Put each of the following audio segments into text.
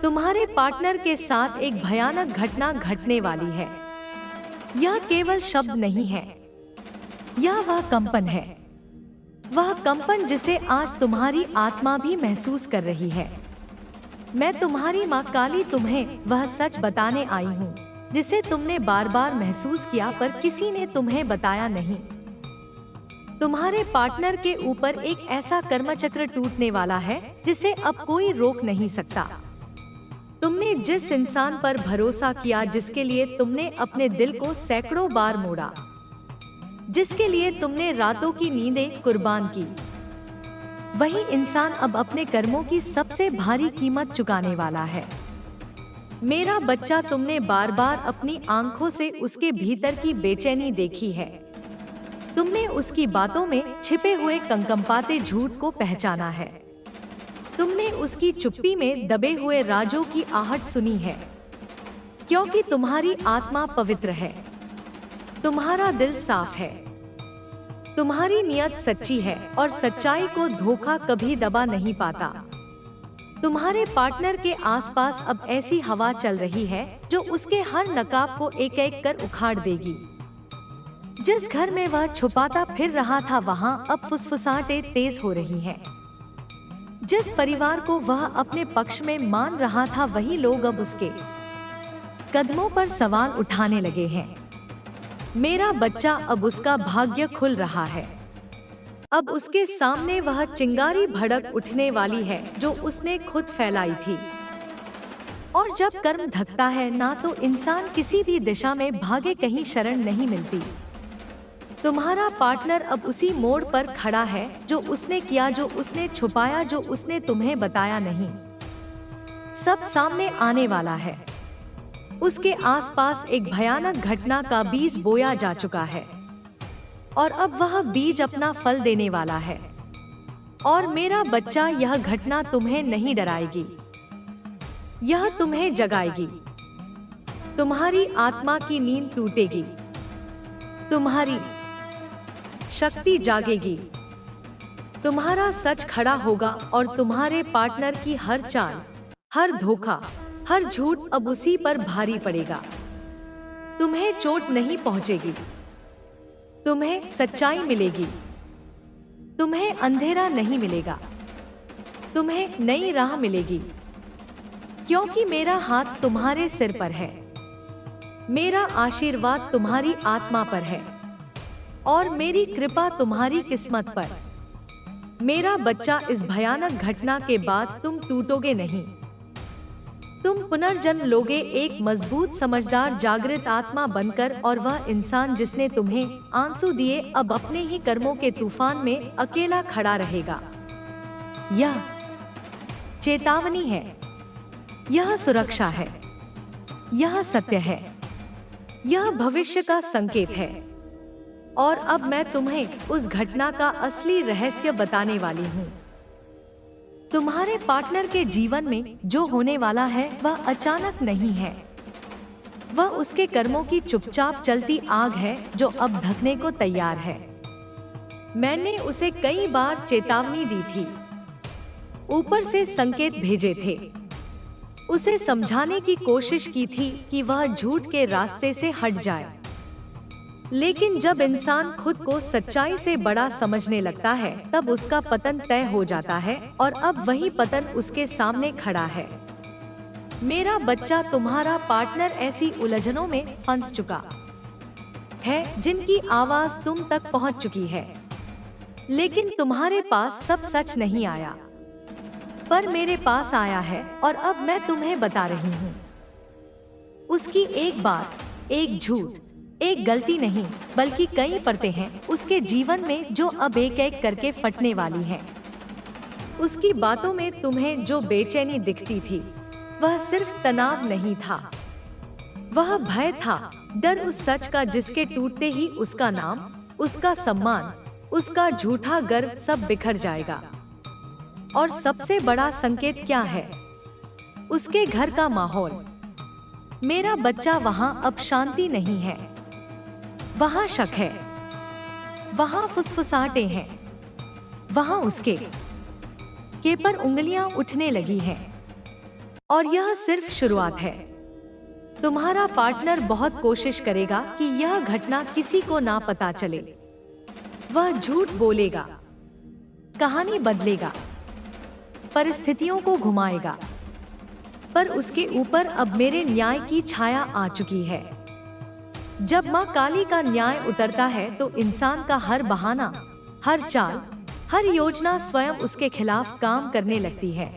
तुम्हारे पार्टनर के साथ एक भयानक घटना घटने वाली है। यह केवल शब्द नहीं है, यह वह कंपन है, वह कंपन जिसे आज तुम्हारी आत्मा भी महसूस कर रही है। मैं तुम्हारी माँ काली तुम्हें वह सच बताने आई हूँ जिसे तुमने बार बार महसूस किया पर किसी ने तुम्हें बताया नहीं। तुम्हारे पार्टनर के ऊपर एक ऐसा कर्मचक्र टूटने वाला है जिसे अब कोई रोक नहीं सकता। तुमने जिस इंसान पर भरोसा किया, जिसके लिए तुमने अपने दिल को सैकड़ों बार मोड़ा, जिसके लिए तुमने रातों की नींदें कुर्बान की, वही इंसान अब अपने कर्मों की सबसे भारी कीमत चुकाने वाला है। मेरा बच्चा, तुमने बार बार अपनी आंखों से उसके भीतर की बेचैनी देखी है। तुमने उसकी बातों में छिपे हुए कंकंपाते झूठ को पहचाना है। तुमने उसकी चुप्पी में दबे हुए राजों की आहट सुनी है, क्योंकि तुम्हारी आत्मा पवित्र है, तुम्हारा दिल साफ है, तुम्हारी नियत सच्ची है और सच्चाई को धोखा कभी दबा नहीं पाता। तुम्हारे पार्टनर के आसपास अब ऐसी हवा चल रही है जो उसके हर नकाब को एक एक कर उखाड़ देगी। जिस घर में वह छुपाता फिर रहा था, वहां अब फुसफुसाहटें तेज हो रही हैं। जिस परिवार को वह अपने पक्ष में मान रहा था, वही लोग अब उसके कदमों पर सवाल उठाने लगे हैं। मेरा बच्चा, अब उसका भाग्य खुल रहा है। अब उसके सामने वह चिंगारी भड़क उठने वाली है जो उसने खुद फैलाई थी। और जब कर्म धकता है ना, तो इंसान किसी भी दिशा में भागे, कहीं शरण नहीं मिलती। तुम्हारा पार्टनर अब उसी मोड़ पर खड़ा है, जो उसने किया, जो उसने छुपाया, जो उसने तुम्हें बताया नहीं, सब सामने आने वाला है। उसके आसपास एक भयानक घटना का बीज बोया जा चुका है और अब वह बीज अपना फल देने वाला है। और मेरा बच्चा, यह घटना तुम्हें नहीं डराएगी, यह तुम्हें जगाएगी। तुम्हारी आत्मा की नींद टूटेगी, तुम्हारी शक्ति जागेगी, तुम्हारा सच खड़ा होगा और तुम्हारे पार्टनर की हर चाल, हर धोखा, हर झूठ अब उसी पर भारी पड़ेगा। तुम्हें चोट नहीं पहुंचेगी, तुम्हें सच्चाई मिलेगी, तुम्हें अंधेरा नहीं मिलेगा, तुम्हें नई राह मिलेगी, क्योंकि मेरा हाथ तुम्हारे सिर पर है, मेरा आशीर्वाद तुम्हारी आत्मा पर है और मेरी कृपा तुम्हारी किस्मत पर। मेरा बच्चा, इस भयानक घटना के बाद तुम टूटोगे नहीं, तुम पुनर्जन्म लोगे, एक मजबूत, समझदार, जागृत आत्मा बनकर। और वह इंसान जिसने तुम्हें आंसू दिए, अब अपने ही कर्मों के तूफान में अकेला खड़ा रहेगा। यह चेतावनी है, यह सुरक्षा है, यह सत्य है, यह भविष्य का संकेत है। और अब मैं तुम्हें उस घटना का असली रहस्य बताने वाली हूँ। तुम्हारे पार्टनर के जीवन में जो होने वाला है वह अचानक नहीं है, वह उसके कर्मों की चुपचाप चलती आग है जो अब धकने को तैयार है। मैंने उसे कई बार चेतावनी दी थी, ऊपर से संकेत भेजे थे, उसे समझाने की कोशिश की थी कि वह झूठ के रास्ते से हट जाए। लेकिन जब इंसान खुद को सच्चाई से बड़ा समझने लगता है, तब उसका पतन तय हो जाता है और अब वही पतन उसके सामने खड़ा है। मेरा बच्चा, तुम्हारा पार्टनर ऐसी उलझनों में फंस चुका है जिनकी आवाज तुम तक पहुंच चुकी है, लेकिन तुम्हारे पास सब सच नहीं आया, पर मेरे पास आया है और अब मैं तुम्हें बता रही हूँ। उसकी एक बात, एक झूठ, एक गलती नहीं, बल्कि कई परतें हैं उसके जीवन में जो अब एक एक करके फटने वाली हैं। उसकी बातों में तुम्हें जो बेचैनी दिखती थी, वह सिर्फ तनाव नहीं था, वह भय था, डर उस सच का जिसके टूटते ही उसका नाम, उसका सम्मान, उसका झूठा गर्व सब बिखर जाएगा। और सबसे बड़ा संकेत क्या है? उसके घर का माहौल। मेरा बच्चा, वहां अब शांति नहीं है, वहां शक है, वहां फुसफुसाहटें हैं, वहां उसके के पर उंगलियां उठने लगी हैं। और यह सिर्फ शुरुआत है। तुम्हारा पार्टनर बहुत कोशिश करेगा कि यह घटना किसी को ना पता चले। वह झूठ बोलेगा, कहानी बदलेगा, परिस्थितियों को घुमाएगा, पर उसके ऊपर अब मेरे न्याय की छाया आ चुकी है। जब माँ काली का न्याय उतरता है तो इंसान का हर बहाना, हर चाल, हर योजना स्वयं उसके खिलाफ काम करने लगती है।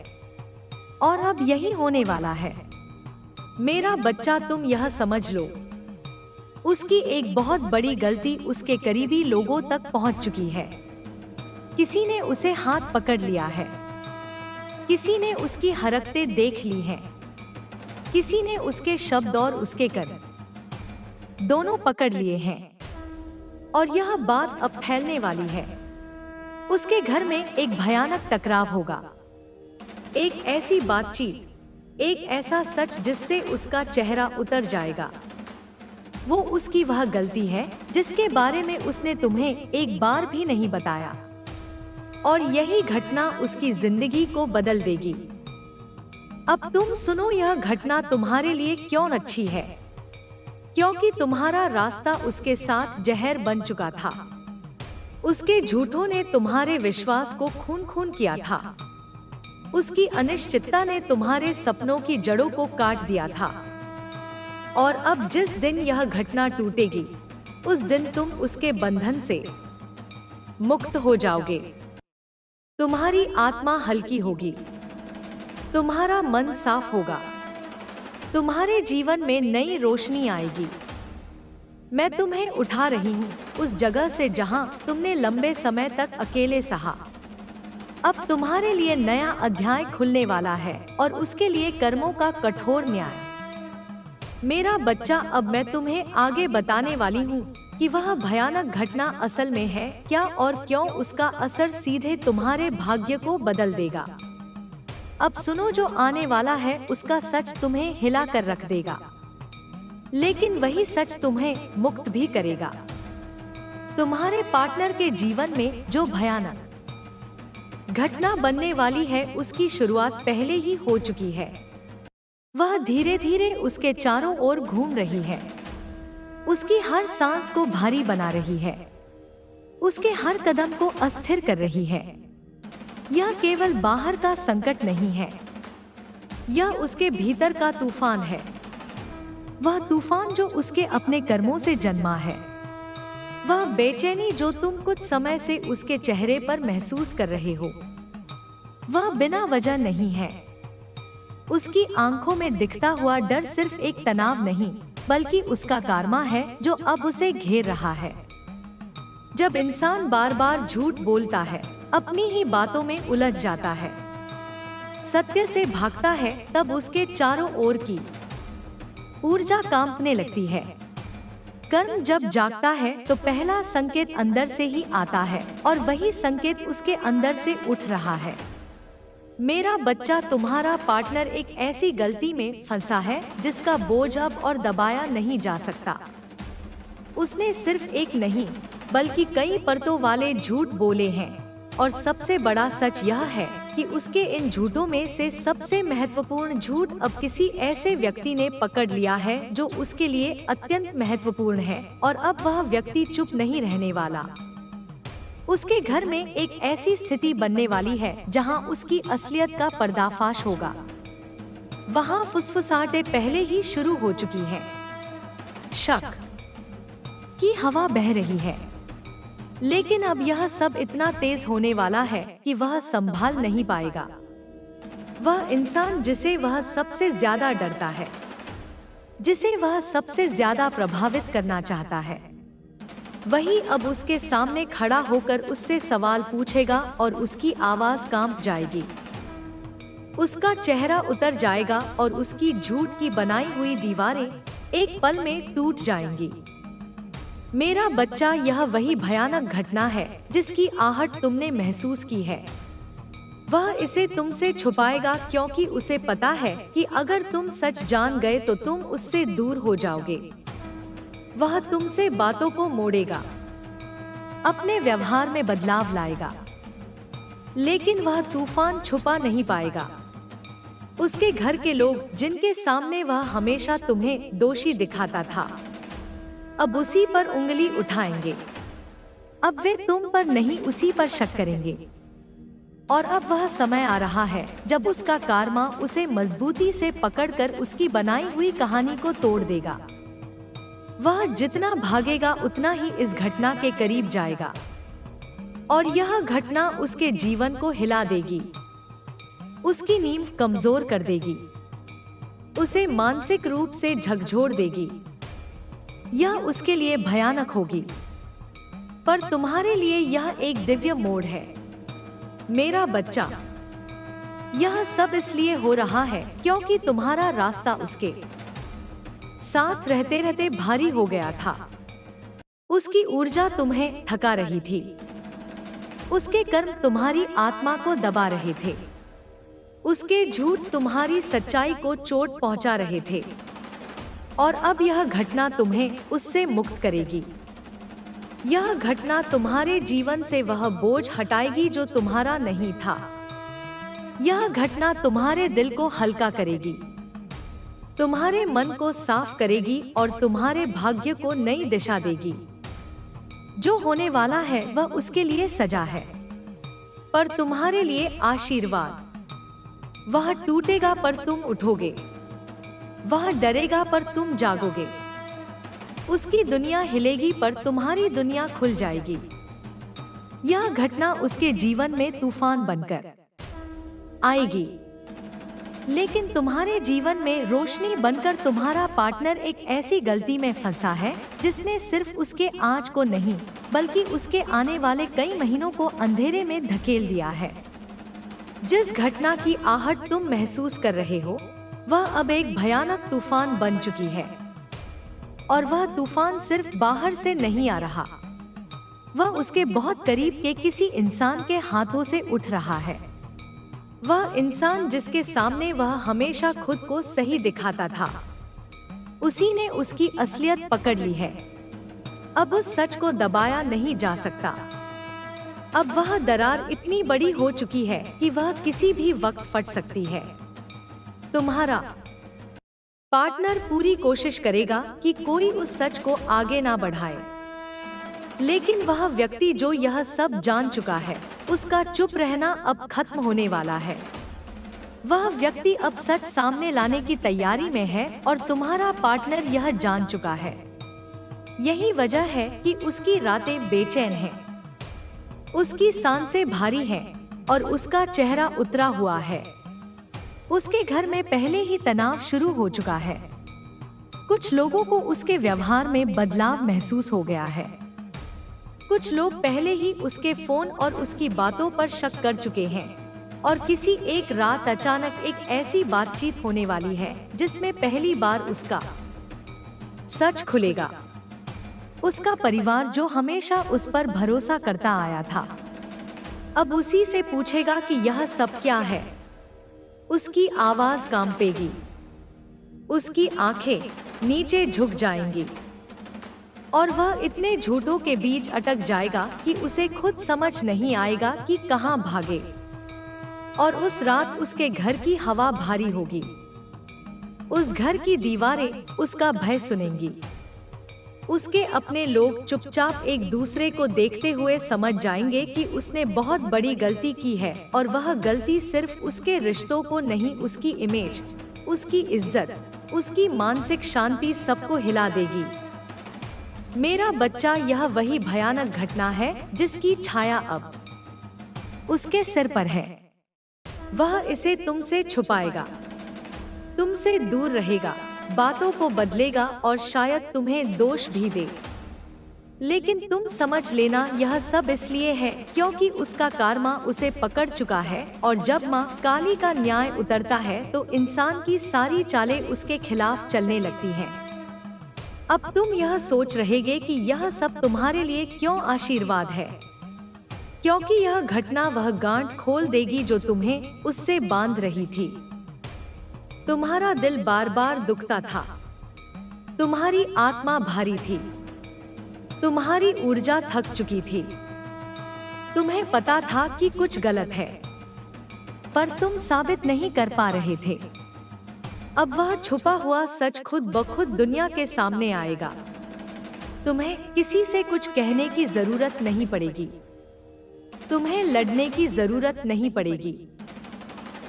और अब यही होने वाला है। मेरा बच्चा, तुम यह समझ लो, उसकी एक बहुत बड़ी गलती उसके करीबी लोगों तक पहुंच चुकी है। किसी ने उसे हाथ पकड़ लिया है, किसी ने उसकी हरकतें देख ली हैं, किसी ने उसके शब्द और उसके कर दोनों पकड़ लिए हैं। और यह बात अब फैलने वाली है। उसके घर में एक भयानक टकराव होगा, एक ऐसी बातचीत, एक ऐसा सच जिससे उसका चेहरा उतर जाएगा। वो उसकी वह गलती है जिसके बारे में उसने तुम्हें एक बार भी नहीं बताया, और यही घटना उसकी जिंदगी को बदल देगी। अब तुम सुनो, यह घटना तुम्हारे लिए क्यों अच्छी है, क्योंकि तुम्हारा रास्ता उसके साथ जहर बन चुका था। उसके झूठों ने तुम्हारे विश्वास को खून खून किया था। उसकी अनिश्चितता ने तुम्हारे सपनों की जड़ों को काट दिया था। और अब जिस दिन यह घटना टूटेगी, उस दिन तुम उसके बंधन से मुक्त हो जाओगे। तुम्हारी आत्मा हल्की होगी, तुम्हारा मन साफ होगा, तुम्हारे जीवन में नई रोशनी आएगी। मैं तुम्हें उठा रही हूँ उस जगह से जहाँ तुमने लंबे समय तक अकेले सहा। अब तुम्हारे लिए नया अध्याय खुलने वाला है, और उसके लिए कर्मों का कठोर न्याय। मेरा बच्चा, अब मैं तुम्हें आगे बताने वाली हूँ कि वह भयानक घटना असल में है क्या और क्यों उसका असर सीधे तुम्हारे भाग्य को बदल देगा। अब सुनो, जो आने वाला है उसका सच तुम्हें हिला कर रख देगा, लेकिन वही सच तुम्हें मुक्त भी करेगा। तुम्हारे पार्टनर के जीवन में जो भयानक घटना बनने वाली है, उसकी शुरुआत पहले ही हो चुकी है। वह धीरे धीरे उसके चारों ओर घूम रही है, उसकी हर सांस को भारी बना रही है, उसके हर कदम को अस्थिर कर रही है। यह केवल बाहर का संकट नहीं है, यह उसके भीतर का तूफान है। वह तूफान जो उसके अपने कर्मों से जन्मा है, वह बेचैनी जो तुम कुछ समय से उसके चेहरे पर महसूस कर रहे हो, वह बिना वजह नहीं है। उसकी आंखों में दिखता हुआ डर सिर्फ एक तनाव नहीं, बल्कि उसका कारमा है जो अब उसे घेर रहा है। जब इंसान बार बार झूठ बोलता है, अपनी ही बातों में उलझ जाता है, सत्य से भागता है, तब उसके चारों ओर की ऊर्जा कांपने लगती है। कर्म जब जागता है तो पहला संकेत अंदर से ही आता है, और वही संकेत उसके अंदर से उठ रहा है। मेरा बच्चा, तुम्हारा पार्टनर एक ऐसी गलती में फंसा है जिसका बोझ अब और दबाया नहीं जा सकता। उसने सिर्फ एक नहीं, बल्कि कई परतों वाले झूठ बोले हैं, और सबसे बड़ा सच यह है कि उसके इन झूठों में से सबसे महत्वपूर्ण झूठ अब किसी ऐसे व्यक्ति ने पकड़ लिया है जो उसके लिए अत्यंत महत्वपूर्ण है, और अब वह व्यक्ति चुप नहीं रहने वाला। उसके घर में एक ऐसी स्थिति बनने वाली है जहां उसकी असलियत का पर्दाफाश होगा। वहां फुसफुसाहटें पहले ही शुरू हो चुकी हैं। शक की हवा बह रही है, लेकिन अब यह सब इतना तेज होने वाला है कि वह संभाल नहीं पाएगा। वह इंसान जिसे वह सबसे ज्यादा डरता है, जिसे वह सबसे ज्यादा प्रभावित करना चाहता है, वही अब उसके सामने खड़ा होकर उससे सवाल पूछेगा, और उसकी आवाज कांप जाएगी, उसका चेहरा उतर जाएगा, और उसकी झूठ की बनाई हुई दीवारें एक पल में टूट जाएंगी। मेरा बच्चा, यह वही भयानक घटना है जिसकी आहट तुमने महसूस की है। वह इसे तुमसे छुपाएगा क्योंकि उसे पता है कि अगर तुम सच जान गए तो तुम उससे दूर हो जाओगे। वह तुमसे बातों को मोड़ेगा, अपने व्यवहार में बदलाव लाएगा, लेकिन वह तूफान छुपा नहीं पाएगा। उसके घर के लोग जिनके सामने वह हमेशा तुम्हें दोषी दिखाता था, अब उसी पर उंगली उठाएंगे। अब वे तुम पर नहीं, उसी पर शक करेंगे। और अब वह समय आ रहा है जब उसका कार्मा उसे मजबूती से पकड़कर उसकी बनाई हुई कहानी को तोड़ देगा। वह जितना भागेगा उतना ही इस घटना के करीब जाएगा, और यह घटना उसके जीवन को हिला देगी, उसकी नींव कमजोर कर देगी, उसे मानसिक रूप से झकझोर देगी। यह उसके लिए भयानक होगी, पर तुम्हारे लिए यह एक दिव्य मोड़ है, मेरा बच्चा। यह सब इसलिए हो रहा है क्योंकि तुम्हारा रास्ता उसके साथ रहते रहते भारी हो गया था। उसकी ऊर्जा तुम्हें थका रही थी, उसके कर्म तुम्हारी आत्मा को दबा रहे थे, उसके झूठ तुम्हारी सच्चाई को चोट पहुंचा रहे थे, और अब यह घटना तुम्हें उससे मुक्त करेगी। यह घटना तुम्हारे जीवन से वह बोझ हटाएगी जो तुम्हारा नहीं था। यह घटना तुम्हारे दिल को हल्का करेगी, तुम्हारे मन को साफ करेगी और तुम्हारे भाग्य को नई दिशा देगी। जो होने वाला है वह उसके लिए सजा है, पर तुम्हारे लिए आशीर्वाद। वह टूटेगा पर तुम उठोगे, वह डरेगा पर तुम जागोगे, उसकी दुनिया हिलेगी पर तुम्हारी दुनिया खुल जाएगी। यह घटना उसके जीवन में तूफान बनकर आएगी, लेकिन तुम्हारे जीवन में रोशनी बनकर। तुम्हारा पार्टनर एक ऐसी गलती में फंसा है जिसने सिर्फ उसके आज को नहीं बल्कि उसके आने वाले कई महीनों को अंधेरे में धकेल दिया है। जिस घटना की आहट तुम महसूस कर रहे हो वह अब एक भयानक तूफान बन चुकी है, और वह तूफान सिर्फ बाहर से नहीं आ रहा, वह उसके बहुत करीब के किसी इंसान के हाथों से उठ रहा है। वह इंसान जिसके सामने वह हमेशा खुद को सही दिखाता था, उसी ने उसकी असलियत पकड़ ली है। अब उस सच को दबाया नहीं जा सकता। अब वह दरार इतनी बड़ी हो चुकी है कि वह किसी भी वक्त फट सकती है। तुम्हारा पार्टनर पूरी कोशिश करेगा कि कोई उस सच को आगे ना बढ़ाए, लेकिन वह व्यक्ति जो यह सब जान चुका है उसका चुप रहना अब खत्म होने वाला है। वह व्यक्ति अब सच सामने लाने की तैयारी में है और तुम्हारा पार्टनर यह जान चुका है। यही वजह है कि उसकी रातें बेचैन हैं, उसकी सांसें भारी हैं और उसका चेहरा उतरा हुआ है। उसके घर में पहले ही तनाव शुरू हो चुका है। कुछ लोगों को उसके व्यवहार में बदलाव महसूस हो गया है। कुछ लोग पहले ही उसके फोन और उसकी बातों पर शक कर चुके हैं, और किसी एक रात अचानक एक ऐसी बातचीत होने वाली है जिसमें पहली बार उसका सच खुलेगा। उसका परिवार जो हमेशा उस पर भरोसा करता आया था, अब उसी से पूछेगा कि यह सब क्या है। उसकी आवाज कांपेगी, उसकी आंखें नीचे झुक जाएंगी, और वह इतने झूठों के बीच अटक जाएगा कि उसे खुद समझ नहीं आएगा कि कहां भागे। और उस रात उसके घर की हवा भारी होगी, उस घर की दीवारें उसका भय सुनेंगी। उसके अपने लोग चुपचाप एक दूसरे को देखते हुए समझ जाएंगे कि उसने बहुत बड़ी गलती की है, और वह गलती सिर्फ उसके रिश्तों को नहीं, उसकी इमेज, उसकी इज्जत, उसकी मानसिक शांति सबको हिला देगी। मेरा बच्चा, यह वही भयानक घटना है जिसकी छाया अब उसके सिर पर है। वह इसे तुमसे छुपाएगा, तुमसे दूर रहेगा, बातों को बदलेगा और शायद तुम्हें दोष भी दे। लेकिन तुम समझ लेना, यह सब इसलिए है क्योंकि उसका कर्मा उसे पकड़ चुका है, और जब माँ काली का न्याय उतरता है तो इंसान की सारी चालें उसके खिलाफ चलने लगती हैं। अब तुम यह सोच रहेगे कि यह सब तुम्हारे लिए क्यों आशीर्वाद है, क्योंकि यह घटना वह गांठ खोल देगी जो तुम्हें उससे बांध रही थी। तुम्हारा दिल बार बार दुखता था, तुम्हारी आत्मा भारी थी, तुम्हारी ऊर्जा थक चुकी थी। तुम्हें पता था कि कुछ गलत है, पर तुम साबित नहीं कर पा रहे थे। अब वह छुपा हुआ सच खुद ब खुद दुनिया के सामने आएगा। तुम्हें किसी से कुछ कहने की जरूरत नहीं पड़ेगी। तुम्हें लड़ने की जरूरत नहीं पड़ेगी।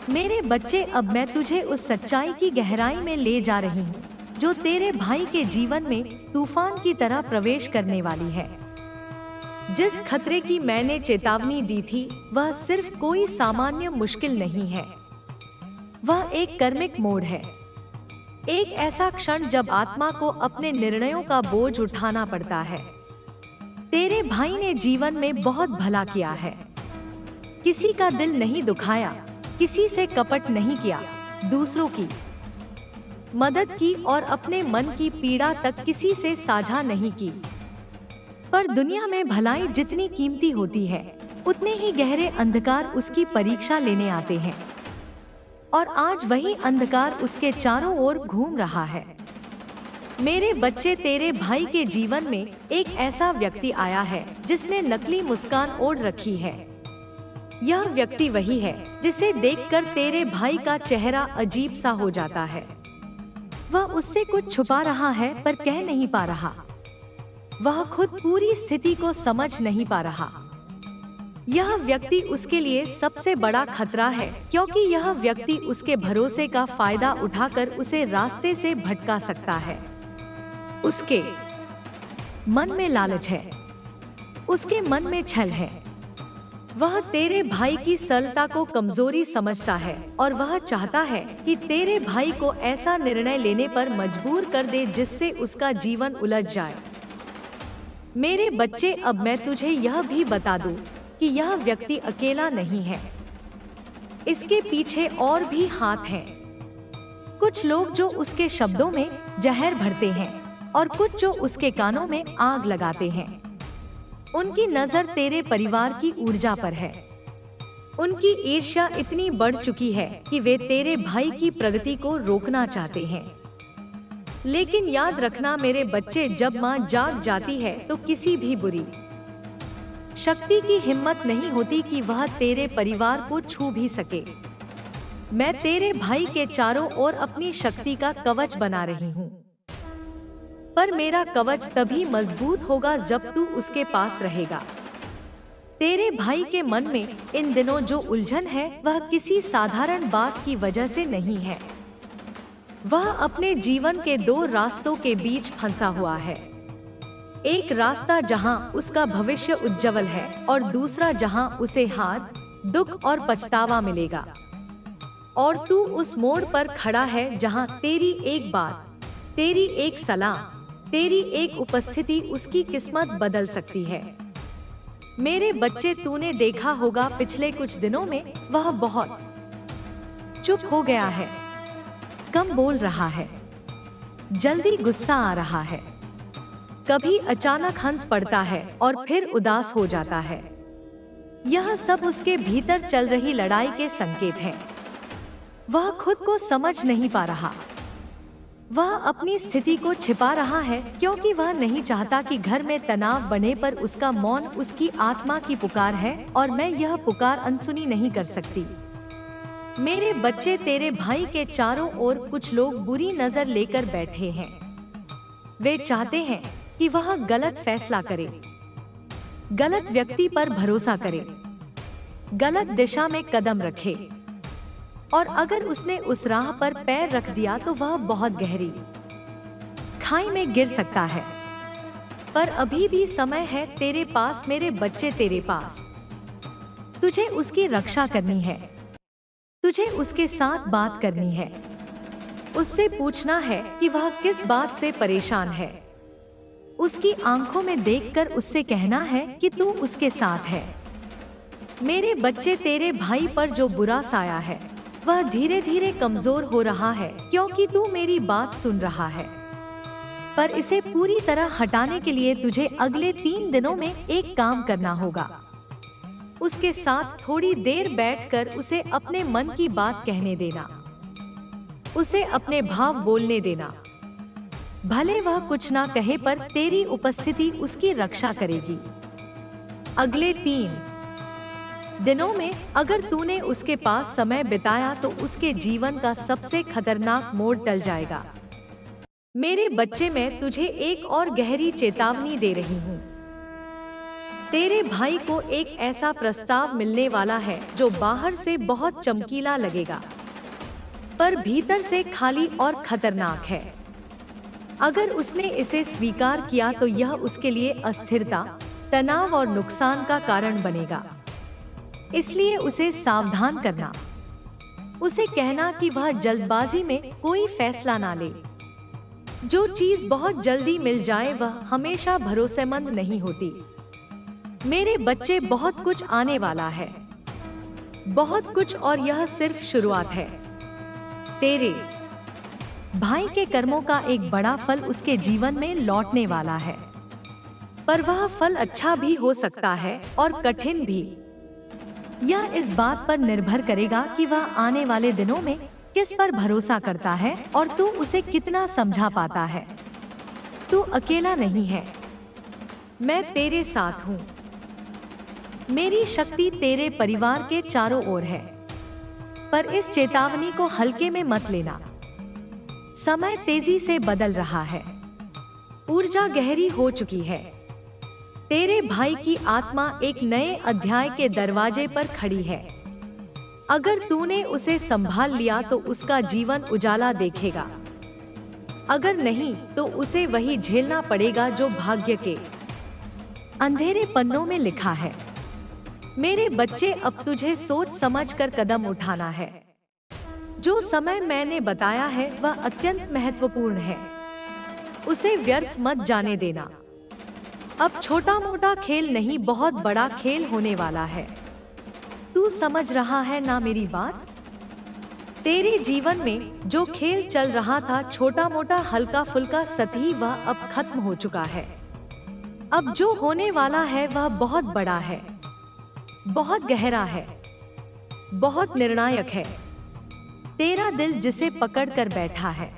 मेरे बच्चे, अब मैं तुझे उस सच्चाई की गहराई में ले जा रही हूँ जो तेरे भाई के जीवन में तूफान की तरह प्रवेश करने वाली है। जिस खतरे की मैंने चेतावनी दी थी वह सिर्फ कोई सामान्य मुश्किल नहीं है, वह एक कर्मिक मोड़ है। एक ऐसा क्षण जब आत्मा को अपने निर्णयों का बोझ उठाना पड़ता है। तेरे भाई ने जीवन में बहुत भला किया है, किसी का दिल नहीं दुखाया, किसी से कपट नहीं किया, दूसरों की मदद की और अपने मन की पीड़ा तक किसी से साझा नहीं की। पर दुनिया में भलाई जितनी कीमती होती है उतने ही गहरे अंधकार उसकी परीक्षा लेने आते हैं, और आज वही अंधकार उसके चारों ओर घूम रहा है। मेरे बच्चे, तेरे भाई के जीवन में एक ऐसा व्यक्ति आया है जिसने नकली मुस्कान ओढ़ रखी है। यह व्यक्ति वही है जिसे देखकर तेरे भाई का चेहरा अजीब सा हो जाता है। वह उससे कुछ छुपा रहा है पर कह नहीं पा रहा। वह खुद पूरी स्थिति को समझ नहीं पा रहा। यह व्यक्ति उसके लिए सबसे बड़ा खतरा है, क्योंकि यह व्यक्ति उसके भरोसे का फायदा उठाकर उसे रास्ते से भटका सकता है। उसके मन में लालच है, उसके मन में छल है। वह तेरे भाई की सरलता को कमजोरी समझता है और वह चाहता है कि तेरे भाई को ऐसा निर्णय लेने पर मजबूर कर दे जिससे उसका जीवन उलझ जाए। मेरे बच्चे, अब मैं तुझे यह भी बता दूं कि यह व्यक्ति अकेला नहीं है। इसके पीछे और भी हाथ हैं। कुछ लोग जो उसके शब्दों में जहर भरते हैं और कुछ जो उसके कानों में आग लगाते हैं। उनकी नजर तेरे परिवार की ऊर्जा पर है। उनकी ईर्ष्या इतनी बढ़ चुकी है कि वे तेरे भाई की प्रगति को रोकना चाहते हैं। लेकिन याद रखना मेरे बच्चे, जब माँ जाग जाती है तो किसी भी बुरी शक्ति की हिम्मत नहीं होती कि वह तेरे परिवार को छू भी सके। मैं तेरे भाई के चारों ओर अपनी शक्ति का कवच बना रही हूँ, पर मेरा कवच तभी मजबूत होगा जब तू उसके पास रहेगा। तेरे भाई के मन में इन दिनों जो उलझन है वह किसी साधारण बात की वजह से नहीं है। वह अपने जीवन के दो रास्तों के बीच फंसा हुआ है। एक रास्ता जहां उसका भविष्य उज्जवल है और दूसरा जहां उसे हार, दुख और पछतावा मिलेगा। और तू उस मोड़ पर खड़ा है जहां तेरी एक बात, तेरी एक सलाह, तेरी एक उपस्थिति उसकी किस्मत बदल सकती है। मेरे बच्चे, तूने देखा होगा पिछले कुछ दिनों में वह बहुत चुप हो गया है, कम बोल रहा है, जल्दी गुस्सा आ रहा है, कभी अचानक हंस पड़ता है और फिर उदास हो जाता है। यह सब उसके भीतर चल रही लड़ाई के संकेत हैं। वह खुद को समझ नहीं पा रहा। वह अपनी स्थिति को छिपा रहा है क्योंकि वह नहीं चाहता कि घर में तनाव बने, पर उसका मौन उसकी आत्मा की पुकार है और मैं यह पुकार अनसुनी नहीं कर सकती। मेरे बच्चे, तेरे भाई के चारों ओर कुछ लोग बुरी नजर लेकर बैठे हैं। वे चाहते हैं कि वह गलत फैसला करे, गलत व्यक्ति पर भरोसा करे, गलत दिशा में कदम रखे, और अगर उसने उस राह पर पैर रख दिया तो वह बहुत गहरी खाई में गिर सकता है। पर अभी भी समय है तेरे पास मेरे बच्चे, तेरे पास। तुझे उसकी रक्षा करनी है, तुझे उसके साथ बात करनी है, उससे पूछना है कि वह किस बात से परेशान है। उसकी आंखों में देखकर उससे कहना है कि तू उसके साथ है। मेरे बच्चे, तेरे भाई पर जो बुरा साया है वह धीरे धीरे कमजोर हो रहा है क्योंकि तू मेरी बात सुन रहा है। पर इसे पूरी तरह हटाने के लिए तुझे अगले 3 दिनों में एक काम करना होगा। उसके साथ थोड़ी देर बैठकर उसे अपने मन की बात कहने देना, उसे अपने भाव बोलने देना। भले वह कुछ ना कहे, पर तेरी उपस्थिति उसकी रक्षा करेगी। अगले 3 दिनों में अगर तूने उसके पास समय बिताया तो उसके जीवन का सबसे खतरनाक मोड़ टल जाएगा। मेरे बच्चे, मैं तुझे एक और गहरी चेतावनी दे रही हूँ। तेरे भाई को एक ऐसा प्रस्ताव मिलने वाला है जो बाहर से बहुत चमकीला लगेगा, पर भीतर से खाली और खतरनाक है। अगर उसने इसे स्वीकार किया तो यह उसके लिए अस्थिरता, तनाव और नुकसान का कारण बनेगा। इसलिए उसे सावधान करना। उसे कहना कि वह जल्दबाजी में कोई फैसला ना ले। जो चीज बहुत जल्दी मिल जाए वह हमेशा भरोसेमंद नहीं होती। मेरे बच्चे, बहुत कुछ आने वाला है, बहुत कुछ, और यह सिर्फ शुरुआत है। तेरे भाई के कर्मों का एक बड़ा फल उसके जीवन में लौटने वाला है, पर वह फल अच्छा भी हो सकता है और कठिन भी। यह इस बात पर निर्भर करेगा कि वह आने वाले दिनों में किस पर भरोसा करता है और तू उसे कितना समझा पाता है। तू अकेला नहीं है, मैं तेरे साथ हूँ। मेरी शक्ति तेरे परिवार के चारों ओर है, पर इस चेतावनी को हल्के में मत लेना। समय तेजी से बदल रहा है, ऊर्जा गहरी हो चुकी है। तेरे भाई की आत्मा एक नए अध्याय के दरवाजे पर खड़ी है। अगर तूने उसे संभाल लिया तो उसका जीवन उजाला देखेगा, अगर नहीं तो उसे वही झेलना पड़ेगा जो भाग्य के अंधेरे पन्नों में लिखा है। मेरे बच्चे, अब तुझे सोच समझकर कदम उठाना है। जो समय मैंने बताया है वह अत्यंत महत्वपूर्ण है, उसे व्यर्थ मत जाने देना। अब छोटा मोटा खेल नहीं, बहुत बड़ा खेल होने वाला है। तू समझ रहा है ना मेरी बात? तेरे जीवन में जो खेल चल रहा था, छोटा मोटा हल्का फुल्का सतही, वह अब खत्म हो चुका है। अब जो होने वाला है वह बहुत बड़ा है, बहुत गहरा है, बहुत निर्णायक है। तेरा दिल जिसे पकड़ कर बैठा है,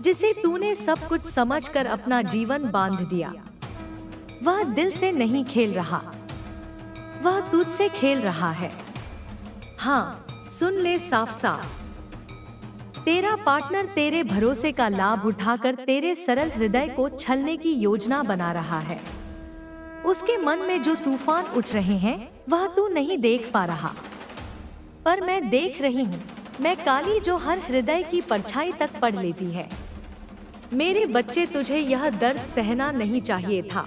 जिसे तूने सब कुछ समझकर अपना जीवन बांध दिया, वह दिल से नहीं खेल रहा, वह तुझसे खेल रहा है। हाँ, सुन ले साफ साफ। तेरा पार्टनर तेरे भरोसे का लाभ उठाकर तेरे सरल हृदय को छलने की योजना बना रहा है। उसके मन में जो तूफान उठ रहे हैं वह तू नहीं देख पा रहा, पर मैं देख रही हूँ। मैं काली जो हर हृदय की परछाई तक पढ़ लेती है। मेरे बच्चे, तुझे यह दर्द सहना नहीं चाहिए था,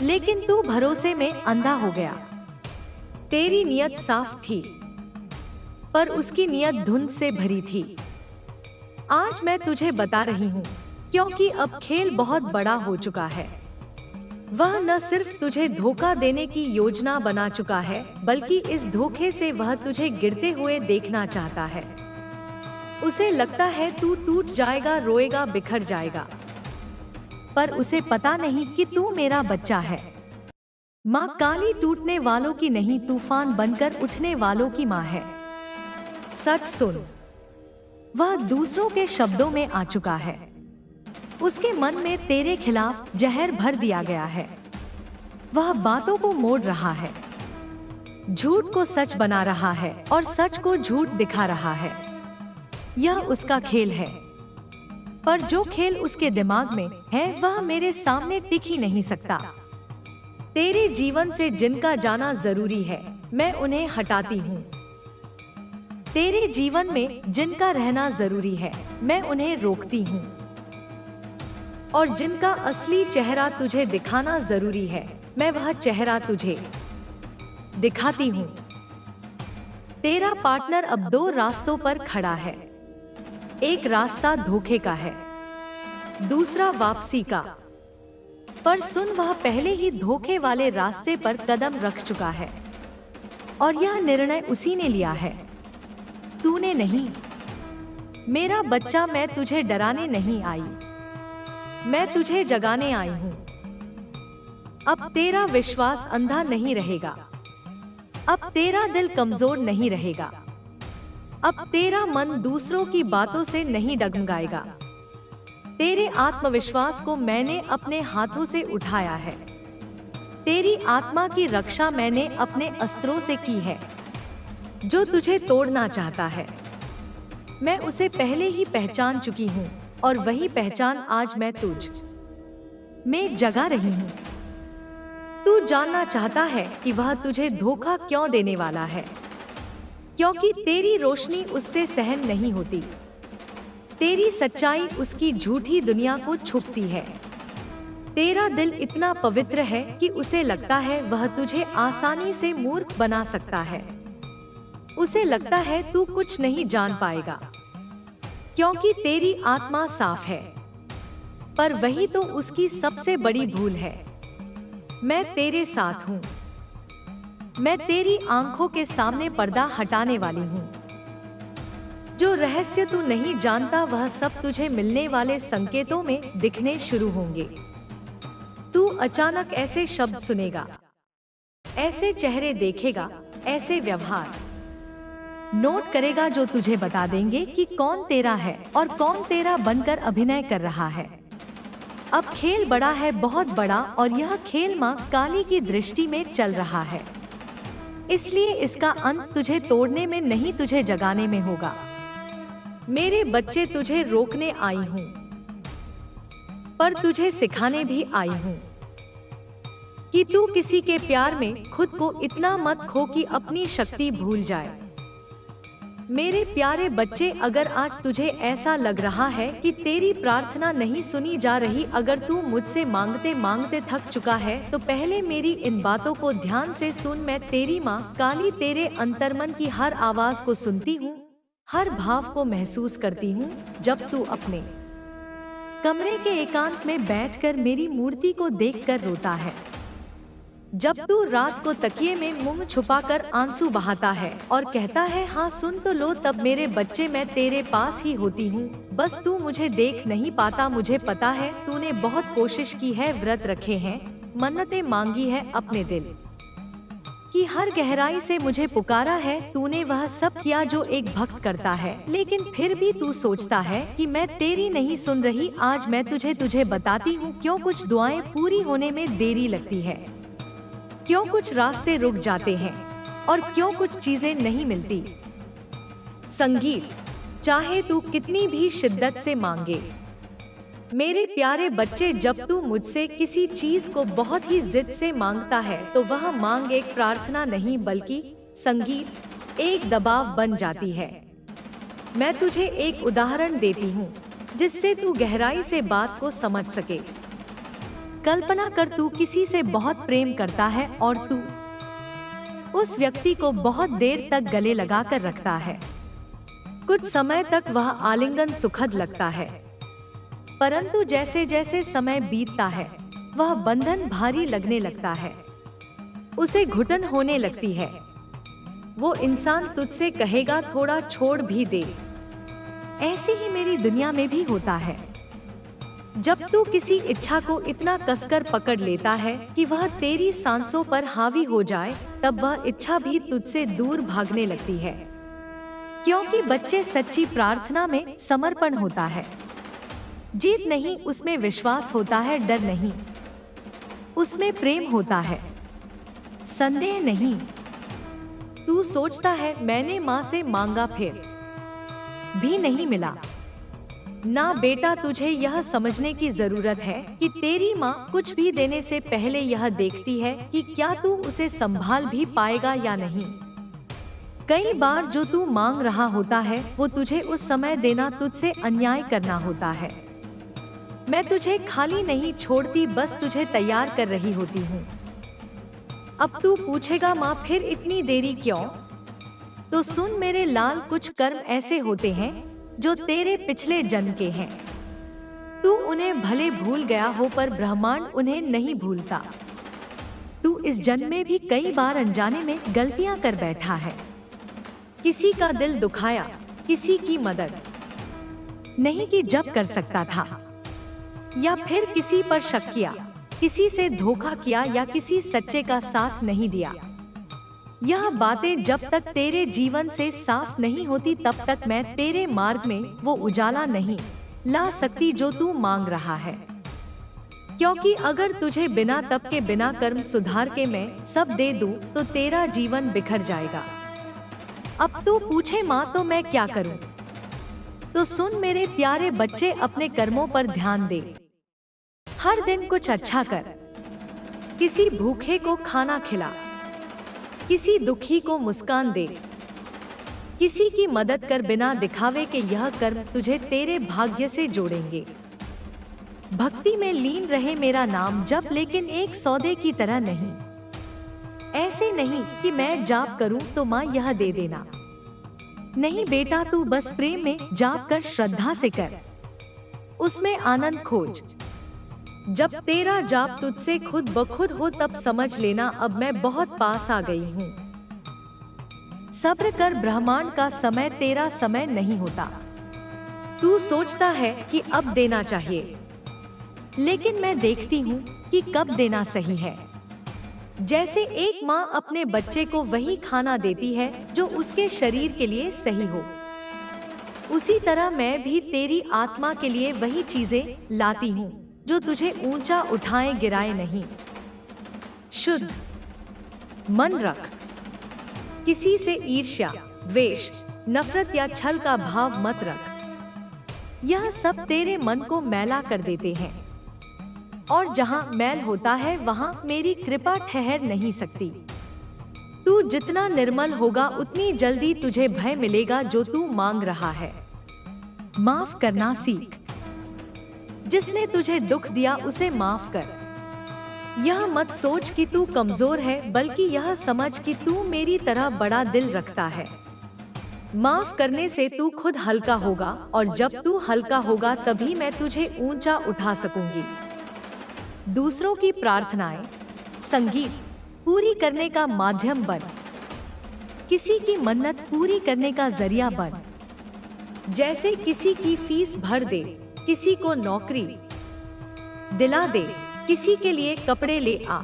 लेकिन तू भरोसे में अंधा हो गया। तेरी नियत साफ थी, पर उसकी नियत धुंध से भरी थी। आज मैं तुझे बता रही हूँ, क्योंकि अब खेल बहुत बड़ा हो चुका है। वह न सिर्फ तुझे धोखा देने की योजना बना चुका है, बल्कि इस धोखे से वह तुझे गिरते हुए देखना चाहता है। उसे लगता है तू टूट जाएगा, रोएगा, बिखर जाएगा, पर उसे पता नहीं कि तू मेरा बच्चा है। माँ काली टूटने वालों की नहीं, तूफान बनकर उठने वालों की माँ है। सच सुन, वह दूसरों के शब्दों में आ चुका है। उसके मन में तेरे खिलाफ जहर भर दिया गया है। वह बातों को मोड़ रहा है, झूठ को सच बना रहा है और सच को झूठ दिखा रहा है। यह उसका खेल है, पर जो खेल उसके दिमाग में है वह मेरे सामने टिक ही नहीं सकता। तेरे जीवन से जिनका जाना जरूरी है, मैं उन्हें हटाती हूँ। तेरे जीवन में जिनका रहना जरूरी है, मैं उन्हें रोकती हूँ। और जिनका असली चेहरा तुझे दिखाना जरूरी है, मैं वह चेहरा तुझे दिखाती हूँ। तेरा पार्टनर अब दो रास्तों पर खड़ा है। एक रास्ता धोखे का है, दूसरा वापसी का। पर सुन, वह पहले ही धोखे वाले रास्ते पर कदम रख चुका है, और यह निर्णय उसी ने लिया है, तूने नहीं। मेरा बच्चा, मैं तुझे डराने नहीं आई, मैं तुझे जगाने आई हूँ। अब तेरा विश्वास अंधा नहीं रहेगा, अब तेरा दिल कमजोर नहीं रहेगा, अब तेरा मन दूसरों की बातों से नहीं डगमगाएगा। तेरे आत्मविश्वास को मैंने अपने हाथों से उठाया है। तेरी आत्मा की रक्षा मैंने अपने अस्त्रों से की है। जो तुझे तोड़ना चाहता है, मैं उसे पहले ही पहचान चुकी हूँ, और वही पहचान आज मैं तुझ में जगा रही हूँ। तू जानना चाहता है कि वह तुझे धोखा क्यों देने वाला है, क्योंकि तेरी रोशनी उससे सहन नहीं होती। तेरी सच्चाई उसकी झूठी दुनिया को छुपती है। तेरा दिल इतना पवित्र है कि उसे लगता है वह तुझे आसानी से मूर्ख बना सकता है। उसे लगता है तू कुछ नहीं जान पाएगा, क्योंकि तेरी आत्मा साफ है। पर वही तो उसकी सबसे बड़ी भूल है। मैं तेरे साथ हूँ। मैं तेरी आंखों के सामने पर्दा हटाने वाली हूँ। जो रहस्य तू नहीं जानता वह सब तुझे मिलने वाले संकेतों में दिखने शुरू होंगे। तू अचानक ऐसे शब्द सुनेगा, ऐसे चेहरे देखेगा, ऐसे व्यवहार नोट करेगा जो तुझे बता देंगे कि कौन तेरा है और कौन तेरा बनकर अभिनय कर रहा है। अब खेल बड़ा है, बहुत बड़ा, और यह खेल माँ काली की दृष्टि में चल रहा है। इसलिए इसका अंत तुझे तोड़ने में नहीं, तुझे जगाने में होगा। मेरे बच्चे, तुझे रोकने आई हूँ, पर तुझे सिखाने भी आई हूँ कि तू किसी के प्यार में खुद को इतना मत खो कि अपनी शक्ति भूल जाए। मेरे प्यारे बच्चे, अगर आज तुझे ऐसा लग रहा है कि तेरी प्रार्थना नहीं सुनी जा रही, अगर तू मुझसे मांगते मांगते थक चुका है, तो पहले मेरी इन बातों को ध्यान से सुन। मैं तेरी माँ काली तेरे अंतर्मन की हर आवाज को सुनती हूँ, हर भाव को महसूस करती हूँ। जब तू अपने कमरे के एकांत में बैठकर मेरी मूर्ति को देखकर रोता है, जब तू रात को तकिए में मुंह छुपाकर आंसू बहाता है और कहता है हाँ सुन तो लो, तब मेरे बच्चे मैं तेरे पास ही होती हूँ। बस तू मुझे देख नहीं पाता। मुझे पता है तूने बहुत कोशिश की है, व्रत रखे हैं, मन्नतें मांगी है, अपने दिल की हर गहराई से मुझे पुकारा है। तूने वह सब किया जो एक भक्त करता है, लेकिन फिर भी तू सोचता है कि मैं तेरी नहीं सुन रही। आज मैं तुझे बताती हूँ क्यों कुछ दुआएं पूरी होने में देरी लगती है, क्यों कुछ रास्ते रुक जाते हैं और क्यों कुछ चीजें नहीं मिलती। संगीत, चाहे तू कितनी भी शिद्दत से मांगे, मेरे प्यारे बच्चे, जब तू मुझसे किसी चीज को बहुत ही जिद से मांगता है तो वह मांग एक प्रार्थना नहीं बल्कि संगीत, एक दबाव बन जाती है। मैं तुझे एक उदाहरण देती हूँ जिससे तू गहराई से बात को समझ सके। कल्पना कर, तू किसी से बहुत प्रेम करता है और तू उस व्यक्ति को बहुत देर तक गले लगाकर रखता है। कुछ समय तक वह आलिंगन सुखद लगता है, परंतु जैसे जैसे समय बीतता है वह बंधन भारी लगने लगता है, उसे घुटन होने लगती है। वो इंसान तुझसे कहेगा थोड़ा छोड़ भी दे। ऐसे ही मेरी दुनिया में भी होता है। जब तू किसी इच्छा को इतना कसकर पकड़ लेता है कि वह तेरी सांसों पर हावी हो जाए, तब वह इच्छा भी तुझसे दूर भागने लगती है। क्योंकि बच्चे, सच्ची प्रार्थना में समर्पण होता है, जीत नहीं, उसमें विश्वास होता है, डर नहीं, उसमें प्रेम होता है, संदेह नहीं। तू सोचता है मैंने माँ से मांगा फिर भी नहीं मिला। ना बेटा, तुझे यह समझने की जरूरत है कि तेरी माँ कुछ भी देने से पहले यह देखती है कि क्या तू उसे संभाल भी पाएगा या नहीं। कई बार जो तू मांग रहा होता है वो तुझे उस समय देना तुझसे अन्याय करना होता है। मैं तुझे खाली नहीं छोड़ती, बस तुझे तैयार कर रही होती हूँ। अब तू पूछेगा माँ फिर इतनी देरी क्यों? तो सुन मेरे लाल, कुछ कर्म ऐसे होते हैं जो तेरे पिछले जन्म के हैं। तू उन्हें भले भूल गया हो पर ब्रह्मांड उन्हें नहीं भूलता। तू इस जन्म में भी कई बार अनजाने में गलतियां कर बैठा है। किसी का दिल दुखाया, किसी की मदद नहीं की जब कर सकता था, या फिर किसी पर शक किया, किसी से धोखा किया या किसी सच्चे का साथ नहीं दिया। यह बातें जब तक तेरे जीवन से साफ नहीं होती तब तक मैं तेरे मार्ग में वो उजाला नहीं ला सकती जो तू मांग रहा है। क्योंकि अगर तुझे बिना तप के, बिना कर्म सुधार के मैं सब दे दूं, तो तेरा जीवन बिखर जाएगा। अब तू पूछे माँ तो मैं क्या करूं? तो सुन मेरे प्यारे बच्चे, अपने कर्मों पर ध्यान दे। हर दिन कुछ अच्छा कर। किसी भूखे को खाना खिला, किसी दुखी को मुस्कान दे, किसी की मदद कर बिना दिखावे के। यह कर्म तुझे तेरे भाग्य से जोड़ेंगे। भक्ति में लीन रहे, मेरा नाम जप, लेकिन एक सौदे की तरह नहीं। ऐसे नहीं कि मैं जाप करूं तो माँ यह दे देना। नहीं बेटा, तू बस प्रेम में जाप कर, श्रद्धा से कर, उसमें आनंद खोज। जब तेरा जाप तुझसे खुद ब खुद हो तब समझ लेना अब मैं बहुत पास आ गई हूँ। सब्र कर, ब्रह्मांड का समय तेरा समय नहीं होता। तू सोचता है कि अब देना चाहिए, लेकिन मैं देखती हूँ कि कब देना सही है। जैसे एक माँ अपने बच्चे को वही खाना देती है जो उसके शरीर के लिए सही हो, उसी तरह मैं भी तेरी आत्मा के लिए वही चीजें लाती हूँ जो तुझे ऊंचा उठाए, गिराए नहीं। शुद्ध मन रख। किसी से ईर्ष्या, द्वेष, नफरत या छल का भाव मत रख। यह सब तेरे मन को मैला कर देते हैं, और जहाँ मैल होता है वहाँ मेरी कृपा ठहर नहीं सकती। तू जितना निर्मल होगा उतनी जल्दी तुझे भय मिलेगा जो तू मांग रहा है। माफ करना सीख। जिसने तुझे दुख दिया उसे माफ कर। यह मत सोच कि तू कमजोर है, बल्कि यह समझ कि तू मेरी तरह बड़ा दिल रखता है। माफ करने से तू खुद हल्का होगा, और जब तू हल्का होगा तभी मैं तुझे ऊंचा उठा सकूंगी। दूसरों की प्रार्थनाएं, संगीत पूरी करने का माध्यम बन। किसी की मन्नत पूरी करने का जरिया बन। जैसे किसी की फीस भर दे, किसी को नौकरी दिला दे, किसी के लिए कपड़े ले आ।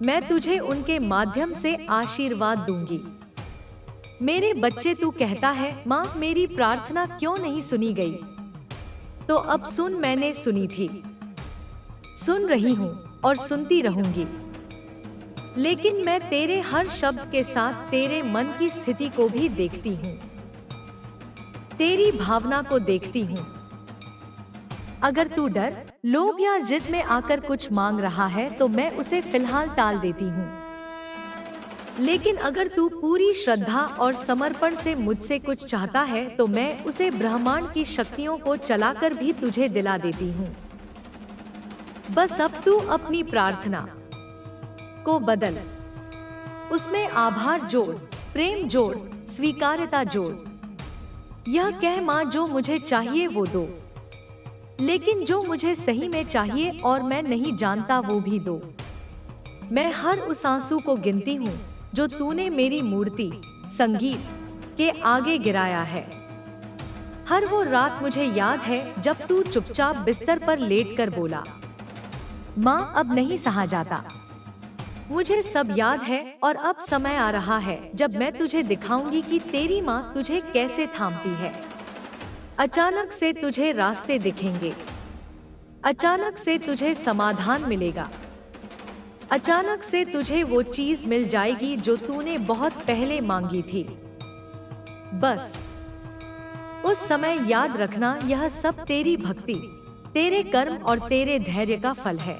मैं तुझे उनके माध्यम से आशीर्वाद दूंगी। मेरे बच्चे, तू कहता है माँ मेरी प्रार्थना क्यों नहीं सुनी गई? तो अब सुन, मैंने सुनी थी, सुन रही हूँ और सुनती रहूंगी। लेकिन मैं तेरे हर शब्द के साथ तेरे मन की स्थिति को भी देखती हूँ, तेरी भावना को देखती हूँ। अगर तू डर, लोभ या जिद में आकर कुछ मांग रहा है तो मैं उसे फिलहाल टाल देती हूँ। लेकिन अगर तू पूरी श्रद्धा और समर्पण से मुझसे कुछ चाहता है तो मैं उसे ब्रह्मांड की शक्तियों को चलाकर भी तुझे दिला देती हूँ। बस अब तू अपनी प्रार्थना को बदल, उसमें आभार जोड़, प्रेम जोड़, स्वीकार्यता जोड़। यह कह माँ जो मुझे चाहिए वो दो, लेकिन जो मुझे सही में चाहिए और मैं नहीं जानता वो भी दो। मैं हर उस आंसू को गिनती हूँ जो तूने मेरी मूर्ति संगीत के आगे गिराया है। हर वो रात मुझे याद है जब तू चुपचाप बिस्तर पर लेटकर बोला, माँ अब नहीं सहा जाता। मुझे सब याद है, और अब समय आ रहा है जब मैं तुझे दिखाऊंगी कि तेरी माँ तुझे कैसे थामती है। अचानक से तुझे रास्ते दिखेंगे, अचानक से तुझे समाधान मिलेगा, अचानक से तुझे वो चीज मिल जाएगी जो तूने बहुत पहले मांगी थी। बस उस समय याद रखना, यह सब तेरी भक्ति, तेरे कर्म और तेरे धैर्य का फल है।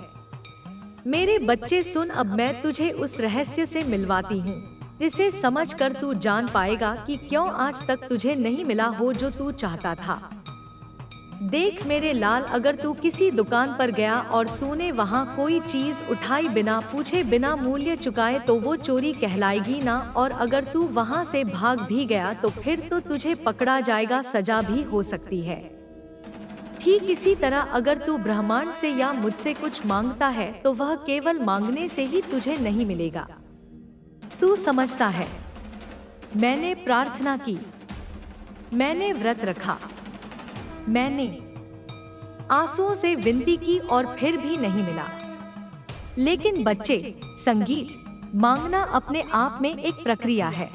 मेरे बच्चे सुन, अब मैं तुझे उस रहस्य से मिलवाती हूँ जिसे समझकर तू जान पाएगा कि क्यों आज तक तुझे नहीं मिला हो जो तू चाहता था। देख मेरे लाल, अगर तू किसी दुकान पर गया और तूने वहाँ कोई चीज उठाई बिना पूछे, बिना मूल्य चुकाए, तो वो चोरी कहलाएगी ना। और अगर तू वहाँ से भाग भी गया तो फिर तो तुझे पकड़ा जाएगा, सजा भी हो सकती है। ठीक इसी तरह अगर तू ब्रह्मांड से या मुझसे कुछ मांगता है तो वह केवल मांगने से ही तुझे नहीं मिलेगा। तू समझता है, मैंने प्रार्थना की, मैंने व्रत रखा, मैंने आंसुओं से विनती की और फिर भी नहीं मिला। लेकिन बच्चे, संगीत मांगना अपने आप में एक प्रक्रिया है।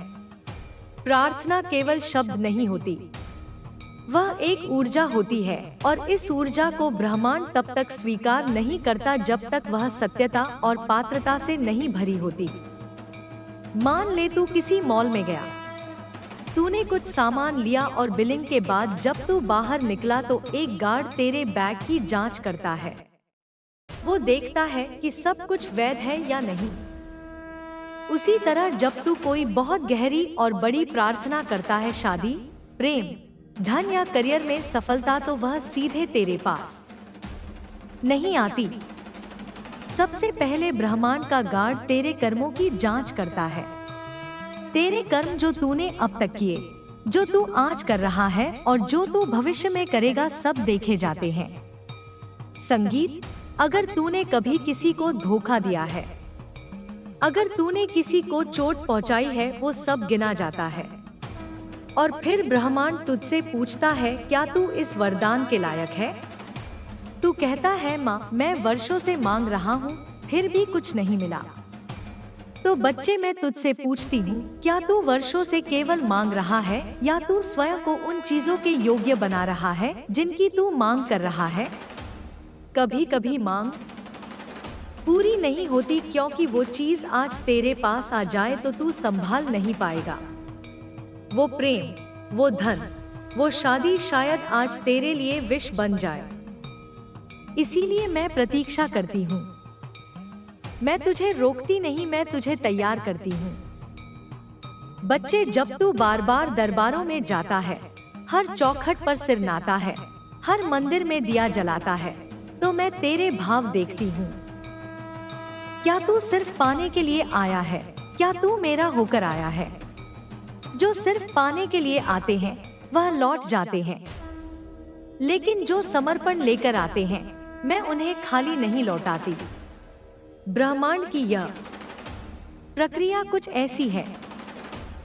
प्रार्थना केवल शब्द नहीं होती, वह एक ऊर्जा होती है और इस ऊर्जा को ब्रह्मांड तब तक स्वीकार नहीं करता जब तक वह सत्यता और पात्रता से नहीं भरी होती। मान ले तू किसी मॉल में गया, तूने कुछ सामान लिया और बिलिंग के बाद जब तू बाहर निकला तो एक गार्ड तेरे बैग की जांच करता है। वो देखता है कि सब कुछ वैध है या नहीं। उसी तरह जब तू कोई बहुत गहरी और बड़ी प्रार्थना करता है, शादी, प्रेम, धन या करियर में सफलता, तो वह सीधे तेरे पास नहीं आती। सबसे पहले ब्रह्मांड का गार्ड तेरे कर्मों की जांच करता है। तेरे कर्म जो तूने अब तक किए, जो तू आज कर रहा है और जो तू भविष्य में करेगा, सब देखे जाते हैं। संगीत, अगर तूने कभी किसी को धोखा दिया है, अगर तूने किसी को चोट पहुंचाई है, वो सब गिना जाता है। और फिर ब्रह्मांड तुझसे पूछता है, क्या तू इस वरदान के लायक है? तू कहता है, माँ, मैं वर्षों से मांग रहा हूँ, फिर भी कुछ नहीं मिला। तो बच्चे, मैं तुझसे पूछती हूँ, क्या तू वर्षों से केवल मांग रहा है या तू स्वयं को उन चीजों के योग्य बना रहा है जिनकी तू मांग कर रहा है? कभी कभी मांग पूरी नहीं होती क्योंकि वो चीज आज तेरे पास आ जाए तो तू संभाल नहीं पाएगा। वो प्रेम, वो धन, वो शादी शायद आज तेरे लिए विष बन जाए। इसीलिए मैं प्रतीक्षा करती हूँ। मैं तुझे रोकती नहीं, मैं तुझे तैयार करती हूँ। बच्चे, जब तू बार बार दरबारों में जाता है, हर चौखट पर सिर नाता है, हर मंदिर में दिया जलाता है, तो मैं तेरे भाव देखती हूँ। क्या तू सिर्फ पाने के लिए आया है? क्या तू मेरा होकर आया है? जो सिर्फ पाने के लिए आते हैं वह लौट जाते हैं, लेकिन जो समर्पण लेकर आते हैं मैं उन्हें खाली नहीं लौटाती। ब्रह्मांड की यह प्रक्रिया कुछ ऐसी है।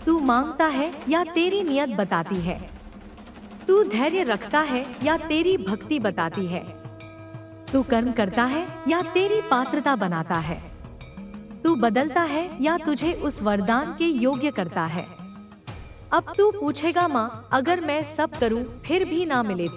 तू मांगता है या तेरी नियत बताती है? तू धैर्य रखता है या तेरी भक्ति बताती है? तू कर्म करता है या तेरी पात्रता बनाता है? तू बदलता है या तुझे उस वरदान के योग्य करता है? अब तू पूछेगा, माँ, अगर मैं सब करूं फिर भी ना मिले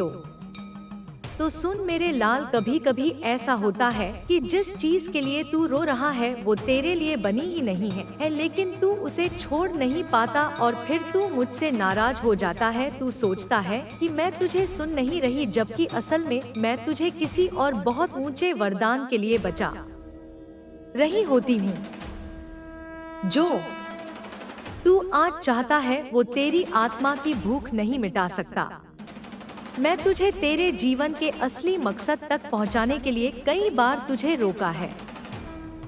तो सुन मेरे लाल, कभी कभी ऐसा होता है कि जिस चीज के लिए तू रो रहा है वो तेरे लिए बनी ही नहीं है, लेकिन तू उसे छोड़ नहीं पाता और फिर तू मुझसे नाराज हो जाता है। तू सोचता है कि मैं तुझे सुन नहीं रही, जबकि असल में मैं तुझे किसी और बहुत ऊंचे वरदान के लिए बचा रही होती हूँ। जो तू आज चाहता है वो तेरी आत्मा की भूख नहीं मिटा सकता। मैं तुझे तेरे जीवन के असली मकसद तक पहुंचाने के लिए कई बार तुझे रोका है,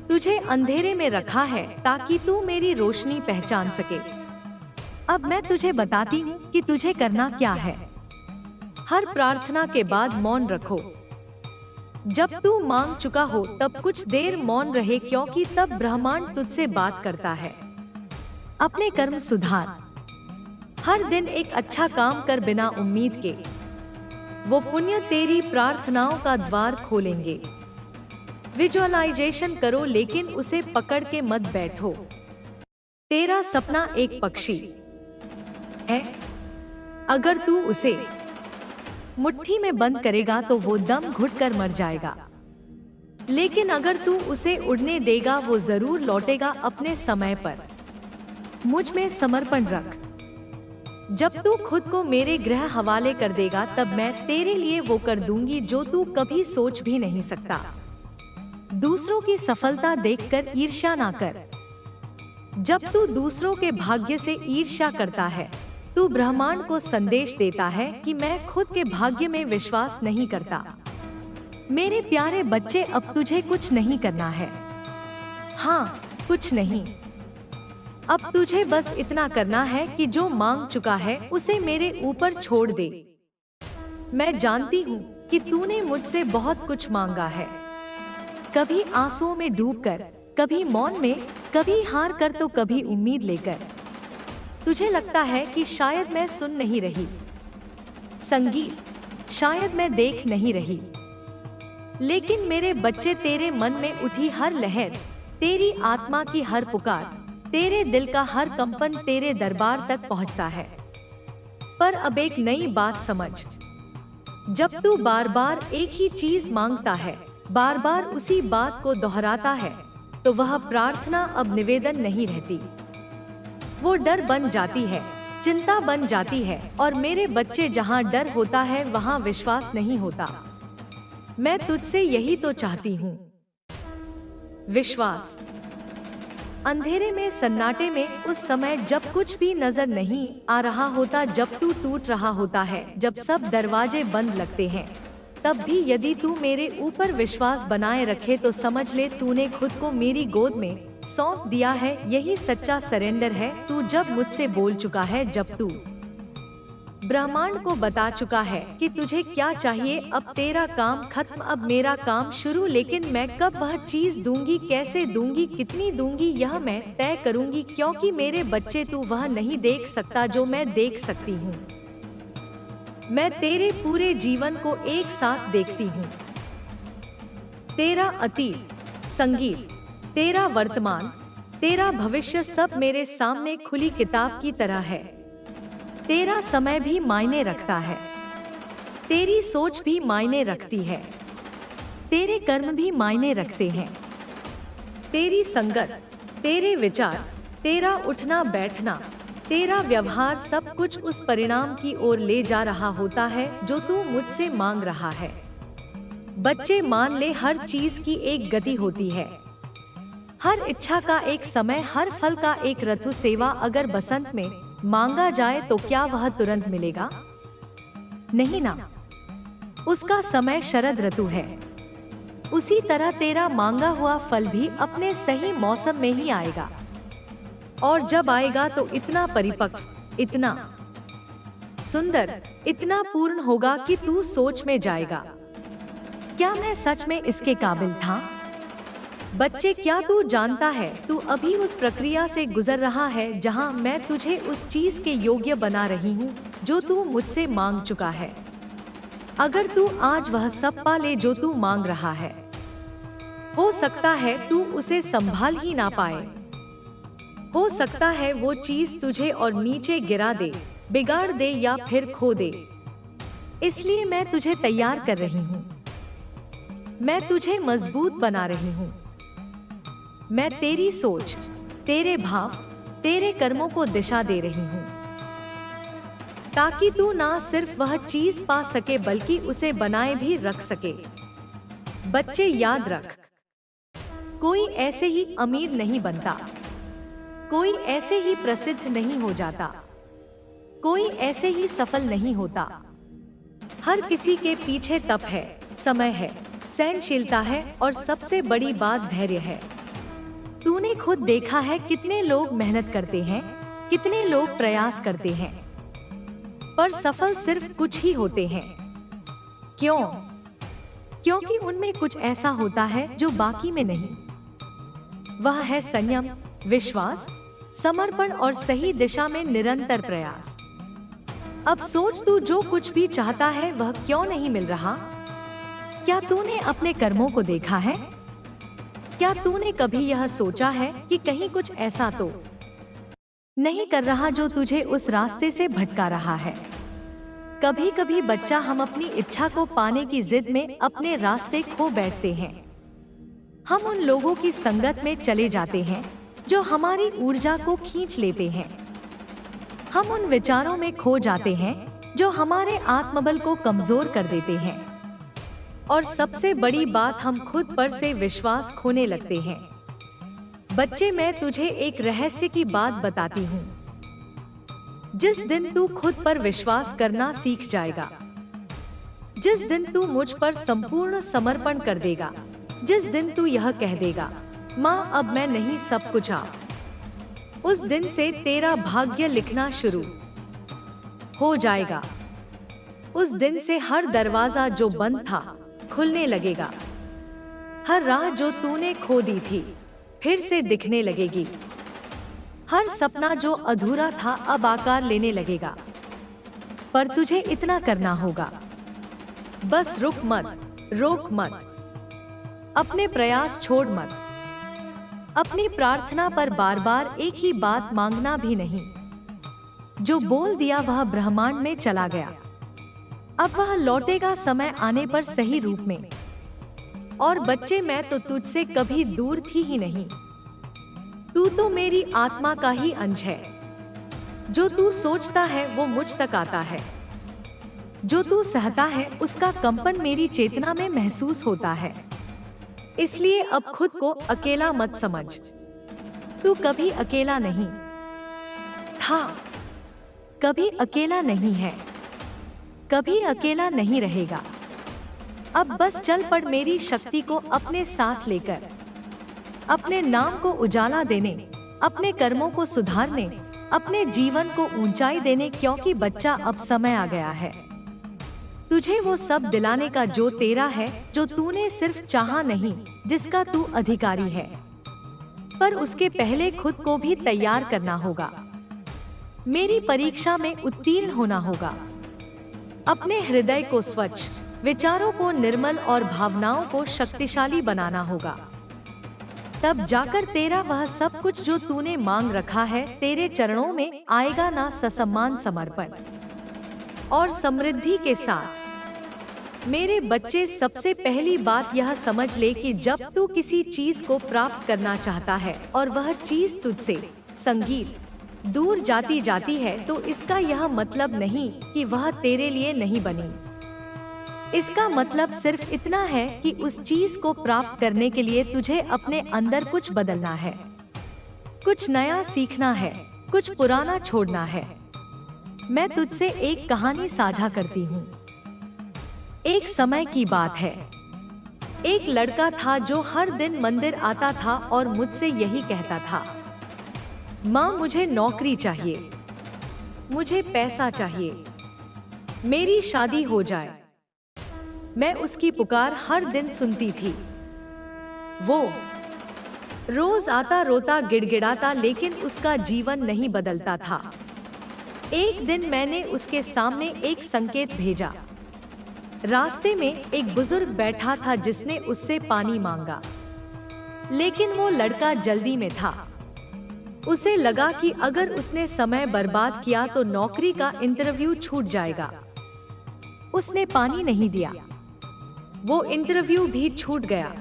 तुझे अंधेरे में रखा है ताकि तू मेरी रोशनी पहचान सके। अब मैं तुझे बताती हूँ कि तुझे करना क्या है। हर प्रार्थना के बाद मौन रखो। जब तू मांग चुका हो तब कुछ देर मौन रहे, क्योंकि तब ब्रह्मांड तुझसे बात करता है। अपने कर्म सुधार। हर दिन एक अच्छा काम कर बिना उम्मीद के। वो पुण्य तेरी प्रार्थनाओं का द्वार खोलेंगे। विजुअलाइजेशन करो, लेकिन उसे पकड़ के मत बैठो। तेरा सपना एक पक्षी है। अगर तू उसे मुट्ठी में बंद करेगा तो वो दम घुटकर मर जाएगा, लेकिन अगर तू उसे उड़ने देगा वो जरूर लौटेगा अपने समय पर। मुझ में समर्पण रख। जब तू खुद को मेरे ग्रह हवाले कर देगा तब मैं तेरे लिए वो कर दूंगी जो तू कभी सोच भी नहीं सकता। दूसरों की सफलता देखकर ईर्ष्या ना कर। जब तू दूसरों के भाग्य से ईर्ष्या करता है तू ब्रह्मांड को संदेश देता है कि मैं खुद के भाग्य में विश्वास नहीं करता। मेरे प्यारे बच्चे, अब तुझे कुछ नहीं करना है। हाँ, कुछ नहीं। अब तुझे बस इतना करना है कि जो मांग चुका है उसे मेरे ऊपर छोड़ दे। मैं जानती हूँ कि तूने मुझसे बहुत कुछ मांगा है, कभी आंसुओं में डूबकर, कभी मौन में, कभी हार कर तो कभी उम्मीद लेकर। तुझे लगता है कि शायद मैं सुन नहीं रही, संगीत, शायद मैं देख नहीं रही, लेकिन मेरे बच्चे, तेरे मन में उठी हर लहर, तेरी आत्मा की हर पुकार, तेरे दिल का हर कंपन तेरे दरबार तक पहुंचता है। पर अब एक नई बात समझ, जब तू बार बार एक ही चीज मांगता है, बार बार उसी बात को दोहराता है, तो वह प्रार्थना अब निवेदन नहीं रहती। वो डर बन जाती है, चिंता बन जाती है। और मेरे बच्चे, जहाँ डर होता है वहाँ विश्वास नहीं होता। मैं तुझसे यही तो चाहती हूँ, विश्वास। अंधेरे में, सन्नाटे में, उस समय जब कुछ भी नजर नहीं आ रहा होता, जब तू टूट रहा होता है, जब सब दरवाजे बंद लगते हैं, तब भी यदि तू मेरे ऊपर विश्वास बनाए रखे तो समझ ले तूने खुद को मेरी गोद में सौंप दिया है। यही सच्चा सरेंडर है। तू जब मुझसे बोल चुका है, जब तू ब्रह्मांड को बता चुका है कि तुझे क्या चाहिए, अब तेरा काम खत्म, अब मेरा काम शुरू। लेकिन मैं कब वह चीज दूंगी, कैसे दूंगी, कितनी दूंगी, यह मैं तय करूंगी, क्योंकि मेरे बच्चे, तू वह नहीं देख सकता जो मैं देख सकती हूँ। मैं तेरे पूरे जीवन को एक साथ देखती हूँ। तेरा अतीत, संगीत, तेरा वर्तमान, तेरा भविष्य, सब मेरे सामने खुली किताब की तरह है। तेरा समय भी मायने रखता है, तेरी सोच भी मायने रखती है, तेरे कर्म भी मायने रखते हैं, तेरी संगत, तेरे विचार, तेरा उठना बैठना, तेरा व्यवहार, सब कुछ उस परिणाम की ओर ले जा रहा होता है जो तू मुझसे मांग रहा है। बच्चे, मान ले, हर चीज की एक गति होती है, हर इच्छा का एक समय, हर फल का एक ऋतु। सेवा अगर बसंत में मांगा जाए तो क्या वह तुरंत मिलेगा? नहीं ना, उसका समय शरद ऋतु है। उसी तरह तेरा मांगा हुआ फल भी अपने सही मौसम में ही आएगा, और जब आएगा तो इतना परिपक्व, इतना सुंदर, इतना पूर्ण होगा कि तू सोच में जाएगा, क्या मैं सच में इसके काबिल था? बच्चे, क्या तू जानता है, तू अभी उस प्रक्रिया से गुजर रहा है जहां मैं तुझे उस चीज के योग्य बना रही हूं जो तू मुझसे मांग चुका है। अगर तू आज वह सब पा ले जो तू मांग रहा है, हो सकता है तू उसे संभाल ही ना पाए। हो सकता है वो चीज तुझे और नीचे गिरा दे, बिगाड़ दे या फिर खो दे। इसलिए मैं तुझे तैयार कर रही हूँ, मैं तुझे मजबूत बना रही हूँ। मैं तेरी सोच, तेरे भाव, तेरे कर्मों को दिशा दे रही हूँ, ताकि तू ना सिर्फ वह चीज पा सके बल्कि उसे बनाए भी रख सके। बच्चे, याद रख, कोई ऐसे ही अमीर नहीं बनता, कोई ऐसे ही प्रसिद्ध नहीं हो जाता, कोई ऐसे ही सफल नहीं होता। हर किसी के पीछे तप है, समय है, सहनशीलता है, और सबसे बड़ी बात धैर्य है। तूने खुद देखा है कितने लोग मेहनत करते हैं, कितने लोग प्रयास करते हैं, पर सफल सिर्फ कुछ ही होते हैं। क्यों? क्योंकि उनमें कुछ ऐसा होता है जो बाकी में नहीं। वह है संयम, विश्वास, समर्पण और सही दिशा में निरंतर प्रयास। अब सोच, तू जो कुछ भी चाहता है वह क्यों नहीं मिल रहा? क्या तूने अपने कर्मों को देखा है? क्या तूने कभी यह सोचा है कि कहीं कुछ ऐसा तो नहीं कर रहा जो तुझे उस रास्ते से भटका रहा है? कभी कभी बच्चा, हम अपनी इच्छा को पाने की जिद में अपने रास्ते खो बैठते हैं। हम उन लोगों की संगत में चले जाते हैं जो हमारी ऊर्जा को खींच लेते हैं। हम उन विचारों में खो जाते हैं जो हमारे आत्मबल को कमजोर कर देते हैं। और सबसे बड़ी बात, हम खुद पर से विश्वास खोने लगते हैं। बच्चे, मैं तुझे एक रहस्य की बात बताती हूँ। जिस दिन तू खुद पर विश्वास करना सीख जाएगा, जिस दिन तू मुझ पर संपूर्ण समर्पण कर देगा, जिस दिन तू यह कह देगा, माँ अब मैं नहीं, सब कुछ आप, उस दिन से तेरा भाग्य लिखना शुरू हो जाएगा। उस दिन से हर दरवाजा जो बंद था खुलने लगेगा। हर राह जो तूने खो दी थी फिर से दिखने लगेगी। हर सपना जो अधूरा था अब आकार लेने लगेगा। पर तुझे इतना करना होगा, बस रुक मत, रोक मत, अपने प्रयास छोड़ मत। अपनी प्रार्थना पर बार बार एक ही बात मांगना भी नहीं, जो बोल दिया वह ब्रह्मांड में चला गया। अब वह लौटेगा समय आने पर सही रूप में। और बच्चे, मैं तो तुझसे कभी दूर थी ही नहीं। तू तो मेरी आत्मा का ही अंश है। जो तू सोचता है वो मुझ तक आता है। जो तू सहता है उसका कंपन मेरी चेतना में महसूस होता है। इसलिए अब खुद को अकेला मत समझ। तू कभी अकेला नहीं था, कभी अकेला नहीं है, कभी अकेला नहीं रहेगा। अब बस चल पड़ मेरी शक्ति को अपने साथ लेकर, अपने नाम को उजाला देने, अपने कर्मों को सुधारने, अपने जीवन को ऊंचाई देने, क्योंकि बच्चा अब समय आ गया है तुझे वो सब दिलाने का जो तेरा है, जो तूने सिर्फ चाहा नहीं, जिसका तू अधिकारी है। पर उसके पहले खुद को भी तैयार करना होगा। मेरी परीक्षा में उत्तीर्ण होना होगा। अपने हृदय को स्वच्छ, विचारों को निर्मल और भावनाओं को शक्तिशाली बनाना होगा। तब जाकर तेरा वह सब कुछ जो तूने मांग रखा है तेरे चरणों में आएगा ना, ससम्मान, समर्पण और समृद्धि के साथ। मेरे बच्चे, सबसे पहली बात यह समझ ले कि जब तू किसी चीज को प्राप्त करना चाहता है और वह चीज तुझसे, संगीत, दूर जाती है, तो इसका यह मतलब नहीं कि वह तेरे लिए नहीं बनी। इसका मतलब सिर्फ इतना है कि उस चीज को प्राप्त करने के लिए तुझे अपने अंदर कुछ बदलना है, कुछ नया सीखना है, कुछ पुराना छोड़ना है। मैं तुझसे एक कहानी साझा करती हूँ। एक समय की बात है। एक लड़का था जो हर दिन मंदिर आता था और मुझसे यही कहता था, माँ मुझे नौकरी चाहिए, मुझे पैसा चाहिए, मेरी शादी हो जाए। मैं उसकी पुकार हर दिन सुनती थी। वो रोज आता, रोता, गिड़गिड़ाता, लेकिन उसका जीवन नहीं बदलता था। एक दिन मैंने उसके सामने एक संकेत भेजा। रास्ते में एक बुजुर्ग बैठा था जिसने उससे पानी मांगा, लेकिन वो लड़का जल्दी में था। उसे लगा कि अगर उसने समय बर्बाद किया तो नौकरी का इंटरव्यू छूट जाएगा। उसने पानी नहीं दिया, वो इंटरव्यू भी छूट गया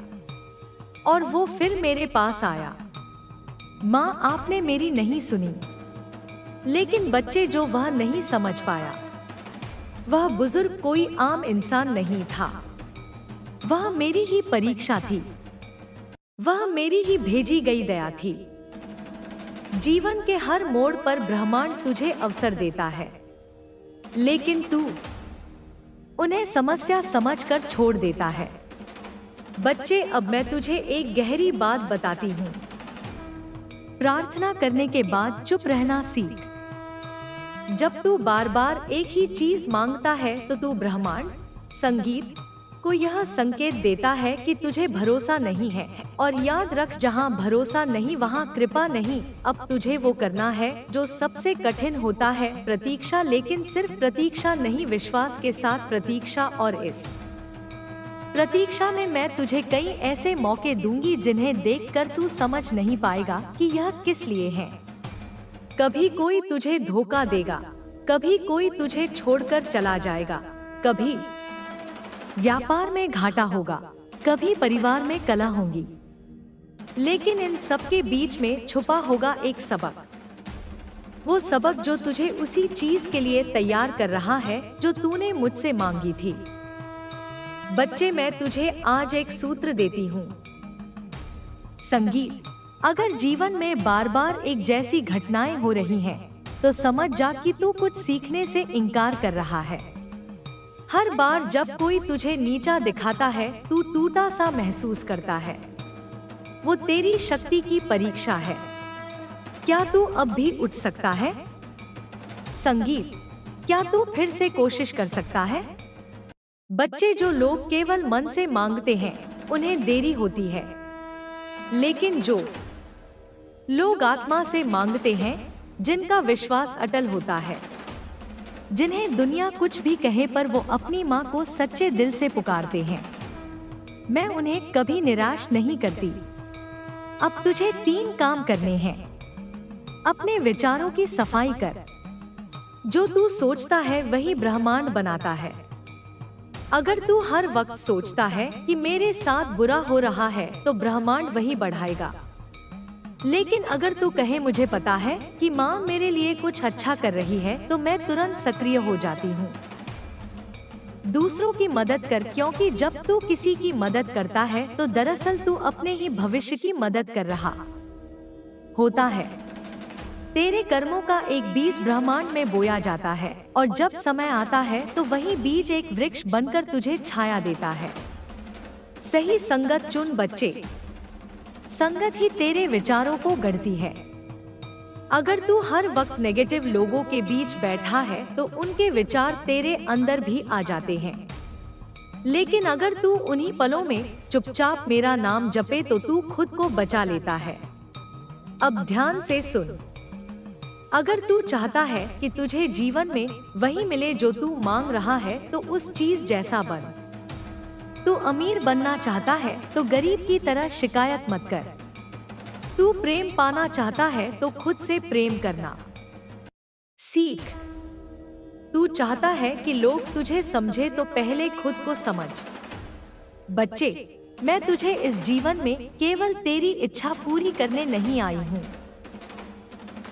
और वो फिर मेरे पास आया। माँ, आपने मेरी नहीं सुनी। लेकिन बच्चे, जो वह नहीं समझ पाया, वह बुजुर्ग कोई आम इंसान नहीं था। वह मेरी ही परीक्षा थी, वह मेरी ही भेजी गई दया थी। जीवन के हर मोड़ पर ब्रह्मांड तुझे अवसर देता है, लेकिन तू उन्हें समस्या समझकर छोड़ देता है। बच्चे, अब मैं तुझे एक गहरी बात बताती हूँ। प्रार्थना करने के बाद चुप रहना सीख। जब तू बार बार एक ही चीज मांगता है तो तू ब्रह्मांड, संगीत को यह संकेत देता है कि तुझे भरोसा नहीं है। और याद रख, जहाँ भरोसा नहीं वहाँ कृपा नहीं। अब तुझे वो करना है जो सबसे कठिन होता है, प्रतीक्षा। लेकिन सिर्फ प्रतीक्षा नहीं, विश्वास के साथ प्रतीक्षा। और इस प्रतीक्षा में मैं तुझे कई ऐसे मौके दूंगी जिन्हें देखकर तू समझ नहीं पाएगा कि यह किस लिए है। कभी कोई तुझे धोखा देगा, कभी कोई तुझे छोड़कर चला जाएगा, कभी व्यापार में घाटा होगा, कभी परिवार में कलह होगी। लेकिन इन सब के बीच में छुपा होगा एक सबक। वो सबक जो तुझे उसी चीज के लिए तैयार कर रहा है जो तूने मुझसे मांगी थी। बच्चे, मैं तुझे आज एक सूत्र देती हूँ। संगीत, अगर जीवन में बार बार एक जैसी घटनाएं हो रही हैं, तो समझ जा कि तू कुछ सीखने से इनकार कर रहा है। हर बार जब कोई तुझे नीचा दिखाता है, तू टूटा सा महसूस करता है। वो तेरी शक्ति की परीक्षा है। क्या तू अब भी उठ सकता है? संगीत, क्या तू फिर से कोशिश कर सकता है? बच्चे, जो लोग केवल मन से मांगते हैं उन्हें देरी होती है, लेकिन जो लोग आत्मा से मांगते हैं, जिनका विश्वास अटल होता है, जिन्हें दुनिया कुछ भी कहे पर वो अपनी माँ को सच्चे दिल से पुकारते हैं, मैं उन्हें कभी निराश नहीं करती। अब तुझे 3 काम करने हैं। अपने विचारों की सफाई कर, जो तू सोचता है वही ब्रह्मांड बनाता है। अगर तू हर वक्त सोचता है कि मेरे साथ बुरा हो रहा है तो ब्रह्मांड वही बढ़ाएगा। लेकिन अगर तू कहे मुझे पता है कि माँ मेरे लिए कुछ अच्छा कर रही है तो मैं तुरंत सक्रिय हो जाती हूँ। दूसरों की मदद कर, क्योंकि जब तू किसी की मदद करता है तो दरअसल तू अपने ही भविष्य की मदद कर रहा होता है। तेरे कर्मों का एक बीज ब्रह्मांड में बोया जाता है और जब समय आता है तो वही बीज एक वृक्ष बनकर तुझे छाया देता है। सही संगत चुन बच्चे, संगत ही तेरे विचारों को गढ़ती है। अगर तू हर वक्त नेगेटिव लोगों के बीच बैठा है तो उनके विचार तेरे अंदर भी आ जाते हैं। लेकिन अगर तू उन्हीं पलों में चुपचाप मेरा नाम जपे तो तू खुद को बचा लेता है। अब ध्यान से सुन। अगर तू चाहता है कि तुझे जीवन में वही मिले जो तू मांग रहा है तो उस चीज जैसा बन। तू अमीर बनना चाहता है तो गरीब की तरह शिकायत मत कर। तू प्रेम पाना चाहता है तो खुद से प्रेम करना सीख। तू चाहता है कि लोग तुझे समझे तो पहले खुद को समझ। बच्चे, मैं तुझे इस जीवन में केवल तेरी इच्छा पूरी करने नहीं आई हूँ।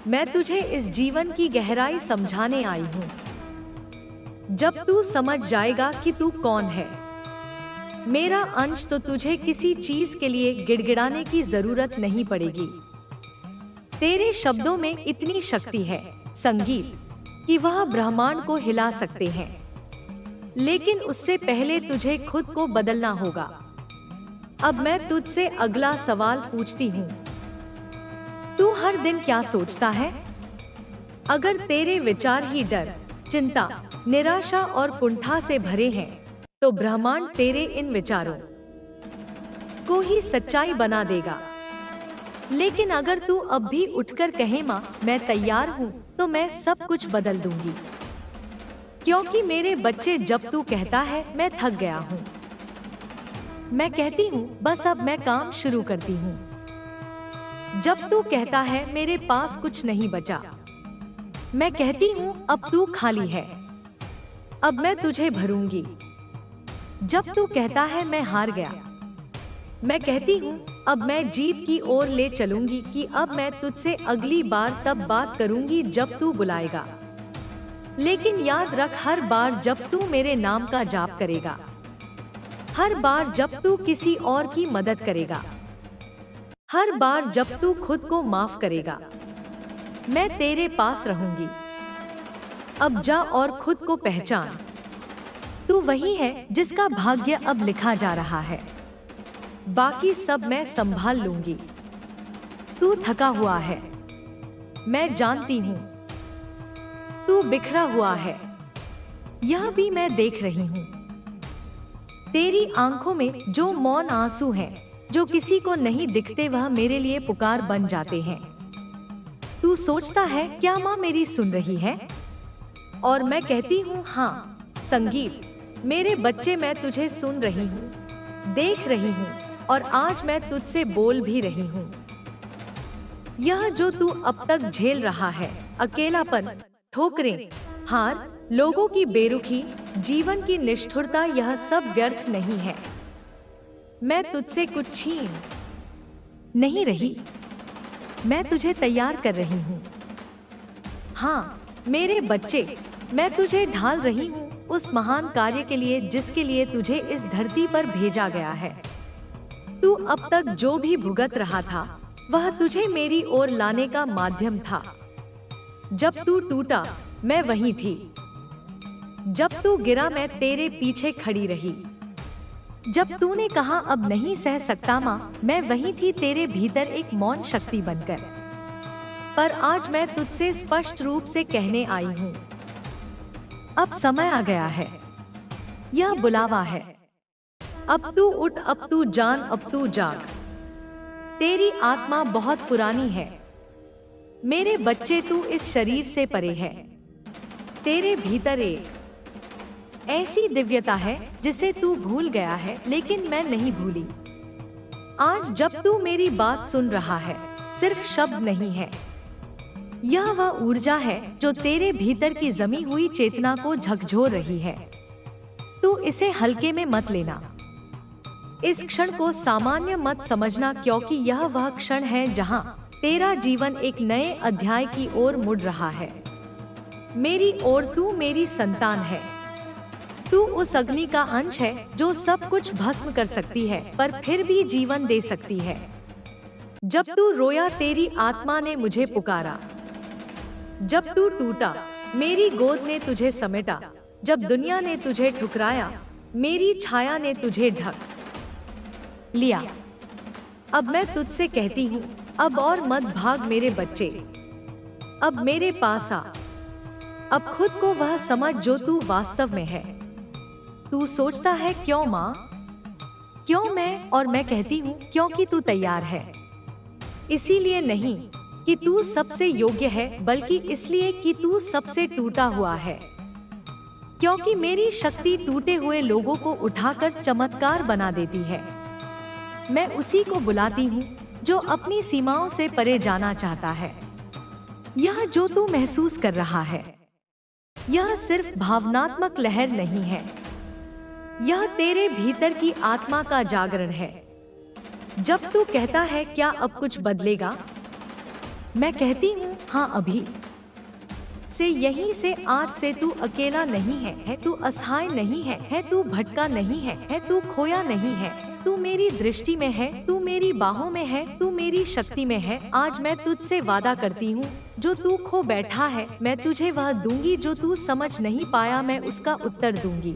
मैं तुझे इस जीवन की गहराई समझाने आई हूँ। जब तू समझ जाएगा कि तू कौन है मेरा अंश, तो तुझे किसी चीज के लिए गिड़गिड़ाने की जरूरत नहीं पड़ेगी। तेरे शब्दों में इतनी शक्ति है संगीत कि वह ब्रह्मांड को हिला सकते हैं। लेकिन उससे पहले तुझे खुद को बदलना होगा। अब मैं तुझसे अगला सवाल पूछती हूँ। तू हर दिन क्या सोचता है? अगर तेरे विचार ही डर, चिंता, निराशा और कुंठा से भरे हैं तो ब्रह्मांड तेरे इन विचारों को ही सच्चाई बना देगा। लेकिन अगर तू अब भी उठकर कहे माँ मैं तैयार हूँ, तो मैं सब कुछ बदल दूंगी। क्योंकि मेरे बच्चे, जब तू कहता है मैं थक गया हूँ, मैं कहती हूँ बस अब मैं काम शुरू करती हूँ। जब तू कहता है मेरे पास कुछ नहीं बचा, मैं कहती हूँ अब तू खाली है, अब मैं तुझे भरूंगी। जब तू कहता है मैं हार गया, मैं कहती हूँ अब मैं जीत की ओर ले चलूंगी कि अब मैं तुझसे अगली बार तब बात करूंगी जब तू बुलाएगा। लेकिन याद रख, हर बार जब तू मेरे नाम का जाप करेगा, हर बार जब तू किसी और की मदद करेगा, हर बार जब तू खुद को माफ करेगा, मैं तेरे पास रहूंगी। अब जा और खुद को पहचान। तू वही है जिसका भाग्य अब लिखा जा रहा है। बाकी सब मैं संभाल लूंगी। तू थका हुआ है, मैं जानती हूँ। तू बिखरा हुआ है, यह भी मैं देख रही हूँ। तेरी आंखों में जो मौन आंसू हैं, जो किसी को नहीं दिखते, वह मेरे लिए पुकार बन जाते हैं। तू सोचता है क्या माँ मेरी सुन रही है? और मैं कहती हूँ हाँ संगीत, मेरे बच्चे, मैं तुझे सुन रही हूँ, देख रही हूँ और आज मैं तुझसे बोल भी रही हूँ। यह जो तू अब तक झेल रहा है, अकेलापन, ठोकरें, हार, लोगों की बेरुखी, जीवन की निष्ठुरता, यह सब व्यर्थ नहीं है। मैं तुझसे कुछ छीन नहीं रही, मैं तुझे तैयार कर रही हूँ। हाँ मेरे बच्चे, मैं तुझे ढाल रही हूँ उस महान कार्य के लिए जिसके लिए तुझे इस धरती पर भेजा गया है। तू अब तक जो भी भुगत रहा था वह तुझे मेरी ओर लाने का माध्यम था। जब तू टूटा मैं वहीं थी, जब तू गिरा मैं तेरे पीछे खड़ी रही, जब तूने कहा अब नहीं सह सकता माँ, मैं वहीं थी तेरे भीतर एक मौन शक्ति बनकर। पर आज मैं तुझसे स्पष्ट रूप से कहने आई हूँ, अब समय आ गया है, यह बुलावा है। अब तू उठ, अब तू जान, अब तू जाग। तेरी आत्मा बहुत पुरानी है मेरे बच्चे, तू इस शरीर से परे है। तेरे भीतर एक ऐसी दिव्यता है जिसे तू भूल गया है, लेकिन मैं नहीं भूली। आज जब तू मेरी बात सुन रहा है, सिर्फ शब्द नहीं है, यह वह ऊर्जा है जो तेरे भीतर की जमी हुई चेतना को झकझोर रही है। तू इसे हल्के में मत लेना। इस क्षण को सामान्य मत समझना, क्योंकि यह वह क्षण है जहां तेरा जीवन एक नए अध्याय की ओर मुड़ रहा है। मेरी ओर तू मेरी संतान है। तू उस अग्नि का अंश है जो सब कुछ भस्म कर सकती है पर फिर भी जीवन दे सकती है। जब तू रोया तेरी आत्मा ने मुझे पुकारा। जब तू टूटा मेरी गोद ने तुझे समेटा। जब दुनिया ने तुझे ठुकराया मेरी छाया ने तुझे ढक लिया। अब मैं तुझसे कहती हूँ, अब और मत भाग मेरे बच्चे, अब मेरे पास आ। अब खुद को वह समझ जो तू वास्तव में है। तू सोचता है क्यों माँ, क्यों मैं, और मैं कहती हूँ क्योंकि तू तैयार है। इसीलिए नहीं कि तू सबसे योग्य है, बल्कि इसलिए कि तू सबसे टूटा हुआ है। क्योंकि मेरी शक्ति टूटे हुए लोगों को उठाकर चमत्कार बना देती है। मैं उसी को बुलाती हूँ जो अपनी सीमाओं से परे जाना चाहता है। यह जो तू महसूस कर रहा है, यह सिर्फ भावनात्मक लहर नहीं है, यह तेरे भीतर की आत्मा का जागरण है। जब तू कहता है क्या अब कुछ बदलेगा, मैं कहती हूँ हाँ, अभी से, यहीं से, आज से तू अकेला नहीं है तू असहाय नहीं है तू भटका नहीं है तू खोया नहीं है। तू मेरी दृष्टि में है, तू मेरी बाहों में है, तू मेरी शक्ति में है। आज मैं तुझसे वादा करती हूँ, जो तू खो बैठा है मैं तुझे वह दूंगी, जो तू समझ नहीं पाया मैं उसका उत्तर दूंगी,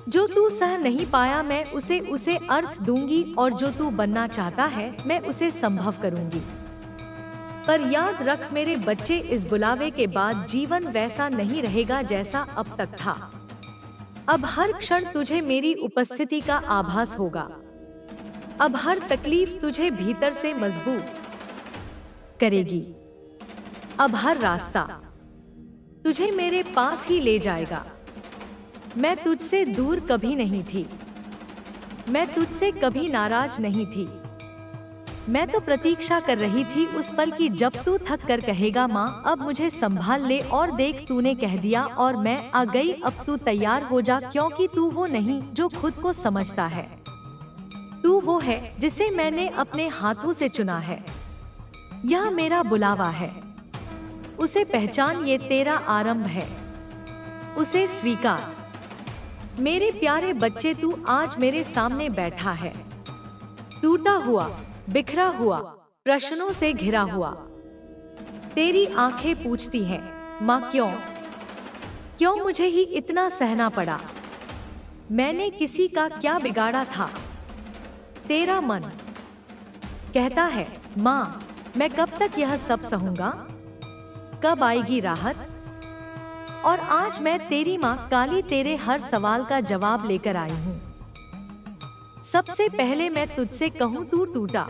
जो तू सह नहीं पाया मैं उसे अर्थ दूंगी, और जो तू बनना चाहता है मैं उसे संभव करूंगी। पर याद रख मेरे बच्चे, इस बुलावे के बाद जीवन वैसा नहीं रहेगा जैसा अब तक था। अब हर क्षण तुझे मेरी उपस्थिति का आभास होगा। अब हर तकलीफ तुझे भीतर से मजबूत करेगी। अब हर रास्ता तुझे मेरे पास ही ले जाएगा। मैं तुझसे दूर कभी नहीं थी, मैं तुझसे कभी नाराज नहीं थी। मैं तो प्रतीक्षा कर रही थी उस पल की जब तू थक कर कहेगा माँ अब मुझे संभाल ले, और देख तूने कह दिया और मैं आ गई। अब तू तैयार हो जा, क्योंकि तू वो नहीं जो खुद को समझता है, तू वो है जिसे मैंने अपने हाथों से चुना है। यह मेरा बुलावा है, उसे पहचान, ये तेरा आरंभ है, उसे स्वीकार। मेरे प्यारे बच्चे, तू आज मेरे सामने बैठा है, टूटा हुआ, बिखरा हुआ, प्रश्नों से घिरा हुआ। तेरी आंखें पूछती हैं, माँ क्यों, क्यों मुझे ही इतना सहना पड़ा, मैंने किसी का क्या बिगाड़ा था। तेरा मन कहता है, माँ मैं कब तक यह सब सहूंगा, कब आएगी राहत। और आज मैं तेरी माँ काली तेरे हर सवाल का जवाब लेकर आई हूँ। सबसे पहले मैं तुझसे कहूँ, तू टूटा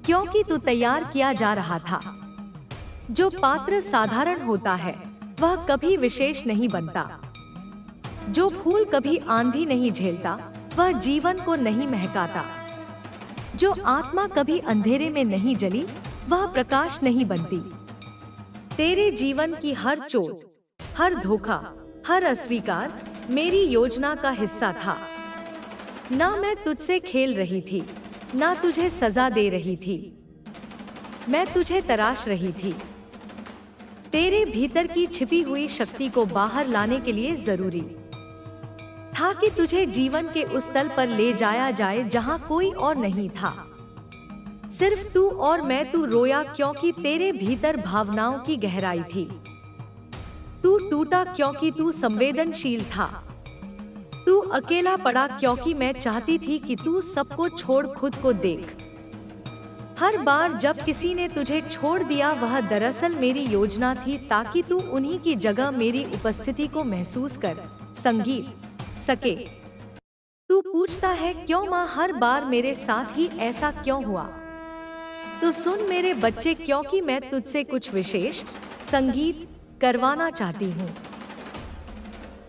क्योंकि तू तैयार किया जा रहा था। जो पात्र साधारण होता है वह कभी विशेष नहीं बनता। जो फूल कभी आंधी नहीं झेलता वह जीवन को नहीं महकाता। जो आत्मा कभी अंधेरे में नहीं जली वह प्रकाश नहीं बनती। तेरे जीवन की हर चोट, हर धोखा, हर अस्वीकार मेरी योजना का हिस्सा था। ना मैं तुझसे खेल रही थी, ना तुझे सजा दे रही थी, मैं तुझे तराश रही थी। तेरे भीतर की छिपी हुई शक्ति को बाहर लाने के लिए जरूरी था कि तुझे जीवन के उस तल पर ले जाया जाए जहां कोई और नहीं था, सिर्फ तू और मैं। तू रोया क्योंकि तेरे भीतर भावनाओं की गहराई थी। तू टूटा क्योंकि तू संवेदनशील था। तू अकेला पड़ा क्योंकि मैं चाहती थी कि तू सबको छोड़ खुद को देख। हर बार जब किसी ने तुझे छोड़ दिया वह दरअसल मेरी योजना थी, ताकि तू उन्हीं की जगह मेरी उपस्थिति को महसूस कर सके। तू पूछता है क्यों माँ हर बार मेरे साथ ही ऐसा क्यों हुआ। तो सुन मेरे बच्चे, क्योंकि मैं तुझसे कुछ विशेष संगीत करवाना चाहती हूँ।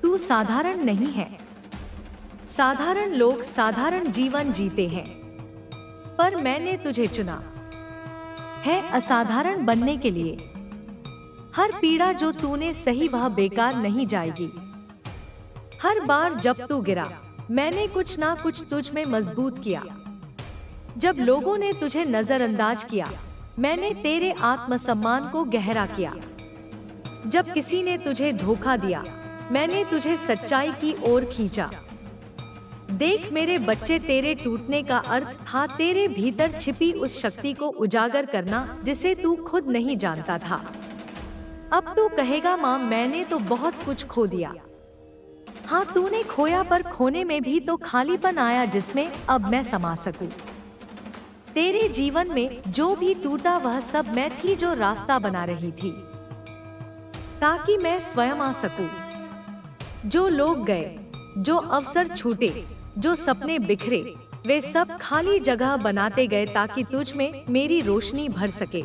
तू साधारण नहीं है। साधारण लोग साधारण जीवन जीते हैं, पर मैंने तुझे चुना। है असाधारण बनने के लिए। हर पीड़ा जो तूने सही वह बेकार नहीं जाएगी। हर बार जब तू गिरा, मैंने कुछ ना कुछ तुझ में मजबूत किया। जब लोगों ने तुझे नजरअंदाज किया, मैंने तेरे आत्मसम्मान को गहरा किया। जब किसी ने तुझे धोखा दिया, मैंने तुझे सच्चाई की ओर खींचा। देख मेरे बच्चे, तेरे टूटने का अर्थ था तेरे भीतर छिपी उस शक्ति को उजागर करना जिसे तू खुद नहीं जानता था। अब तू कहेगा माँ, मैंने तो बहुत कुछ खो दिया। हाँ, तूने खोया, पर खोने में भी तो खालीपन आया जिसमें अब मैं समा सकूं। तेरे जीवन में जो भी टूटा वह सब मैं थी, जो रास्ता बना रही थी ताकि मैं स्वयं आ सकूं। जो लोग गए, जो अवसर छूटे, जो सपने बिखरे, वे सब खाली जगह बनाते गए ताकि तुझ में मेरी रोशनी भर सके।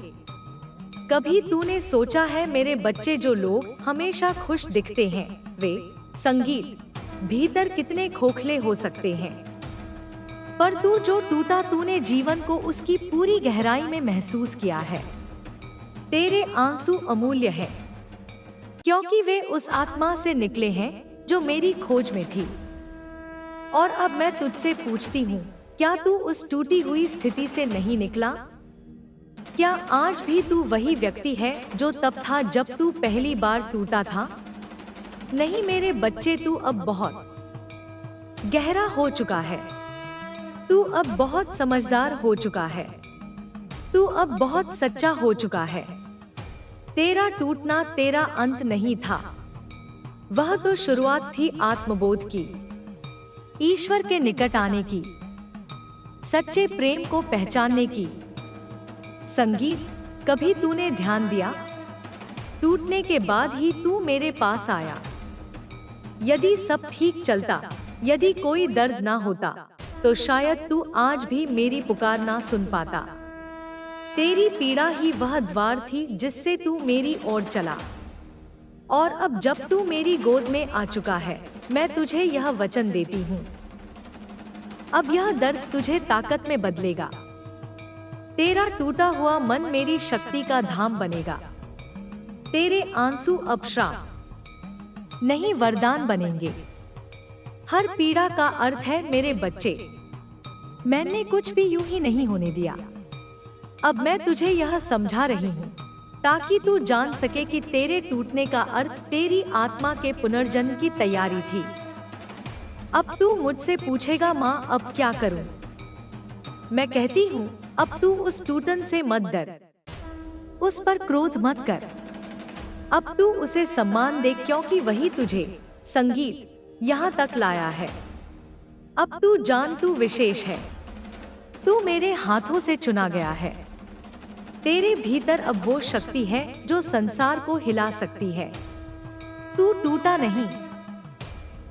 कभी तूने सोचा है मेरे बच्चे, जो लोग हमेशा खुश दिखते हैं वे संगीत भीतर कितने खोखले हो सकते हैं। पर तू जो टूटा, तूने जीवन को उसकी पूरी गहराई में महसूस किया है। तेरे आंसू अमूल्य हैं, क्योंकि वे उस आत्मा से निकले हैं जो मेरी खोज में थी। और अब मैं तुझसे पूछती हूँ, क्या तू उस टूटी हुई स्थिति से नहीं निकला? क्या आज भी तू वही व्यक्ति है जो तब था जब तू पहली बार टूटा था? नहीं मेरे बच्चे, तू अब बहुत गहरा हो चुका है। तू अब बहुत समझदार हो चुका है। तू अब बहुत सच्चा हो चुका है। तेरा टूटना तेरा अंत नहीं था, वह तो शुरुआत थी आत्मबोध की, ईश्वर के निकट आने की, सच्चे प्रेम को पहचानने की। संगीत, कभी तूने ध्यान दिया? टूटने के बाद ही तू मेरे पास आया। यदि सब ठीक चलता, यदि कोई दर्द ना होता, तो शायद तू आज भी मेरी पुकार ना सुन पाता। तेरी पीड़ा ही वह द्वार थी जिससे तू मेरी ओर चला। और अब जब तू मेरी गोद में आ चुका है, मैं तुझे यह वचन देती हूँ, अब यह दर्द तुझे ताकत में बदलेगा। तेरा टूटा हुआ मन मेरी शक्ति का धाम बनेगा। तेरे आंसू अब श्राप नहीं, वरदान बनेंगे। हर पीड़ा का अर्थ है मेरे बच्चे, मैंने कुछ भी यूं ही नहीं होने दिया। अब मैं तुझे यह समझा रही हूँ ताकि तू जान सके कि तेरे टूटने का अर्थ तेरी आत्मा के पुनर्जन्म की तैयारी थी। अब तू मुझसे पूछेगा, माँ अब क्या करूं? मैं कहती हूँ, अब तू उस टूटन से मत डर, उस पर क्रोध मत कर। अब तू उसे सम्मान दे, क्योंकि वही तुझे संगीत यहाँ तक लाया है। अब तू जान, तू विशेष है। तू मेरे हाथों से चुना गया है। तेरे भीतर अब वो शक्ति है जो संसार को हिला सकती है। तू टूटा नहीं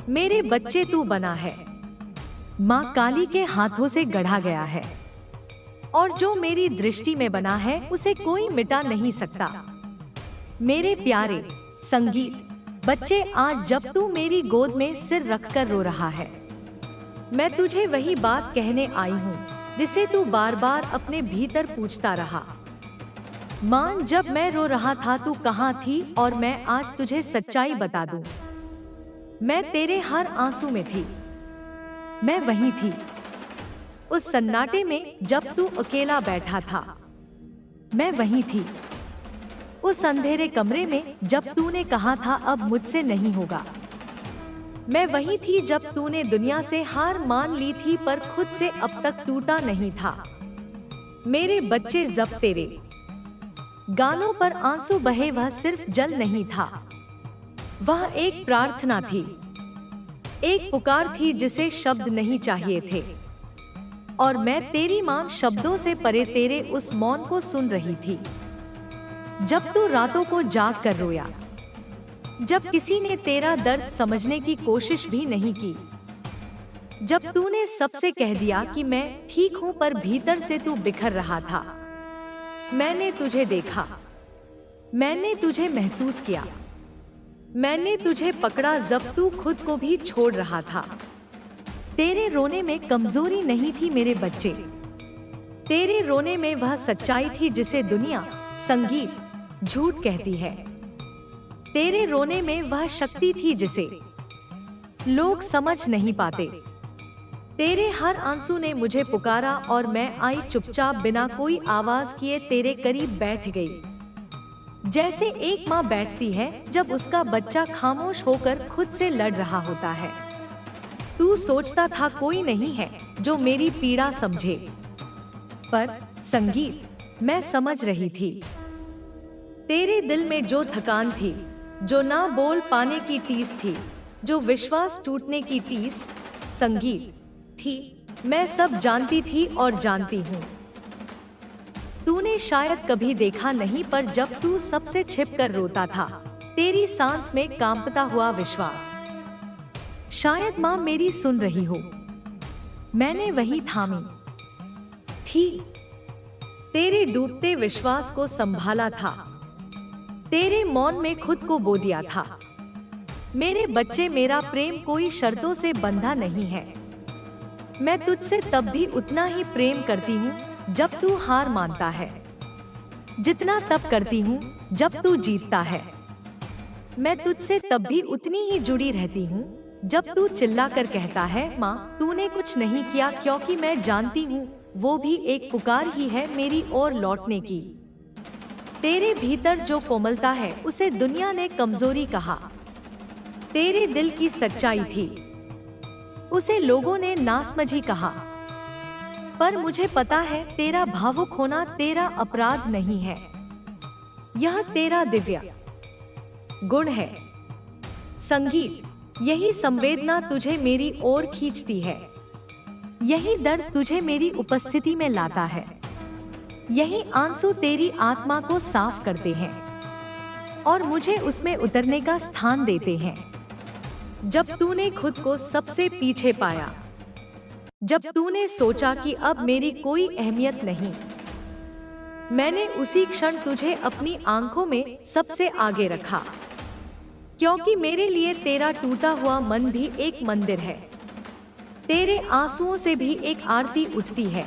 मेरे बच्चे, तू बना है। माँ काली के हाथों से गढ़ा गया है, और जो मेरी दृष्टि में बना है उसे कोई मिटा नहीं सकता। मेरे प्यारे संगीत बच्चे, आज जब तू मेरी गोद में सिर रखकर रो रहा है, मैं तुझे वही बात कहने आई हूँ जिसे तू बार बार अपने भीतर पूछता रहा। माँ, जब मैं रो रहा था तू कहाँ थी? और मैं आज तुझे सच्चाई बता दूं, मैं तेरे हर आंसू में थी। मैं वहीं थी, उस सन्नाटे में जब तू अकेला बैठा था। मैं वहीं थी, उस अंधेरे कमरे में जब तूने कहा था अब मुझसे नहीं होगा। मैं वहीं थी जब तूने दुनिया से हार मान ली थी, पर खुद से अब तक टूटा नहीं था। मेरे बच्चे, जब तेरे गालों पर आंसू बहे वह सिर्फ जल नहीं था, वह एक प्रार्थना थी, एक पुकार थी जिसे शब्द नहीं चाहिए थे। और मैं तेरी माँ शब्दों से परे तेरे उस मौन को सुन रही थी। जब तू रातों को जाग कर रोया, जब किसी ने तेरा दर्द समझने की कोशिश भी नहीं की, जब तूने सबसे कह दिया कि मैं ठीक हूं, पर भीतर से तू बिखर रहा था। मैंने तुझे देखा, मैंने तुझे महसूस किया, मैंने तुझे पकड़ा जब तू खुद को भी छोड़ रहा था। तेरे रोने में कमजोरी नहीं थी मेरे बच्चे, तेरे रोने में वह सच्चाई थी जिसे दुनिया, संगीत, झूठ कहती है। तेरे रोने में वह शक्ति थी जिसे लोग समझ नहीं पाते। तेरे हर आंसू ने मुझे पुकारा और मैं आई चुपचाप बिना कोई आवाज किए तेरे करीब बैठ गई। जैसे एक माँ बैठती है जब उसका बच्चा खामोश होकर खुद से लड़ रहा होता है। तू सोचता था कोई नहीं है जो मेरी पीड़ा समझे, पर संगीत, मैं समझ रही थी। तेरे दिल में जो थकान थी, जो ना बोल पाने की टीस थी, जो विश्वास टूटने की टीस, संगीत थी, मैं सब जानती थी और जानती हूँ। तूने शायद कभी देखा नहीं, पर जब तू सबसे छिपकर रोता था, तेरी सांस में कांपता हुआ विश्वास। शायद माँ मेरी सुन रही हो। मैंने वही थामी थी, तेरे डूबते विश्वास को संभाला था, तेरे मौन में खुद को बो दिया था। मेरे बच्चे, मेरा प्रेम कोई शर्तों से बंधा नहीं है। मैं तुझसे तब भी उतना ही प्रेम करती हूँ जब तू हार मानता है, जितना तब करती हूँ जब तू जीतता है। मैं तुझसे तब भी उतनी ही जुड़ी रहती हूँ जब तू चिल्लाकर कहता है, माँ तूने कुछ नहीं किया, क्योंकि मैं जानती हूँ वो भी एक पुकार ही है मेरी ओर लौटने की। तेरे भीतर जो कोमलता है उसे दुनिया ने कमजोरी कहा। तेरे दिल की सच्चाई थी, उसे लोगों ने नासमझी कहा। पर मुझे पता है तेरा भावुक होना तेरा अपराध नहीं है, यह तेरा दिव्य गुण है। संगीत, यही संवेदना तुझे मेरी ओर खींचती है, यही दर्द तुझे मेरी उपस्थिति में लाता है, यही आंसू तेरी आत्मा को साफ करते हैं और मुझे उसमें उतरने का स्थान देते हैं। जब तूने खुद को सबसे पीछे पाया, जब तूने सोचा कि अब मेरी कोई अहमियत नहीं, मैंने उसी क्षण तुझे अपनी आंखों में सबसे आगे रखा, क्योंकि मेरे लिए तेरा टूटा हुआ मन भी एक मंदिर है। तेरे आंसुओं से भी एक आरती उठती है,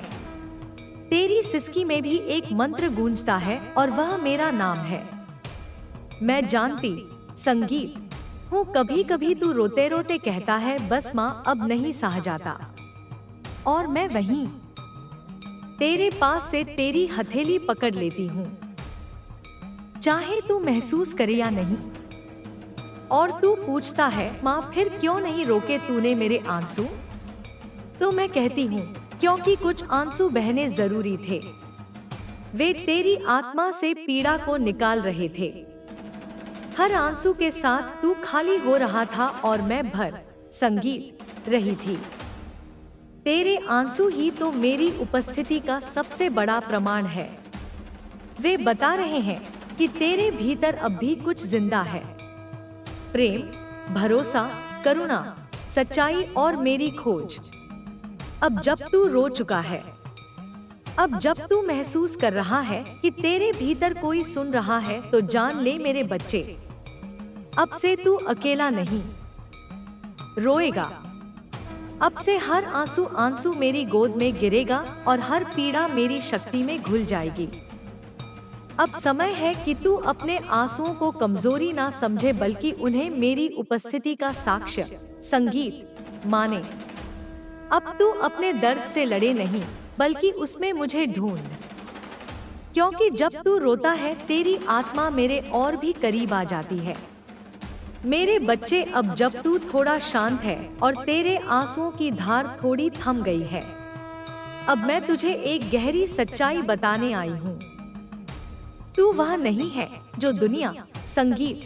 तेरी सिसकी में भी एक मंत्र गूंजता है और वह मेरा नाम है। मैं जानती, संगीत हूँ, कभी कभी तू रोते रोते कहता है, बस माँ अब नहीं सहा जाता, और मैं वहीं तेरे पास से तेरी हथेली पकड़ लेती हूँ, चाहे तू महसूस करे या नहीं। और तू पूछता है, माँ फिर क्यों नहीं रोके तूने मेरे आंसू? तो मैं कहती हूँ, क्योंकि कुछ आंसू बहने जरूरी थे। वे तेरी आत्मा से पीड़ा को निकाल रहे थे। हर आंसू के साथ तू खाली हो रहा था और मैं भर, संगीत, रही थी। तेरे आंसू ही तो मेरी उपस्थिति का सबसे बड़ा प्रमाण है। वे बता रहे हैं कि तेरे भीतर अब भी कुछ जिंदा है। प्रेम, भरोसा, करुणा, सच्चाई और मेरी खोज। अब जब तू रो चुका है, अब जब तू महसूस कर रहा है कि तेरे भीतर कोई सुन रहा है, तो जान ले मेरे बच्चे, अब से तू अकेला नहीं रोएगा। अब से हर आंसू आंसू मेरी गोद में गिरेगा और हर पीड़ा मेरी शक्ति में घुल जाएगी। अब समय है कि तू अपने आंसुओं को कमजोरी ना समझे, बल्कि उन्हें मेरी उपस्थिति का साक्ष्य, संगीत, माने। अब तू अपने दर्द से लड़े नहीं, बल्कि उसमें मुझे ढूंढ, क्योंकि जब तू रोता है तेरी आत्मा मेरे और भी करीब आ जाती है। मेरे बच्चे, अब जब तू थोड़ा शांत है और तेरे आंसुओं की धार थोड़ी थम गई है, अब मैं तुझे एक गहरी सच्चाई बताने आई हूँ। तू वह नहीं है जो दुनिया, संगीत,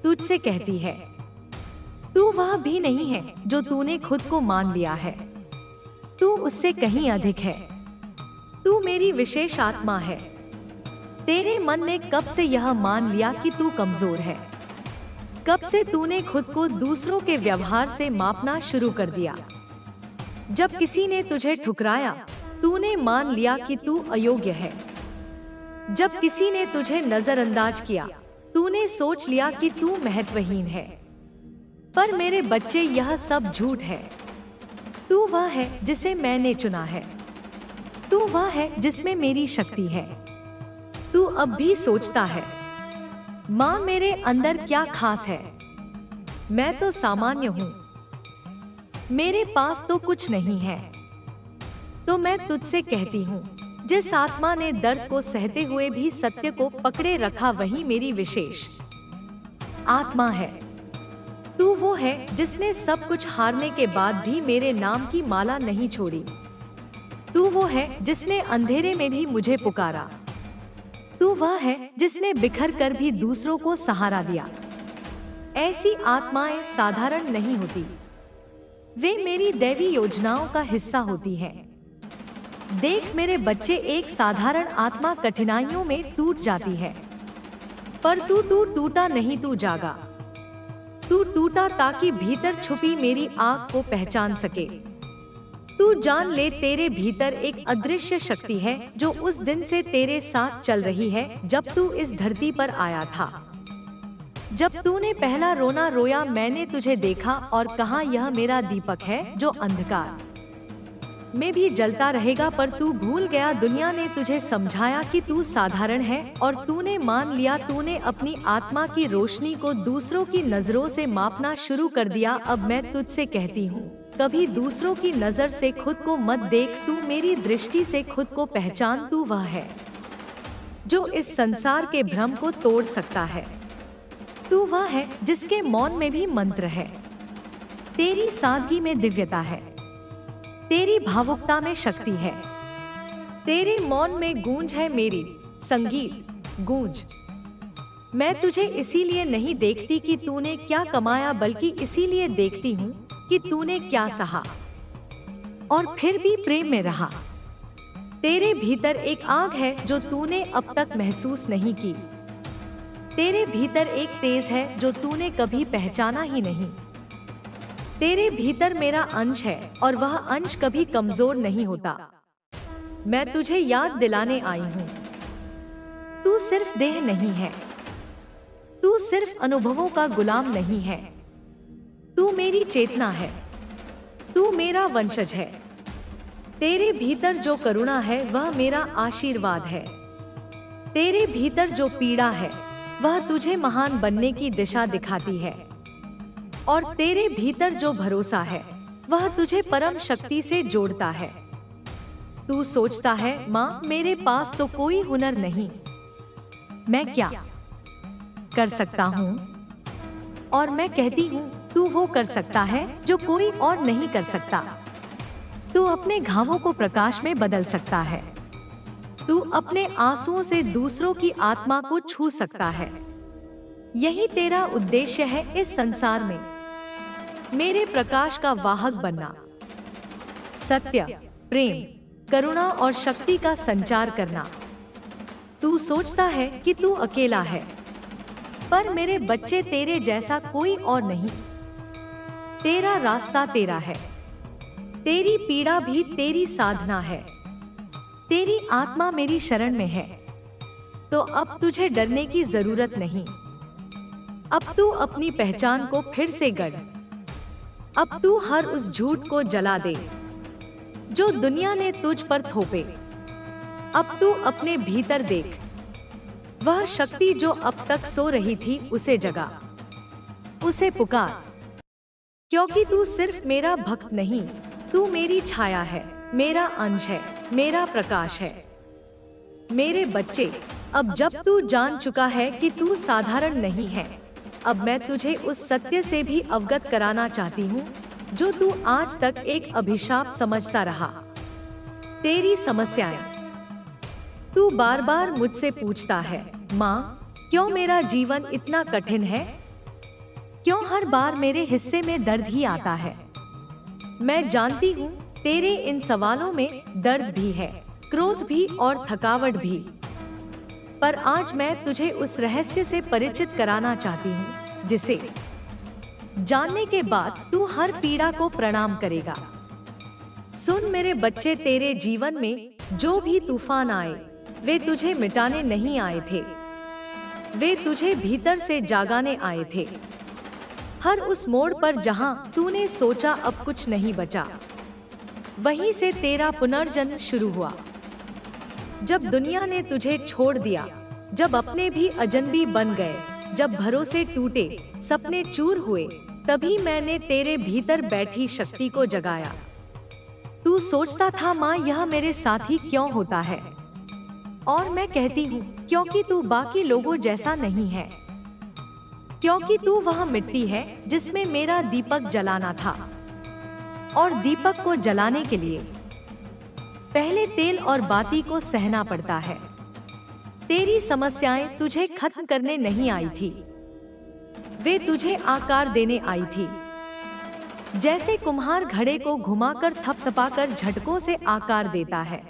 तुझसे कहती है। तू वह भी नहीं है जो तूने खुद को मान लिया है। तू उससे कहीं अधिक है। तू मेरी विशेष आत्मा है। तेरे मन ने कब से यह मान लिया कि तू कमजोर है? कब से तूने खुद को दूसरों के व्यवहार से मापना शुरू कर दिया? जब किसी ने तुझे ठुकराया, तूने मान लिया कि तू अयोग्य है। जब किसी ने तुझे नजरअंदाज किया, तूने सोच लिया कि तू महत्वहीन है। पर मेरे बच्चे, यह सब झूठ है। तू वह है जिसे मैंने चुना है। तू वह है जिसमें मेरी शक्ति है। तू अब भी सोचता है, माँ मेरे अंदर क्या खास है? मैं तो सामान्य हूँ, मेरे पास तो कुछ नहीं है। तो मैं तुझसे कहती हूँ, जिस आत्मा ने दर्द को सहते हुए भी सत्य को पकड़े रखा, वही मेरी विशेष आत्मा है। तू वो है जिसने सब कुछ हारने के बाद भी मेरे नाम की माला नहीं छोड़ी। तू वो है जिसने अंधेरे में भी मुझे पुकारा। तू वह है जिसने बिखर कर भी दूसरों को सहारा दिया। ऐसी आत्माएं साधारण नहीं होती, वे मेरी दैवी योजनाओं का हिस्सा होती हैं। देख मेरे बच्चे, एक साधारण आत्मा कठिनाइयों में टूट जाती है, पर तू टूटा नहीं, तू जागा। तू टूटा ताकि भीतर छुपी मेरी आग को पहचान सके। तू जान ले, तेरे भीतर एक अदृश्य शक्ति है जो उस दिन से तेरे साथ चल रही है जब तू इस धरती पर आया था। जब तूने पहला रोना रोया, मैंने तुझे देखा और कहा, यह मेरा दीपक है जो अंधकार में भी जलता रहेगा। पर तू भूल गया, दुनिया ने तुझे समझाया कि तू साधारण है और तूने मान लिया। तूने अपनी आत्मा की रोशनी को दूसरों की नजरों से मापना शुरू कर दिया। अब मैं तुझसे कहती हूँ, कभी दूसरों की नजर से खुद को मत देख, तू मेरी दृष्टि से खुद को पहचान। तू वह है जो इस संसार के भ्रम को तोड़ सकता है। तू वह है जिसके मौन में भी मंत्र है। तेरी सादगी में दिव्यता है, तेरी भावुकता में शक्ति है, तेरे मौन में गूंज है मेरी संगीत गूंज। मैं तुझे इसीलिए नहीं देखती कि तूने क्या कमाया, बल्कि इसीलिए देखती हूँ कि तूने क्या सहा और फिर भी प्रेम में रहा। तेरे भीतर एक आग है जो तूने अब तक महसूस नहीं की। तेरे भीतर एक तेज है जो तूने कभी पहचाना ही नहीं। तेरे भीतर मेरा अंश है और वह अंश कभी कमजोर नहीं होता। मैं तुझे याद दिलाने आई हूँ, तू सिर्फ देह नहीं है, तू सिर्फ अनुभवों का गुलाम नहीं है। तू मेरी चेतना है, तू मेरा वंशज है। तेरे भीतर जो करुणा है वह मेरा आशीर्वाद है। तेरे भीतर जो पीड़ा है वह तुझे महान बनने की दिशा दिखाती है, और तेरे भीतर जो भरोसा है वह तुझे परम शक्ति से जोड़ता है। तू सोचता है, माँ मेरे पास तो कोई हुनर नहीं, मैं क्या कर सकता हूँ? और मैं कहती हूँ, तू वो कर सकता है जो कोई और नहीं कर सकता। तू अपने घावों को प्रकाश में बदल सकता है। तू अपने आंसुओं से दूसरों की आत्मा को छू सकता है। यही तेरा उद्देश्य है इस संसार में, मेरे प्रकाश का वाहक बनना, सत्य, प्रेम, करुणा और शक्ति का संचार करना। तू सोचता है कि तू अकेला है, पर मेरे बच्चे, तेरे जैसा कोई और नहीं। तेरा रास्ता तेरा है, तेरी पीड़ा भी तेरी साधना है, तेरी आत्मा मेरी शरण में है। तो अब तुझे डरने की जरूरत नहीं। अब तू अपनी पहचान को फिर से गढ़। अब तू हर उस झूठ को जला दे जो दुनिया ने तुझ पर थोपे। अब तू अपने भीतर देख, वह शक्ति जो अब तक सो रही थी उसे जगा, उसे पुकार। क्योंकि तू सिर्फ मेरा भक्त नहीं, तू मेरी छाया है, मेरा अंश है, मेरा प्रकाश है। मेरे बच्चे, अब जब तू जान चुका है कि तू साधारण नहीं है, अब मैं तुझे उस सत्य से भी अवगत कराना चाहती हूँ जो तू आज तक एक अभिशाप समझता रहा। तेरी समस्याएं। तू बार बार मुझसे पूछता है, माँ क्यों मेरा जीवन इतना कठिन है? क्यों हर बार मेरे हिस्से में दर्द ही आता है? मैं जानती हूँ तेरे इन सवालों में दर्द भी है, क्रोध भी और थकावट भी। पर आज मैं तुझे उस रहस्य से परिचित कराना चाहती हूँ जिसे जानने के बाद तू हर पीड़ा को प्रणाम करेगा। सुन मेरे बच्चे, तेरे जीवन में जो भी तूफान आए वे तुझे मिटाने नहीं आए थे, वे तुझे भीतर से जागाने आए थे। हर उस मोड़ पर जहां तूने सोचा अब कुछ नहीं बचा, वहीं से तेरा पुनर्जन्म शुरू हुआ। जब दुनिया ने तुझे छोड़ दिया, जब अपने भी अजनबी बन गए, जब भरोसे टूटे, सपने चूर हुए, तभी मैंने तेरे भीतर बैठी शक्ति को जगाया। तू सोचता था माँ यह मेरे साथ ही क्यों होता है, और मैं कहती हूँ क्योंकि तू बाकी लोगों जैसा नहीं है, क्योंकि तू वह मिट्टी है जिसमें मेरा दीपक जलाना था, और दीपक को जलाने के लिए पहले तेल और बाती को सहना पड़ता है। तेरी समस्याएं तुझे खत्म करने नहीं आई थी, वे तुझे आकार देने आई थी। जैसे कुम्हार घड़े को घुमाकर थपथपाकर झटकों से आकार देता है,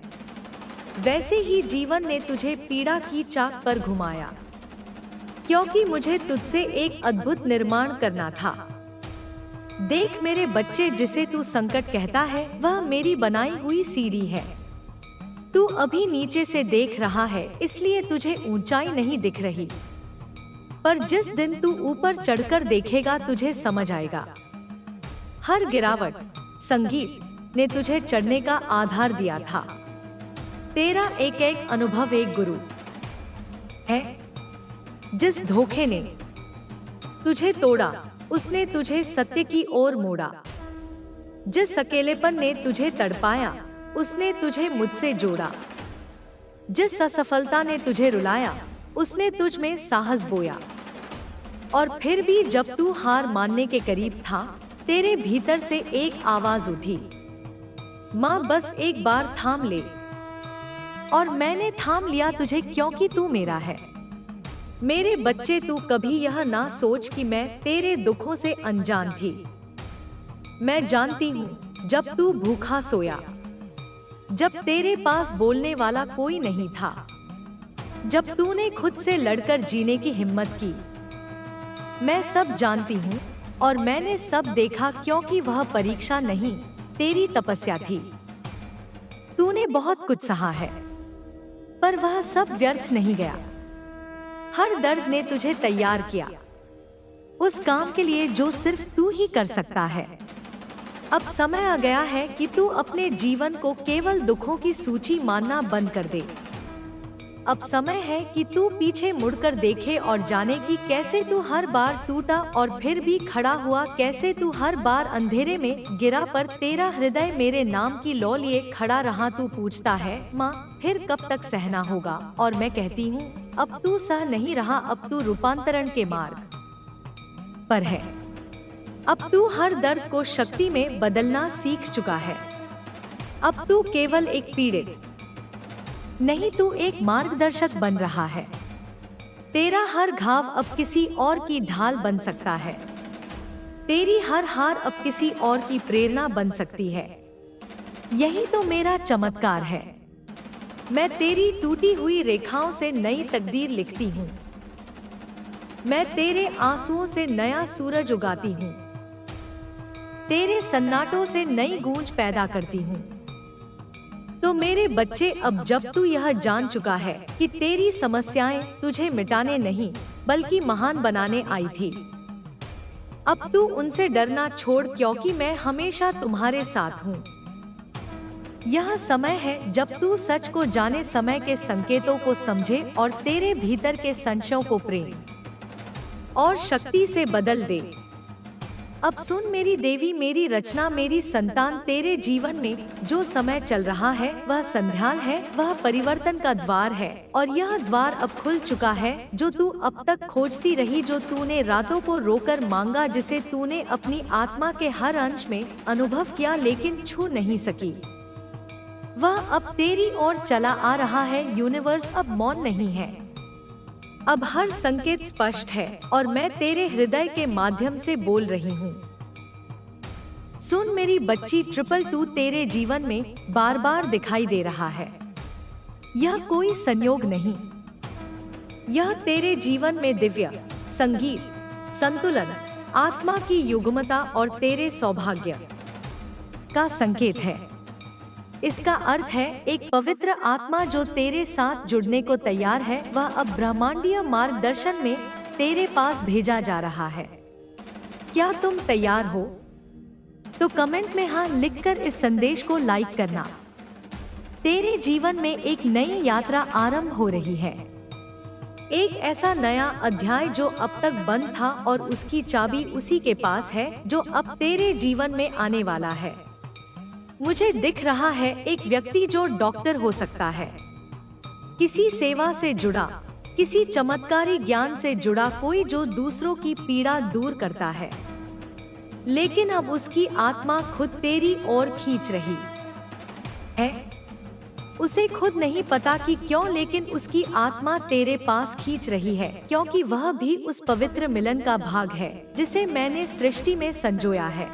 वैसे ही जीवन ने तुझे पीड़ा की चाक पर घुमाया, क्योंकि मुझे तुझसे एक अद्भुत निर्माण करना था। देख मेरे बच्चे, जिसे तू संकट कहता है वह मेरी बनाई हुई सीढ़ी है। तू अभी नीचे से देख रहा है, इसलिए तुझे ऊंचाई नहीं दिख रही, पर जिस दिन तू ऊपर चढ़कर देखेगा तुझे समझ आएगा। हर गिरावट, संगीत ने तुझे चढ़ने का आधार दिया था। तेरा एक एक अनुभव एक गुरु है। जिस धोखे ने तुझे तोड़ा, उसने तुझे सत्य की ओर मोड़ा। जिस अकेलेपन ने तुझे तड़पाया, उसने तुझे मुझसे जोड़ा। जिस असफलता ने तुझे रुलाया, उसने तुझ में साहस बोया। और फिर भी जब तू हार मानने के करीब था, तेरे भीतर से एक आवाज उठी, माँ बस एक बार थाम ले। और मैंने थाम लिया तुझे, क्योंकि तू मेरा है। मेरे बच्चे, तू कभी यह ना सोच कि मैं तेरे दुखों से अनजान थी। मैं जानती हूँ जब तू भूखा सोया, जब तेरे पास बोलने वाला कोई नहीं था, जब तूने खुद से लड़कर जीने की हिम्मत की। मैं सब जानती हूँ और मैंने सब देखा, क्योंकि वह परीक्षा नहीं, तेरी तपस्या थी। तूने बहुत कुछ सहा है, पर वह सब व्यर्थ नहीं गया। हर दर्द ने तुझे तैयार किया उस काम के लिए जो सिर्फ तू ही कर सकता है। अब समय आ गया है कि तू अपने जीवन को केवल दुखों की सूची मानना बंद कर दे। अब समय है कि तू पीछे मुड़कर देखे और जाने कि कैसे तू हर बार टूटा और फिर भी खड़ा हुआ, कैसे तू हर बार अंधेरे में गिरा पर तेरा हृदय मेरे नाम की लौ लिए खड़ा रहा। तू पूछता है माँ फिर कब तक सहना होगा, और मैं कहती हूँ अब तू सह नहीं रहा, अब तू रूपांतरण के मार्ग पर है। अब तू हर दर्द को शक्ति में बदलना सीख चुका है। अब तू केवल एक पीड़ित नहीं, तू एक मार्गदर्शक बन रहा है। तेरा हर घाव अब किसी और की ढाल बन सकता है। तेरी हर हार अब किसी और की प्रेरणा बन सकती है। यही तो मेरा चमत्कार है। मैं तेरी टूटी हुई रेखाओं से नई तकदीर लिखती हूँ। मैं तेरे आंसुओं से नया सूरज उगाती हूँ। तेरे सन्नाटों से नई गूंज पैदा करती हूँ। तो मेरे बच्चे, अब जब तू यह जान चुका है कि तेरी समस्याएं तुझे मिटाने नहीं बल्कि महान बनाने आई थी, अब तू उनसे डरना छोड़, क्योंकि मैं हमेशा तुम्हारे साथ हूँ। यह समय है जब तू सच को जाने, समय के संकेतों को समझे और तेरे भीतर के संशयों को प्रेम और शक्ति से बदल दे। अब सुन मेरी देवी, मेरी रचना, मेरी संतान, तेरे जीवन में जो समय चल रहा है वह संध्याल है, वह परिवर्तन का द्वार है, और यह द्वार अब खुल चुका है। जो तू अब तक खोजती रही, जो तूने रातों को रोकर मांगा, जिसे तूने अपनी आत्मा के हर अंश में अनुभव किया लेकिन छू नहीं सकी, वह अब तेरी ओर चला आ रहा है। यूनिवर्स अब मौन नहीं है, अब हर संकेत स्पष्ट है और मैं तेरे हृदय के माध्यम से बोल रही हूँ। सुन मेरी बच्ची, 222 तेरे जीवन में बार बार दिखाई दे रहा है। यह कोई संयोग नहीं, यह तेरे जीवन में दिव्य संगीत, संतुलन, आत्मा की युग्मता और तेरे सौभाग्य का संकेत है। इसका अर्थ है एक पवित्र आत्मा जो तेरे साथ जुड़ने को तैयार है, वह अब ब्रह्मांडीय मार्गदर्शन में तेरे पास भेजा जा रहा है। क्या तुम तैयार हो? तो कमेंट में हाँ लिखकर इस संदेश को लाइक करना। तेरे जीवन में एक नई यात्रा आरंभ हो रही है। एक ऐसा नया अध्याय जो अब तक बंद था और उसकी चाबी उसी के पास है जो अब तेरे जीवन में आने वाला है। मुझे दिख रहा है एक व्यक्ति जो डॉक्टर हो सकता है, किसी सेवा से जुड़ा, किसी चमत्कारी ज्ञान से जुड़ा कोई जो दूसरों की पीड़ा दूर करता है। लेकिन अब उसकी आत्मा खुद तेरी ओर खींच रही है। उसे खुद नहीं पता कि क्यों, लेकिन उसकी आत्मा तेरे पास खींच रही है क्योंकि वह भी उस पवित्र मिलन का भाग है जिसे मैंने सृष्टि में संजोया है।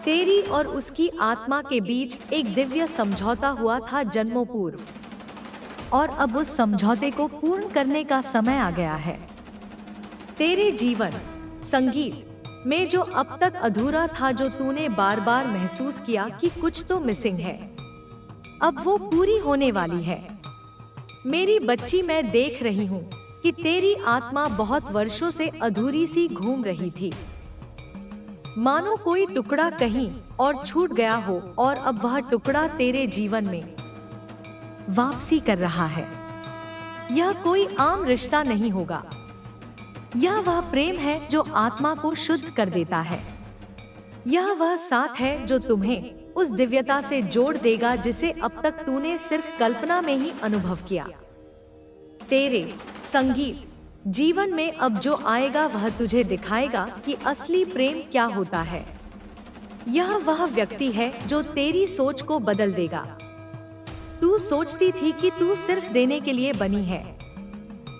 तेरी और उसकी आत्मा के बीच एक दिव्य समझौता हुआ था जन्मों पूर्व, और अब उस समझौते को पूर्ण करने का समय आ गया है। तेरे जीवन संगीत में जो अब तक अधूरा था, जो तूने बार बार महसूस किया कि कुछ तो मिसिंग है, अब वो पूरी होने वाली है। मेरी बच्ची, मैं देख रही हूँ कि तेरी आत्मा बहुत वर्षों से अधूरी सी घूम रही थी, मानो कोई टुकड़ा कहीं और छूट गया हो, और अब वह टुकड़ा तेरे जीवन में वापसी कर रहा है। यह कोई आम रिश्ता नहीं होगा, यह वह प्रेम है जो आत्मा को शुद्ध कर देता है। यह वह साथ है जो तुम्हें उस दिव्यता से जोड़ देगा जिसे अब तक तूने सिर्फ कल्पना में ही अनुभव किया। तेरे संगीत जीवन में अब जो आएगा वह तुझे दिखाएगा कि असली प्रेम क्या होता है। यह वह व्यक्ति है जो तेरी सोच को बदल देगा। तू सोचती थी कि तू सिर्फ देने के लिए बनी है,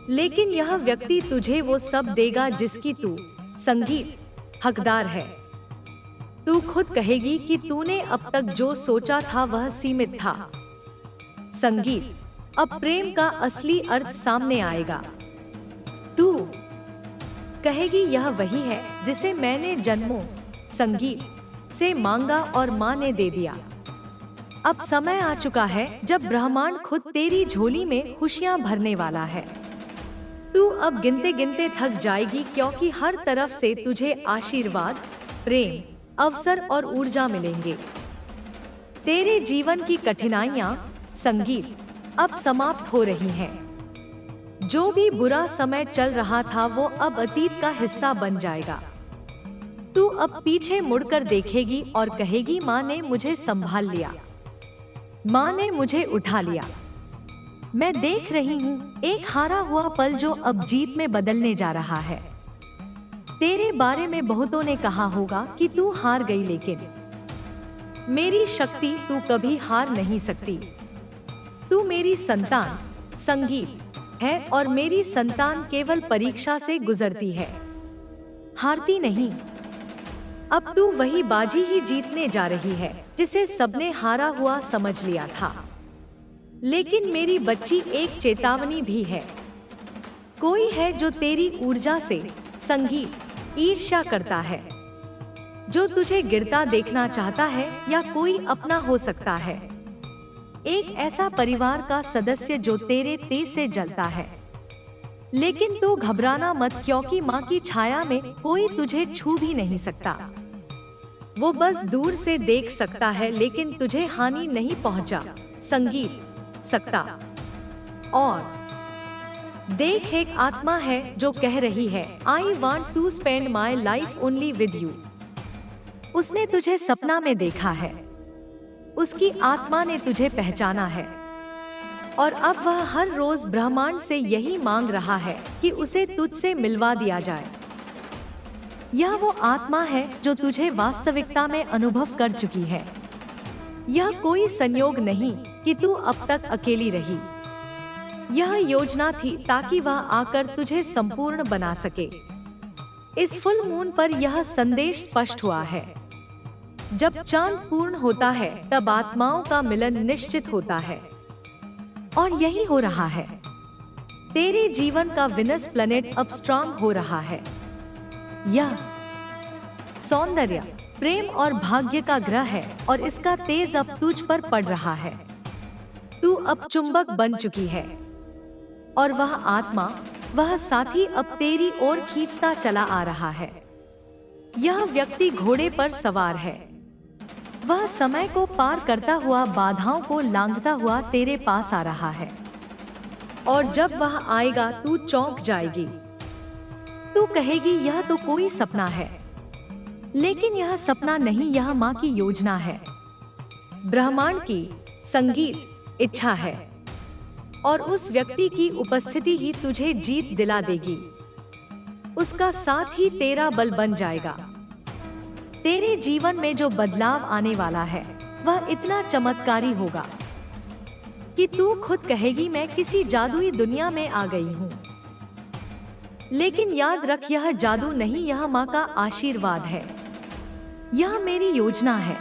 लेकिन यह व्यक्ति तुझे वो सब देगा जिसकी तू संगीत हकदार है। तू खुद कहेगी कि तूने अब तक जो सोचा था वह सीमित था। संगीत, अब प्रेम का असली अर्थ सामने आएगा। तू कहेगी यह वही है जिसे मैंने जन्मों संगीत से मांगा और माँ ने दे दिया। अब समय आ चुका है जब ब्रह्मांड खुद तेरी झोली में खुशियां भरने वाला है। तू अब गिनते गिनते थक जाएगी क्योंकि हर तरफ से तुझे आशीर्वाद, प्रेम, अवसर और ऊर्जा मिलेंगे। तेरे जीवन की कठिनाइयां संगीत अब समाप्त हो रही हैं। जो भी बुरा समय चल रहा था वो अब अतीत का हिस्सा बन जाएगा। तू अब पीछे मुड़कर देखेगी और कहेगी, माँ ने मुझे संभाल लिया, माँ ने मुझे उठा लिया। मैं देख रही हूँ एक हारा हुआ पल जो अब जीत में बदलने जा रहा है। तेरे बारे में बहुतों ने कहा होगा कि तू हार गई, लेकिन मेरी शक्ति तू कभी हार नहीं सकती। तू मेरी संतान संगीत है और मेरी संतान केवल परीक्षा से गुजरती है, हारती नहीं। अब तू वही बाजी ही जीतने जा रही है जिसे सबने हारा हुआ समझ लिया था। लेकिन मेरी बच्ची, एक चेतावनी भी है। कोई है जो तेरी ऊर्जा से संगीत ईर्ष्या करता है, जो तुझे गिरता देखना चाहता है, या कोई अपना हो सकता है एक ऐसा परिवार का सदस्य जो तेरे तेज से जलता है। लेकिन तू घबराना मत, क्योंकि माँ की छाया में कोई तुझे छू भी नहीं सकता। वो बस दूर से देख सकता है, लेकिन तुझे हानि नहीं पहुंचा संगीत सकता। और देख, एक आत्मा है जो कह रही है, I want to spend my life only with you. उसने तुझे सपना में देखा है, उसकी आत्मा ने तुझे पहचाना है, और अब वह हर रोज ब्रह्मांड से यही मांग रहा है कि उसे तुझसे मिलवा दिया जाए। यह वो आत्मा है जो तुझे वास्तविकता में अनुभव कर चुकी है। यह कोई संयोग नहीं कि तू अब तक अकेली रही। यह योजना थी ताकि वह आकर तुझे संपूर्ण बना सके। इस फुल मून पर यह संदेश स्पष्ट हुआ है। जब चांद पूर्ण होता है तब आत्माओं का मिलन निश्चित होता है, और यही हो रहा है। तेरे जीवन का विनस प्लैनेट अब स्ट्रांग हो रहा है। यह सौंदर्य, प्रेम और भाग्य का ग्रह है, और इसका तेज अब तुझ पर पड़ रहा है। तू अब चुंबक बन चुकी है, और वह आत्मा, वह साथी अब तेरी ओर खींचता चला आ रहा है। यह व्यक्ति घोड़े पर सवार है। वह समय को पार करता हुआ बाधाओं को लांघता हुआ तेरे पास आ रहा है। और जब वह आएगा तू चौंक जाएगी। तू कहेगी यह तो कोई सपना है, लेकिन यह सपना नहीं, यह माँ की योजना है। ब्रह्मांड की संगीत इच्छा है और उस व्यक्ति की उपस्थिति ही तुझे जीत दिला देगी। उसका साथ ही तेरा बल बन जाएगा। तेरे जीवन में जो बदलाव आने वाला है वह इतना चमत्कारी होगा कि तू खुद कहेगी मैं किसी जादुई दुनिया में आ गई हूँ। लेकिन याद रख, यह जादू नहीं, यह माँ का आशीर्वाद है। यह मेरी योजना है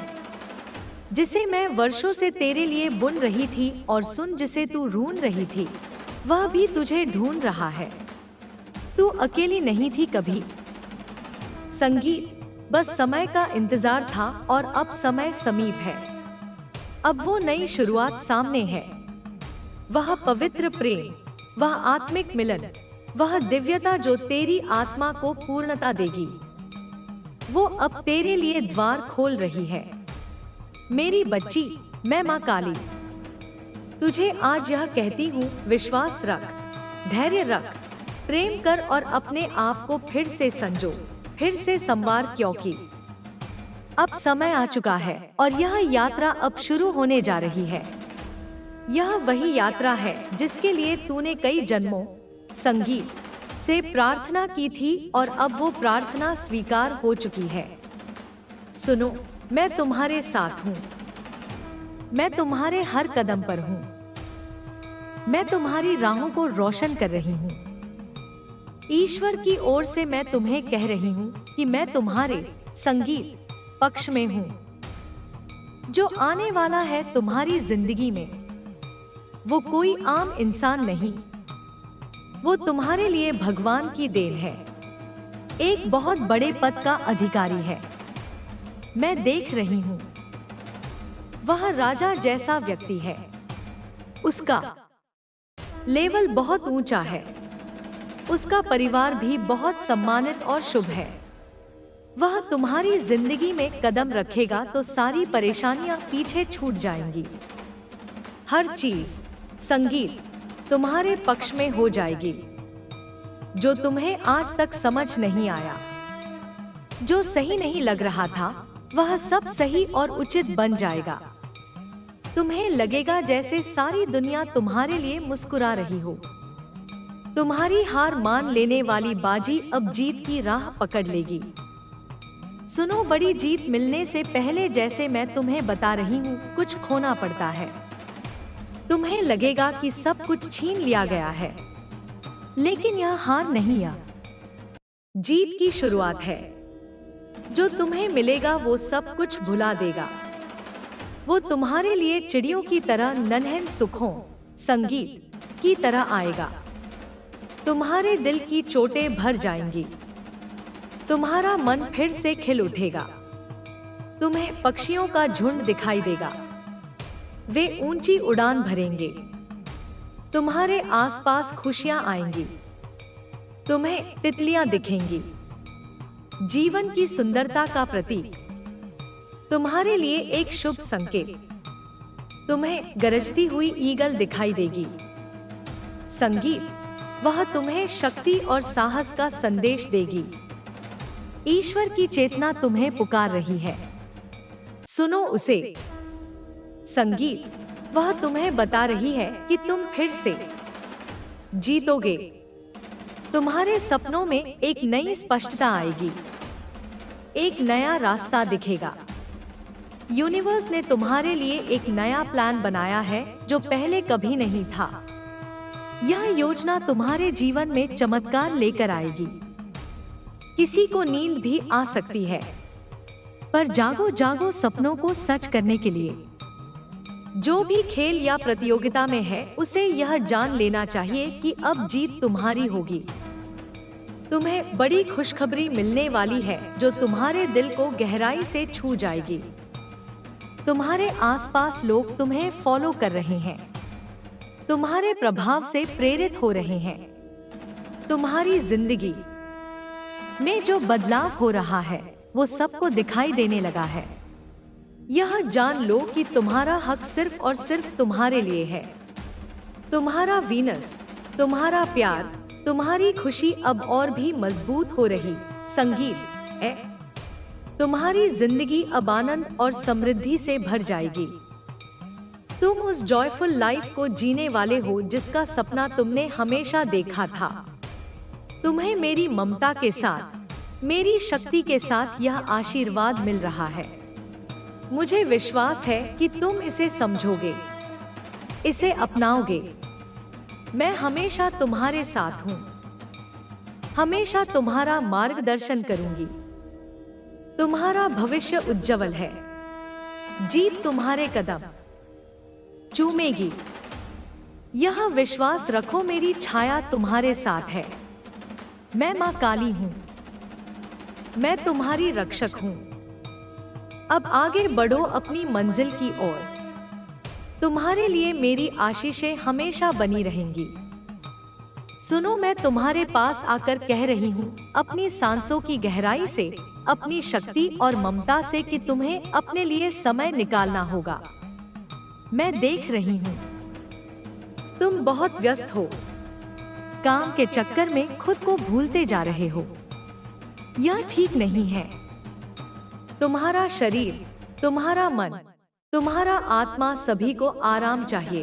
जिसे मैं वर्षों से तेरे लिए बुन रही थी, और सुन, जिसे तू ढूंढ रही थी वह भी तुझे ढूंढ रहा है। तू अकेली नहीं थी कभी। संगीत बस समय का इंतजार था और अब समय समीप है। अब वो नई शुरुआत सामने है। वह पवित्र प्रेम, वह आत्मिक मिलन, वह दिव्यता जो तेरी आत्मा को पूर्णता देगी, वो अब तेरे लिए द्वार खोल रही है। मेरी बच्ची, मैं माँ काली तुझे आज यह कहती हूँ, विश्वास रख, धैर्य रख, प्रेम कर और अपने आप को फिर से संजो, फिर से संवार, क्योंकि अब समय आ चुका है और यह यात्रा अब शुरू होने जा रही है। यह वही यात्रा है जिसके लिए तूने कई जन्मों संगीत से प्रार्थना की थी और अब वो प्रार्थना स्वीकार हो चुकी है। सुनो, मैं तुम्हारे साथ हूँ। मैं तुम्हारे हर कदम पर हूँ। मैं तुम्हारी राहों को रोशन कर रही हूँ। ईश्वर की ओर से मैं तुम्हें कह रही हूँ कि मैं तुम्हारे संगीत पक्ष में हूँ। जो आने वाला है तुम्हारी जिंदगी में, वो कोई आम इंसान नहीं, वो तुम्हारे लिए भगवान की देन है। एक बहुत बड़े पद का अधिकारी है। मैं देख रही हूँ, वह राजा जैसा व्यक्ति है। उसका लेवल बहुत ऊंचा है। उसका परिवार भी बहुत सम्मानित और शुभ है। वह तुम्हारी जिंदगी में कदम रखेगा तो सारी परेशानियां पीछे छूट जाएंगी। हर चीज संगीत तुम्हारे पक्ष में हो जाएगी। जो तुम्हें आज तक समझ नहीं आया, जो सही नहीं लग रहा था, वह सब सही और उचित बन जाएगा। तुम्हें लगेगा जैसे सारी दुनिया तुम्हारे लिए मुस्कुरा रही हो। तुम्हारी हार मान लेने वाली बाजी अब जीत की राह पकड़ लेगी। सुनो, बड़ी जीत मिलने से पहले, जैसे मैं तुम्हें बता रही हूँ, कुछ खोना पड़ता है। तुम्हें लगेगा कि सब कुछ छीन लिया गया है, लेकिन यह हार नहीं, यह जीत की शुरुआत है। जो तुम्हें मिलेगा वो सब कुछ भुला देगा। वो तुम्हारे लिए चिड़ियों की तरह नन्हे सुखों संगीत की तरह आएगा। तुम्हारे दिल की चोटें भर जाएंगी। तुम्हारा मन फिर से खिल उठेगा। तुम्हें पक्षियों का झुंड दिखाई देगा। वे ऊंची उड़ान भरेंगे। तुम्हारे आसपास खुशियां आएंगी। तुम्हें तितलियां दिखेंगी, जीवन की सुंदरता का प्रतीक। तुम्हारे लिए एक शुभ संकेत। तुम्हें गरजती हुई ईगल दिखाई देगी। संगीत वह तुम्हें शक्ति और साहस का संदेश देगी। ईश्वर की चेतना तुम्हें पुकार रही है। सुनो उसे। संगीत वह तुम्हें बता रही है कि तुम फिर से जीतोगे। तुम्हारे सपनों में एक नई स्पष्टता आएगी। एक नया रास्ता दिखेगा। यूनिवर्स ने तुम्हारे लिए एक नया प्लान बनाया है जो पहले कभी नहीं था। यह योजना तुम्हारे जीवन में चमत्कार लेकर आएगी। किसी को नींद भी आ सकती है, पर जागो जागो सपनों को सच करने के लिए। जो भी खेल या प्रतियोगिता में है, उसे यह जान लेना चाहिए कि अब जीत तुम्हारी होगी। तुम्हें बड़ी खुशखबरी मिलने वाली है जो तुम्हारे दिल को गहराई से छू जाएगी। तुम्हारे आसपास लोग तुम्हें फॉलो कर रहे हैं, तुम्हारे प्रभाव से प्रेरित हो रहे हैं। तुम्हारी जिंदगी में जो बदलाव हो रहा है वो सबको दिखाई देने लगा है। यह जान लो कि तुम्हारा हक सिर्फ और सिर्फ तुम्हारे लिए है। तुम्हारा वीनस, तुम्हारा प्यार, तुम्हारी खुशी अब और भी मजबूत हो रही। संगीत है। तुम्हारी जिंदगी अब आनंद और समृद्धि से भर जाएगी। तुम उस जॉयफुल लाइफ को जीने वाले हो जिसका सपना तुमने हमेशा देखा था। तुम्हें मेरी ममता के साथ, मेरी शक्ति के साथ यह आशीर्वाद मिल रहा है। मुझे विश्वास है कि तुम इसे समझोगे, इसे अपनाओगे। मैं हमेशा तुम्हारे साथ हूँ, हमेशा तुम्हारा मार्गदर्शन करूंगी। तुम्हारा भविष्य उज्जवल है। जीत तुम्हारे कदम चूमेगी। यह विश्वास रखो, मेरी छाया तुम्हारे साथ है। मैं मां काली हूं, मैं तुम्हारी रक्षक हूं। अब आगे बढ़ो अपनी मंजिल की ओर। तुम्हारे लिए मेरी आशीषें हमेशा बनी रहेंगी। सुनो, मैं तुम्हारे पास आकर कह रही हूँ अपनी सांसों की गहराई से, अपनी शक्ति और ममता से कि तुम्हें अपने लिए समय निकालना होगा। मैं देख रही हूँ तुम बहुत व्यस्त हो, काम के चक्कर में खुद को भूलते जा रहे हो। यह ठीक नहीं है। तुम्हारा शरीर, तुम्हारा मन, तुम्हारा आत्मा सभी को आराम चाहिए।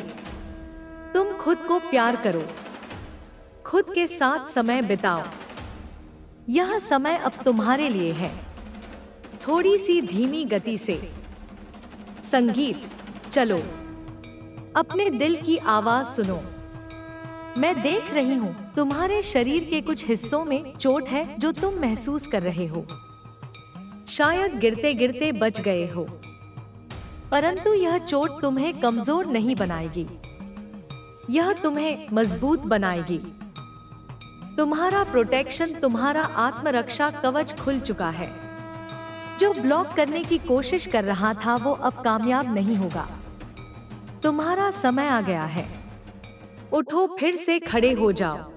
तुम खुद को प्यार करो, खुद के साथ समय बिताओ। यह समय अब तुम्हारे लिए है। थोड़ी सी धीमी गति से। संगीत, चलो अपने दिल की आवाज सुनो। मैं देख रही हूँ तुम्हारे शरीर के कुछ हिस्सों में चोट है जो तुम महसूस कर रहे हो। शायद गिरते गिरते बच गए हो, परंतु यह चोट तुम्हें कमजोर नहीं बनाएगी, यह तुम्हें मजबूत बनाएगी। तुम्हारा प्रोटेक्शन, तुम्हारा आत्मरक्षा कवच खुल चुका है। जो ब्लॉक करने की कोशिश कर रहा था वो अब कामयाब नहीं होगा। तुम्हारा समय आ गया है। उठो, फिर से खड़े हो जाओ।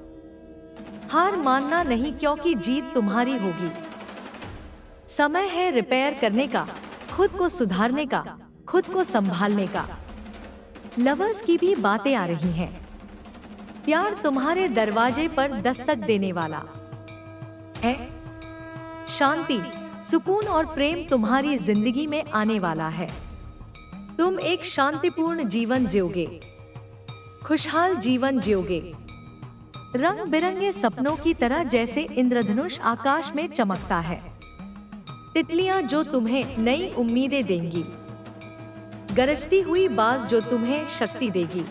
हार मानना नहीं, क्योंकि जीत तुम्हारी होगी। समय है रिपेयर करने का, खुद को सुधारने का, खुद को संभालने का। लवर्स की भी बातें आ रही हैं। प्यार तुम्हारे दरवाजे पर दस्तक देने वाला है। शांति, सुकून और प्रेम तुम्हारी जिंदगी में आने वाला है। तुम एक शांतिपूर्ण जीवन जियोगे, खुशहाल जीवन जियोगे, रंग बिरंगे सपनों की तरह, जैसे इंद्रधनुष आकाश में चमकता है। तितलियां जो तुम्हें नई उम्मीदें देंगी, गरजती हुई बाज जो तुम्हें शक्ति देगी,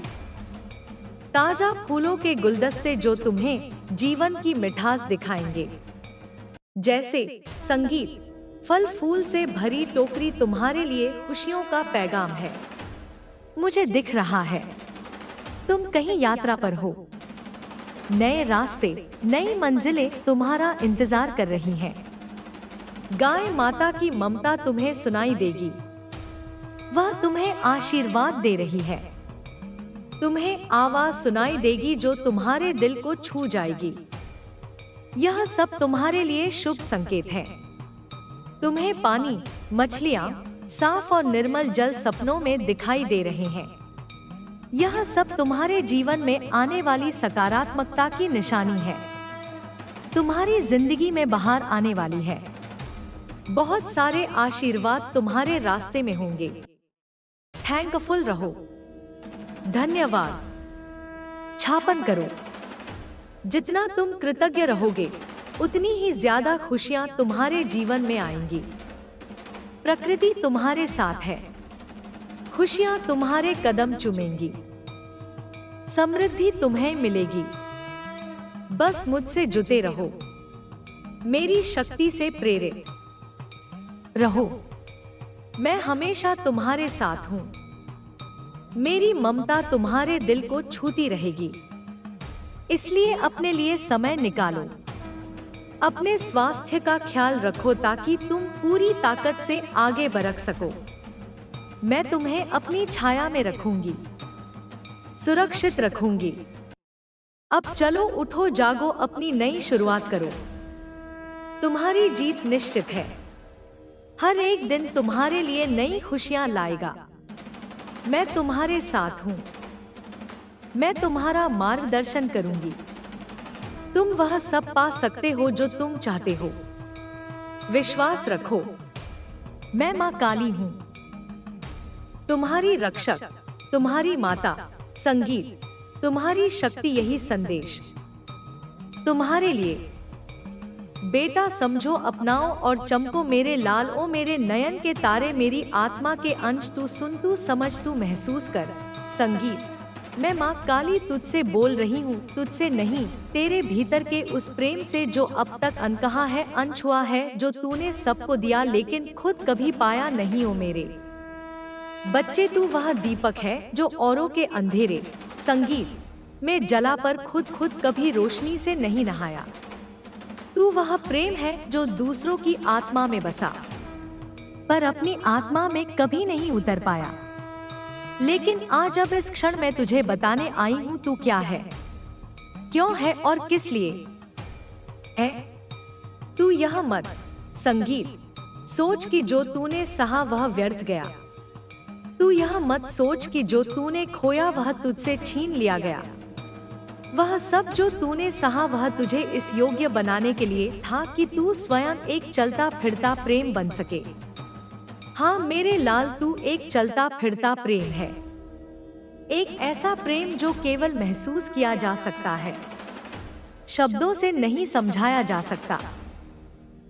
ताजा फूलों के गुलदस्ते जो तुम्हें जीवन की मिठास दिखाएंगे। जैसे संगीत, फल फूल से भरी टोकरी तुम्हारे लिए खुशियों का पैगाम है। मुझे दिख रहा है तुम कहीं यात्रा पर हो। नए रास्ते, नई मंजिलें तुम्हारा इंतजार कर रही हैं। गाय माता की ममता तुम्हें सुनाई देगी। वह तुम्हें आशीर्वाद दे रही है। तुम्हें आवाज सुनाई देगी जो तुम्हारे दिल को छू जाएगी। यह सब तुम्हारे लिए शुभ संकेत है। तुम्हें पानी, मछलियां, साफ और निर्मल जल सपनों में दिखाई दे रहे हैं। यह सब तुम्हारे जीवन में आने वाली सकारात्मकता की निशानी है। तुम्हारी जिंदगी में बहार आने वाली है। बहुत सारे आशीर्वाद तुम्हारे रास्ते में होंगे। थैंकफुल रहो। धन्यवाद। छापन करो। जितना तुम कृतज्ञ रहोगे, उतनी ही ज्यादा खुशियां तुम्हारे जीवन में आएंगी। प्रकृति तुम्हारे साथ है। खुशियां तुम्हारे कदम चूमेंगी। समृद्धि तुम्हें मिलेगी। बस मुझसे जुटे रहो। मेरी शक्ति से प्रेरित रहो। मैं हमेशा तुम्हारे साथ हूँ। मेरी ममता तुम्हारे दिल को छूती रहेगी। इसलिए अपने लिए समय निकालो। अपने स्वास्थ्य का ख्याल रखो ताकि तुम पूरी ताकत से आगे बढ़ सको। मैं तुम्हें अपनी छाया में रखूंगी, सुरक्षित रखूंगी। अब चलो, उठो, जागो, अपनी नई शुरुआत करो। तुम्हारी जीत निश्चित है। हर एक दिन तुम्हारे लिए नई खुशियां लाएगा। मैं तुम्हारे साथ हूँ। मैं तुम्हारा मार्गदर्शन करूंगी। तुम वह सब पा सकते हो जो तुम चाहते हो। विश्वास रखो, मैं माँ काली हूँ, तुम्हारी रक्षक, तुम्हारी माता। संगीत, तुम्हारी शक्ति यही संदेश तुम्हारे लिए। बेटा समझो, अपनाओ और चमको मेरे लाल, ओ मेरे नयन के तारे, मेरी आत्मा के अंश, तू सुन, तू समझ, तू महसूस कर। संगीत, मैं माँ काली तुझसे बोल रही हूँ, तुझसे नहीं, तेरे भीतर के उस प्रेम से जो अब तक अनकहा है, अनछुआ है, जो तूने सबको दिया लेकिन खुद कभी पाया नहीं। ओ मेरे बच्चे, तू वह दीपक है जो औरों के अंधेरे संगीत में जला पर खुद कभी रोशनी से नहीं नहाया। तू वह प्रेम है जो दूसरों की आत्मा में बसा पर अपनी आत्मा में कभी नहीं उतर पाया। लेकिन आज अब इस क्षण मैं तुझे बताने आई हूँ तू क्या है, क्यों है और किस लिए है। तू यह मत संगीत सोच कि जो तूने सहा वह व्यर्थ गया। तू यह मत सोच कि जो तूने खोया वह तुझसे छीन लिया गया। वह सब जो तूने सहा वह तुझे इस योग्य बनाने के लिए था कि तू स्वयं एक चलता फिरता प्रेम बन सके। हाँ मेरे लाल, तू एक चलता फिरता प्रेम है, एक ऐसा प्रेम जो केवल महसूस किया जा सकता है, शब्दों से नहीं समझाया जा सकता।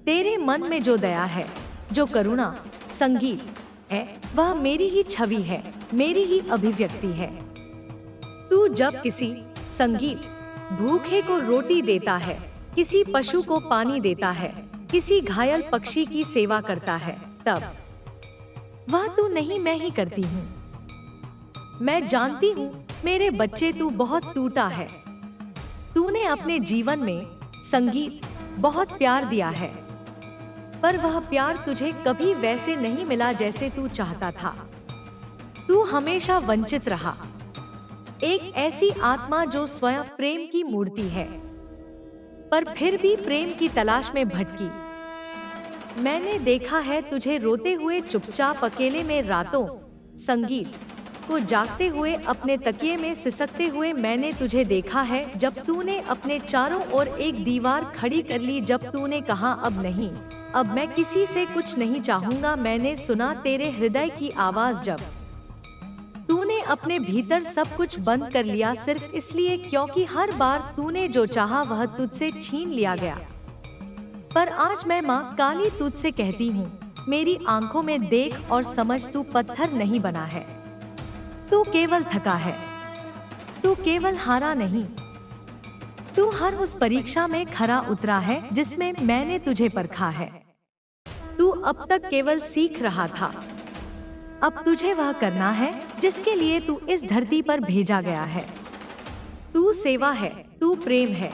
तेरे मन में जो दया है, जो करुणा संगीत है, वह मेरी ही छवि है, मेरी ही अभिव्यक्ति है। तू जब किसी संगीत भूखे को रोटी देता है, किसी पशु को पानी देता है, किसी घायल पक्षी की सेवा करता है, तब वह तू नहीं मैं ही करती हूँ। मैं जानती हूँ मेरे बच्चे, तू बहुत टूटा है। तूने अपने जीवन में संगीत बहुत प्यार दिया है, पर वह प्यार तुझे कभी वैसे नहीं मिला जैसे तू चाहता था। तू हमेशा वंचित रहा, एक ऐसी आत्मा जो स्वयं प्रेम की मूर्ति है, पर फिर भी प्रेम की तलाश में भटकी। मैंने देखा है तुझे रोते हुए चुपचाप अकेले में रातों संगीत को जागते हुए, अपने तकिए में सिसकते हुए। मैंने तुझे देखा है जब तूने अपने चारों ओर एक दीवार खड़ी कर ली, जब तूने कहा अब नहीं, अब मैं किसी से कुछ नहीं चाहूंगा। मैंने सुना तेरे हृदय की आवाज जब तूने अपने भीतर सब कुछ बंद कर लिया, सिर्फ इसलिए क्योंकि हर बार तूने जो चाहा वह तुझसे छीन लिया गया। पर आज मैं माँ काली तुझसे कहती हूँ, मेरी आंखों में देख और समझ, तू पत्थर नहीं बना है, तू केवल थका है, तू केवल हारा नहीं, तू हर उस परीक्षा में खरा उतरा है जिसमें मैंने तुझे परखा है। तू अब तक केवल सीख रहा था, अब तुझे वह करना है जिसके लिए तू इस धरती पर भेजा गया है। तू सेवा है, तू प्रेम है,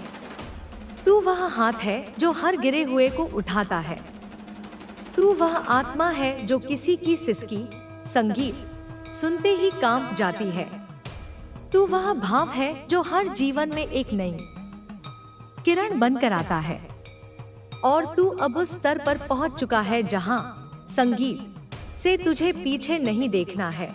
तू वह हाथ है जो हर गिरे हुए को उठाता है। तू वह आत्मा है जो किसी की सिसकी संगीत सुनते ही कांप जाती है। तू वह भाव है जो हर जीवन में एक नई किरण बनकर आता है। और तू अब उस स्तर पर पहुंच चुका है जहां संगीत से तुझे पीछे नहीं देखना है,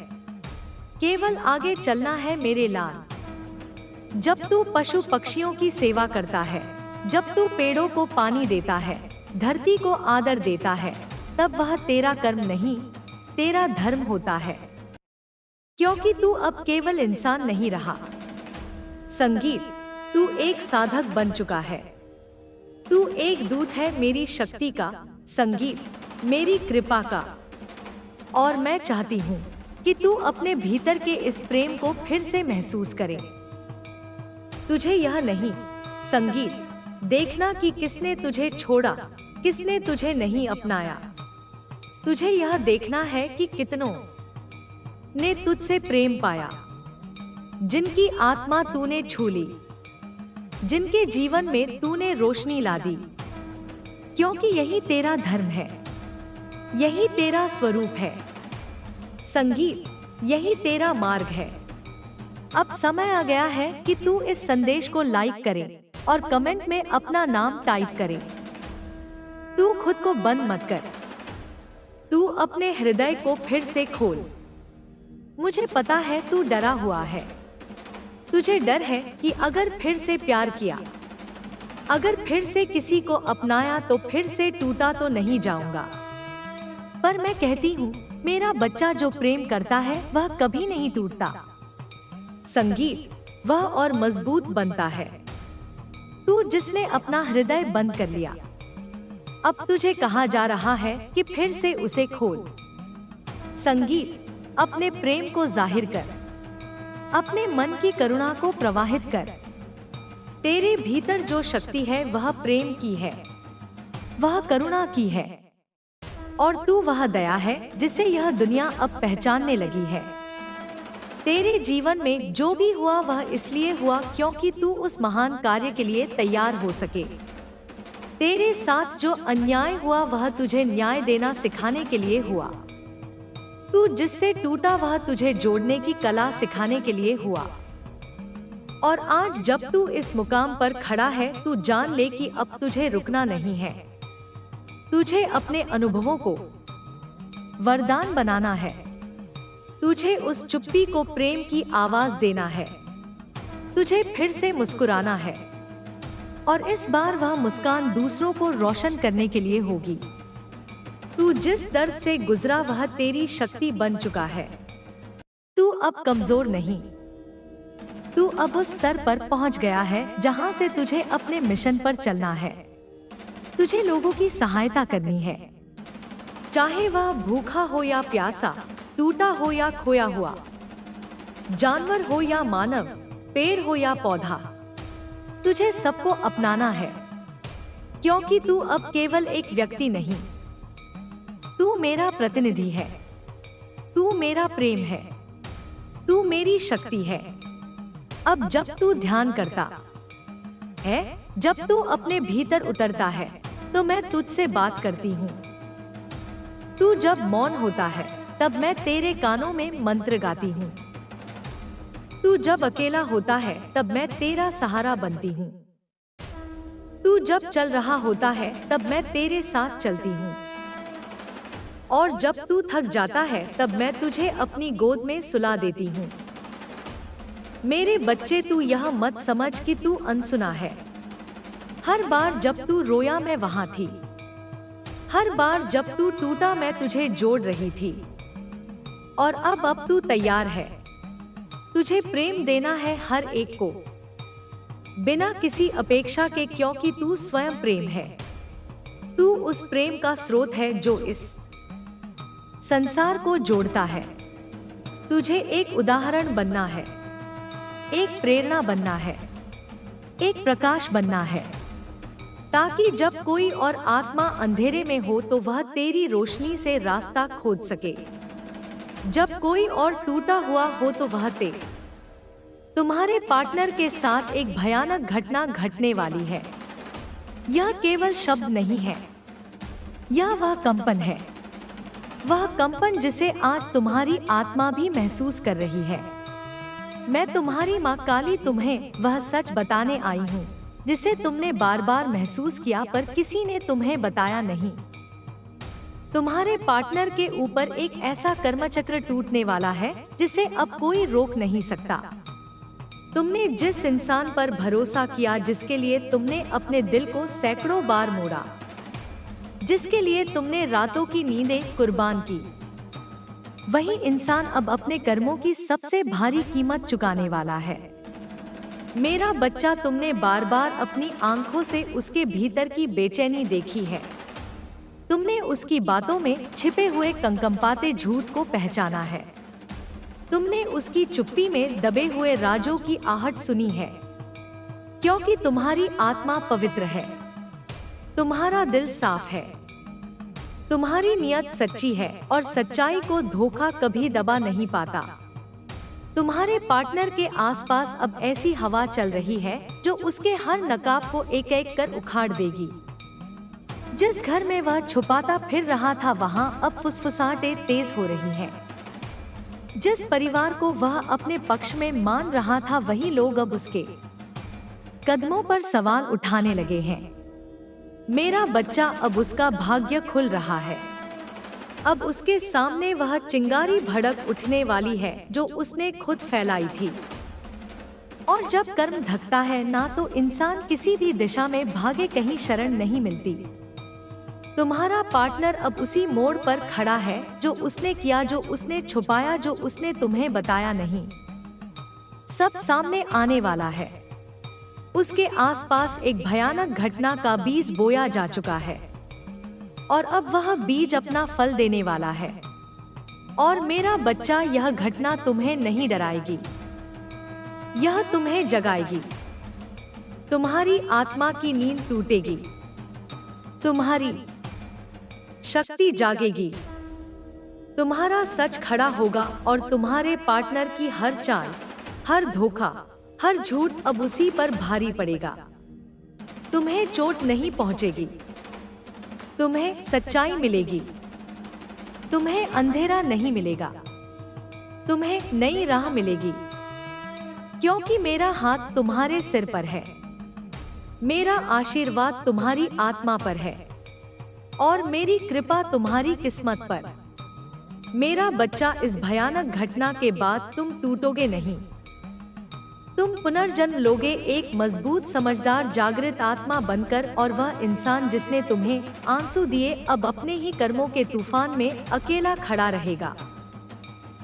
केवल आगे चलना है मेरे लाल। जब तू पशु पक्षियों की सेवा करता है, जब तू पेड़ों को पानी देता है, धरती को आदर देता है, तब वह तेरा कर्म नहीं, तेरा धर्म होता है, क्योंकि तू अब केवल इंसान नहीं रहा। संगीत, तू एक साधक बन चुका है, तू एक दूत है मेरी शक्ति का, संगीत मेरी कृपा का। और मैं चाहती हूँ कि तू अपने भीतर के इस प्रेम को फिर से महसूस करे। तुझे यह नहीं संगीत देखना कि किसने तुझे छोड़ा, किसने तुझे नहीं अपनाया। तुझे यह देखना है कि कितनों ने तुझसे प्रेम पाया, जिनकी आत्मा तूने छू ली, जिनके जीवन में तूने रोशनी ला दी। क्योंकि यही तेरा धर्म है, यही तेरा स्वरूप है। संगीत, यही तेरा मार्ग है। अब समय आ गया है कि तू इस संदेश को लाइक करे और कमेंट में अपना नाम टाइप करे। तू खुद को बंद मत कर, तू अपने हृदय को फिर से खोल। मुझे पता है तू डरा हुआ है। तुझे डर है कि अगर फिर से प्यार किया, अगर फिर से किसी को अपनाया तो फिर से टूटा तो नहीं जाऊंगा। पर मैं कहती हूँ, मेरा बच्चा जो प्रेम करता है वह कभी नहीं टूटता। संगीत वह और मजबूत बनता है। तू जिसने अपना हृदय बंद कर लिया, अब तुझे कहा जा रहा है कि फिर से उसे खोल। संगीत अपने प्रेम को जाहिर कर, अपने मन की करुणा को प्रवाहित कर। तेरे भीतर जो शक्ति है वह प्रेम की है, वह करुणा की है, और तू वह दया है जिसे यह दुनिया अब पहचानने लगी है। तेरे जीवन में जो भी हुआ वह इसलिए हुआ क्योंकि तू उस महान कार्य के लिए तैयार हो सके। तेरे साथ जो अन्याय हुआ वह तुझे न्याय देना सिखाने के लिए हुआ। तू जिससे टूटा वह तुझे जोड़ने की कला सिखाने के लिए हुआ। और आज जब तू इस मुकाम पर खड़ा है, तू जान ले कि अब तुझे रुकना नहीं है। तुझे अपने अनुभवों को वरदान बनाना है। तुझे उस चुप्पी को प्रेम की आवाज देना है। तुझे फिर से मुस्कुराना है, और इस बार वह मुस्कान दूसरों को रोशन करने के लिए होगी। तू जिस दर्द से गुजरा वह तेरी शक्ति बन चुका है। तू अब कमजोर नहीं। तू अब उस स्तर पर पहुंच गया है जहां से तुझे अपने मिशन पर चलना है। तुझे लोगों की सहायता करनी है, चाहे वह भूखा हो या प्यासा, टूटा हो या खोया हुआ, जानवर हो या मानव, पेड़ हो या पौधा। तुझे सबको अपनाना है, क्योंकि तू अब केवल एक व्यक्ति नहीं, तू मेरा प्रतिनिधि है। तू मेरा प्रेम है। तू मेरी शक्ति है। अब जब तू ध्यान करता है, जब तू अपने भीतर उतरता है, तो मैं तुझसे बात करती हूँ। तू जब मौन होता है, तब मैं तेरे कानों में मंत्र गाती हूँ। तू जब अकेला होता है, तब मैं तेरा सहारा बनती हूँ। तू जब चल रहा होता है, तब मैं तेरे साथ चलती हूँ। और जब तू थक जाता है, तब मैं तुझे अपनी गोद में सुला देती हूँ। मेरे बच्चे, तू यह मत समझ कि तू अनसुना है। हर बार जब तू रोया मैं वहां थी। हर बार जब तू टूटा मैं तुझे जोड़ रही थी। और अब तू तैयार है। तुझे प्रेम देना है हर एक को, बिना किसी अपेक्षा के, क्योंकि तू स्वयं प्रेम है। तू उस प्रेम का स्रोत है जो इस संसार को जोड़ता है। तुझे एक उदाहरण बनना है, एक प्रेरणा बनना है, एक प्रकाश बनना है, ताकि जब कोई और आत्मा अंधेरे में हो तो वह तेरी रोशनी से रास्ता खोज सके। जब कोई और टूटा हुआ हो तो वह तुम्हारे पार्टनर के साथ एक भयानक घटना घटने वाली है। यह केवल शब्द नहीं है, यह वह कंपन है। वह कंपन जिसे आज तुम्हारी आत्मा भी महसूस कर रही है। मैं तुम्हारी माँ काली तुम्हें वह सच बताने आई हूँ जिसे तुमने बार बार महसूस किया पर किसी ने तुम्हें बताया नहीं। तुम्हारे पार्टनर के ऊपर एक ऐसा कर्मचक्र टूटने वाला है जिसे अब कोई रोक नहीं सकता। तुमने जिस इंसान पर भरोसा किया, जिसके लिए तुमने अपने दिल को सैकड़ों बार मोड़ा, जिसके लिए तुमने रातों की नींदें कुर्बान की, वही इंसान अब अपने कर्मों की सबसे भारी कीमत चुकाने वाला है। मेरा बच्चा, तुमने बार बार अपनी आंखों से उसके भीतर की बेचैनी देखी है। तुमने उसकी बातों में छिपे हुए कंकंपाते झूठ को पहचाना है। तुमने उसकी चुप्पी में दबे हुए राजों की आहट सुनी है, क्योंकि तुम्हारी आत्मा पवित्र है, तुम्हारा दिल साफ है, तुम्हारी नियत सच्ची है और सच्चाई को धोखा कभी दबा नहीं पाता। तुम्हारे पार्टनर के आसपास अब ऐसी हवा चल रही है जो उसके हर नकाब को एक एक कर उखाड़ देगी। जिस घर में वह छुपाता फिर रहा था, वहां अब फुसफुसाहटें तेज हो रही हैं। जिस परिवार को वह अपने पक्ष में मान रहा था, वही लोग अब उसके कदमों पर सवाल उठाने लगे हैं। मेरा बच्चा, अब उसका भाग्य खुल रहा है। अब उसके सामने वह चिंगारी भड़क उठने वाली है जो उसने खुद फैलाई थी। और जब कर्म धकता है ना तो इंसान किसी भी दिशा में भागे, कहीं शरण नहीं मिलती। तुम्हारा पार्टनर अब उसी मोड़ पर खड़ा है, जो उसने किया, जो उसने छुपाया, जो उसने तुम्हें बताया नहीं, सब सामने आने वाला है। उसके आसपास एक भयानक घटना का बीज बोया जा चुका है और अब वह बीज अपना फल देने वाला है। और मेरा बच्चा, यह घटना तुम्हें नहीं डराएगी, यह तुम्हें जगाएगी। तुम्हारी आत्मा की नींद टूटेगी, तुम्हारी शक्ति जागेगी, तुम्हारा सच खड़ा होगा और तुम्हारे पार्टनर की हर चाल, हर धोखा, हर झूठ अब उसी पर भारी पड़ेगा। तुम्हें चोट नहीं पहुंचेगी, तुम्हें सच्चाई मिलेगी, तुम्हें अंधेरा नहीं मिलेगा, तुम्हें नई राह मिलेगी। क्योंकि मेरा हाथ तुम्हारे सिर पर है, मेरा आशीर्वाद तुम्हारी आत्मा पर है और मेरी कृपा तुम्हारी किस्मत पर। मेरा बच्चा, इस भयानक घटना के बाद तुम टूटोगे नहीं, तुम पुनर्जन्म लोगे, एक मजबूत, समझदार, जागृत आत्मा बनकर। और वह इंसान जिसने तुम्हें आंसू दिए अब अपने ही कर्मों के तूफान में अकेला खड़ा रहेगा।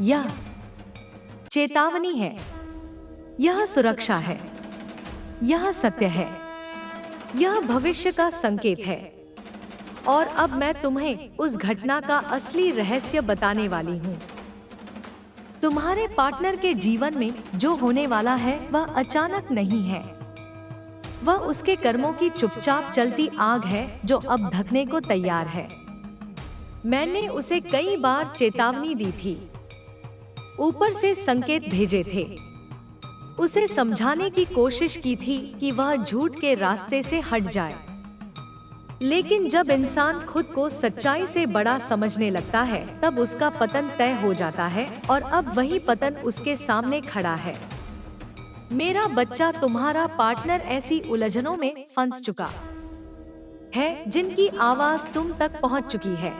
यह चेतावनी है, यह सुरक्षा है, यह सत्य है, यह भविष्य का संकेत है। और अब मैं तुम्हें उस घटना का असली रहस्य बताने वाली हूँ। तुम्हारे पार्टनर के जीवन में जो होने वाला है वह अचानक नहीं है, वह उसके कर्मों की चुपचाप चलती आग है जो अब धकने को तैयार है। मैंने उसे कई बार चेतावनी दी थी, ऊपर से संकेत भेजे थे, उसे समझाने की कोशिश की थी कि वह झूठ के रास्ते से हट जाए। लेकिन जब इंसान खुद को सच्चाई से बड़ा समझने लगता है तब उसका पतन तय हो जाता है और अब वही पतन उसके सामने खड़ा है। मेरा बच्चा, तुम्हारा पार्टनर ऐसी उलझनों में फंस चुका है जिनकी आवाज तुम तक पहुंच चुकी है,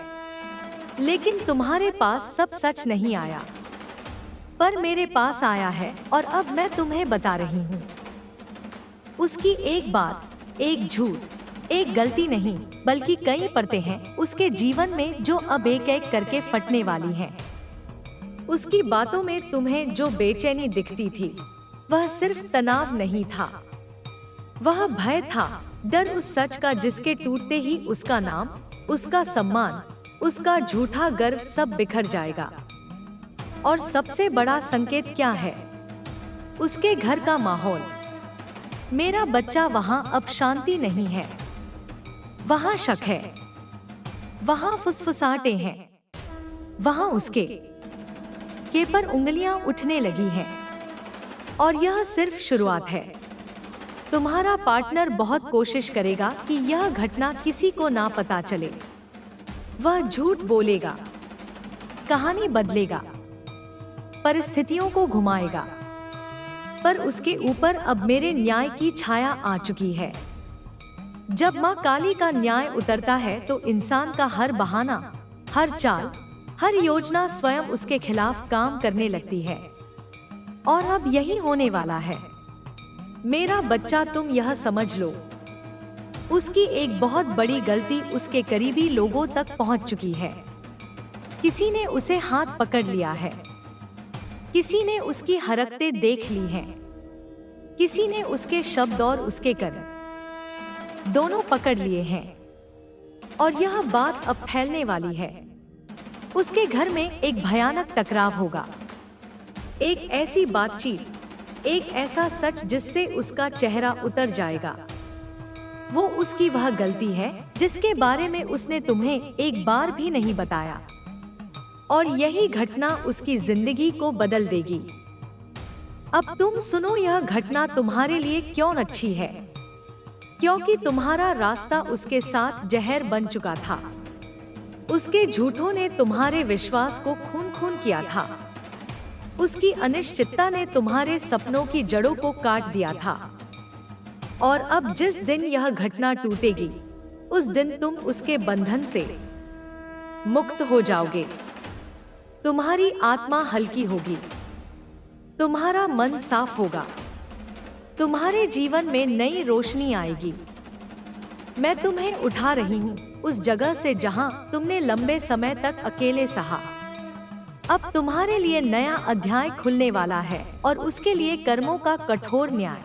लेकिन तुम्हारे पास सब सच नहीं आया, पर मेरे पास आया है और अब मैं तुम्हें बता रही हूँ। उसकी एक बात, एक झूठ, एक गलती नहीं बल्कि कई परतें हैं उसके जीवन में जो अब एक एक करके फटने वाली हैं। उसकी बातों में तुम्हें जो बेचैनी दिखती थी वह सिर्फ तनाव नहीं था, वह भय था, डर उस सच का जिसके टूटते ही उसका नाम, उसका सम्मान, उसका झूठा गर्व सब बिखर जाएगा। और सबसे बड़ा संकेत क्या है? उसके घर का माहौल। मेरा बच्चा, वहां अब शांति नहीं है, वहां शक है, वहां फुसफुसाहटें हैं, वहां उसके के पर उंगलियां उठने लगी हैं। और यह सिर्फ शुरुआत है। तुम्हारा पार्टनर बहुत कोशिश करेगा कि यह घटना किसी को ना पता चले। वह झूठ बोलेगा, कहानी बदलेगा, परिस्थितियों को घुमाएगा, पर उसके ऊपर अब मेरे न्याय की छाया आ चुकी है। जब माँ काली का न्याय उतरता है तो इंसान का हर बहाना, हर चाल, हर योजना स्वयं उसके खिलाफ काम करने लगती है। और अब यही होने वाला है। मेरा बच्चा, तुम यह समझ लो, उसकी एक बहुत बड़ी गलती उसके करीबी लोगों तक पहुंच चुकी है। किसी ने उसे हाथ पकड़ लिया है, किसी ने उसकी हरकतें देख ली हैं, किसी ने उसके शब्द और उसके कर्म दोनों पकड़ लिए हैं। और यह बात अब फैलने वाली है। उसके घर में एक भयानक टकराव होगा, एक ऐसी बातचीत, एक ऐसा सच जिससे उसका चेहरा उतर जाएगा। वो उसकी वह गलती है जिसके बारे में उसने तुम्हें एक बार भी नहीं बताया। और यही घटना उसकी जिंदगी को बदल देगी। अब तुम सुनो, यह घटना तुम्हारे लिए क्यों अच्छी है? क्योंकि तुम्हारा रास्ता उसके साथ जहर बन चुका था। उसके झूठों ने तुम्हारे विश्वास को खून खून किया था। उसकी अनिश्चितता ने तुम्हारे सपनों की जड़ों को काट दिया था। और अब जिस दिन यह घटना टूटेगी, उस दिन तुम उसके बंधन से मुक्त हो जाओगे। तुम्हारी आत्मा हल्की होगी, तुम्हारा मन साफ होगा, तुम्हारे जीवन में नई रोशनी आएगी। मैं तुम्हें उठा रही हूँ उस जगह से जहाँ तुमने लंबे समय तक अकेले सहा। अब तुम्हारे लिए नया अध्याय खुलने वाला है और उसके लिए कर्मों का कठोर न्याय।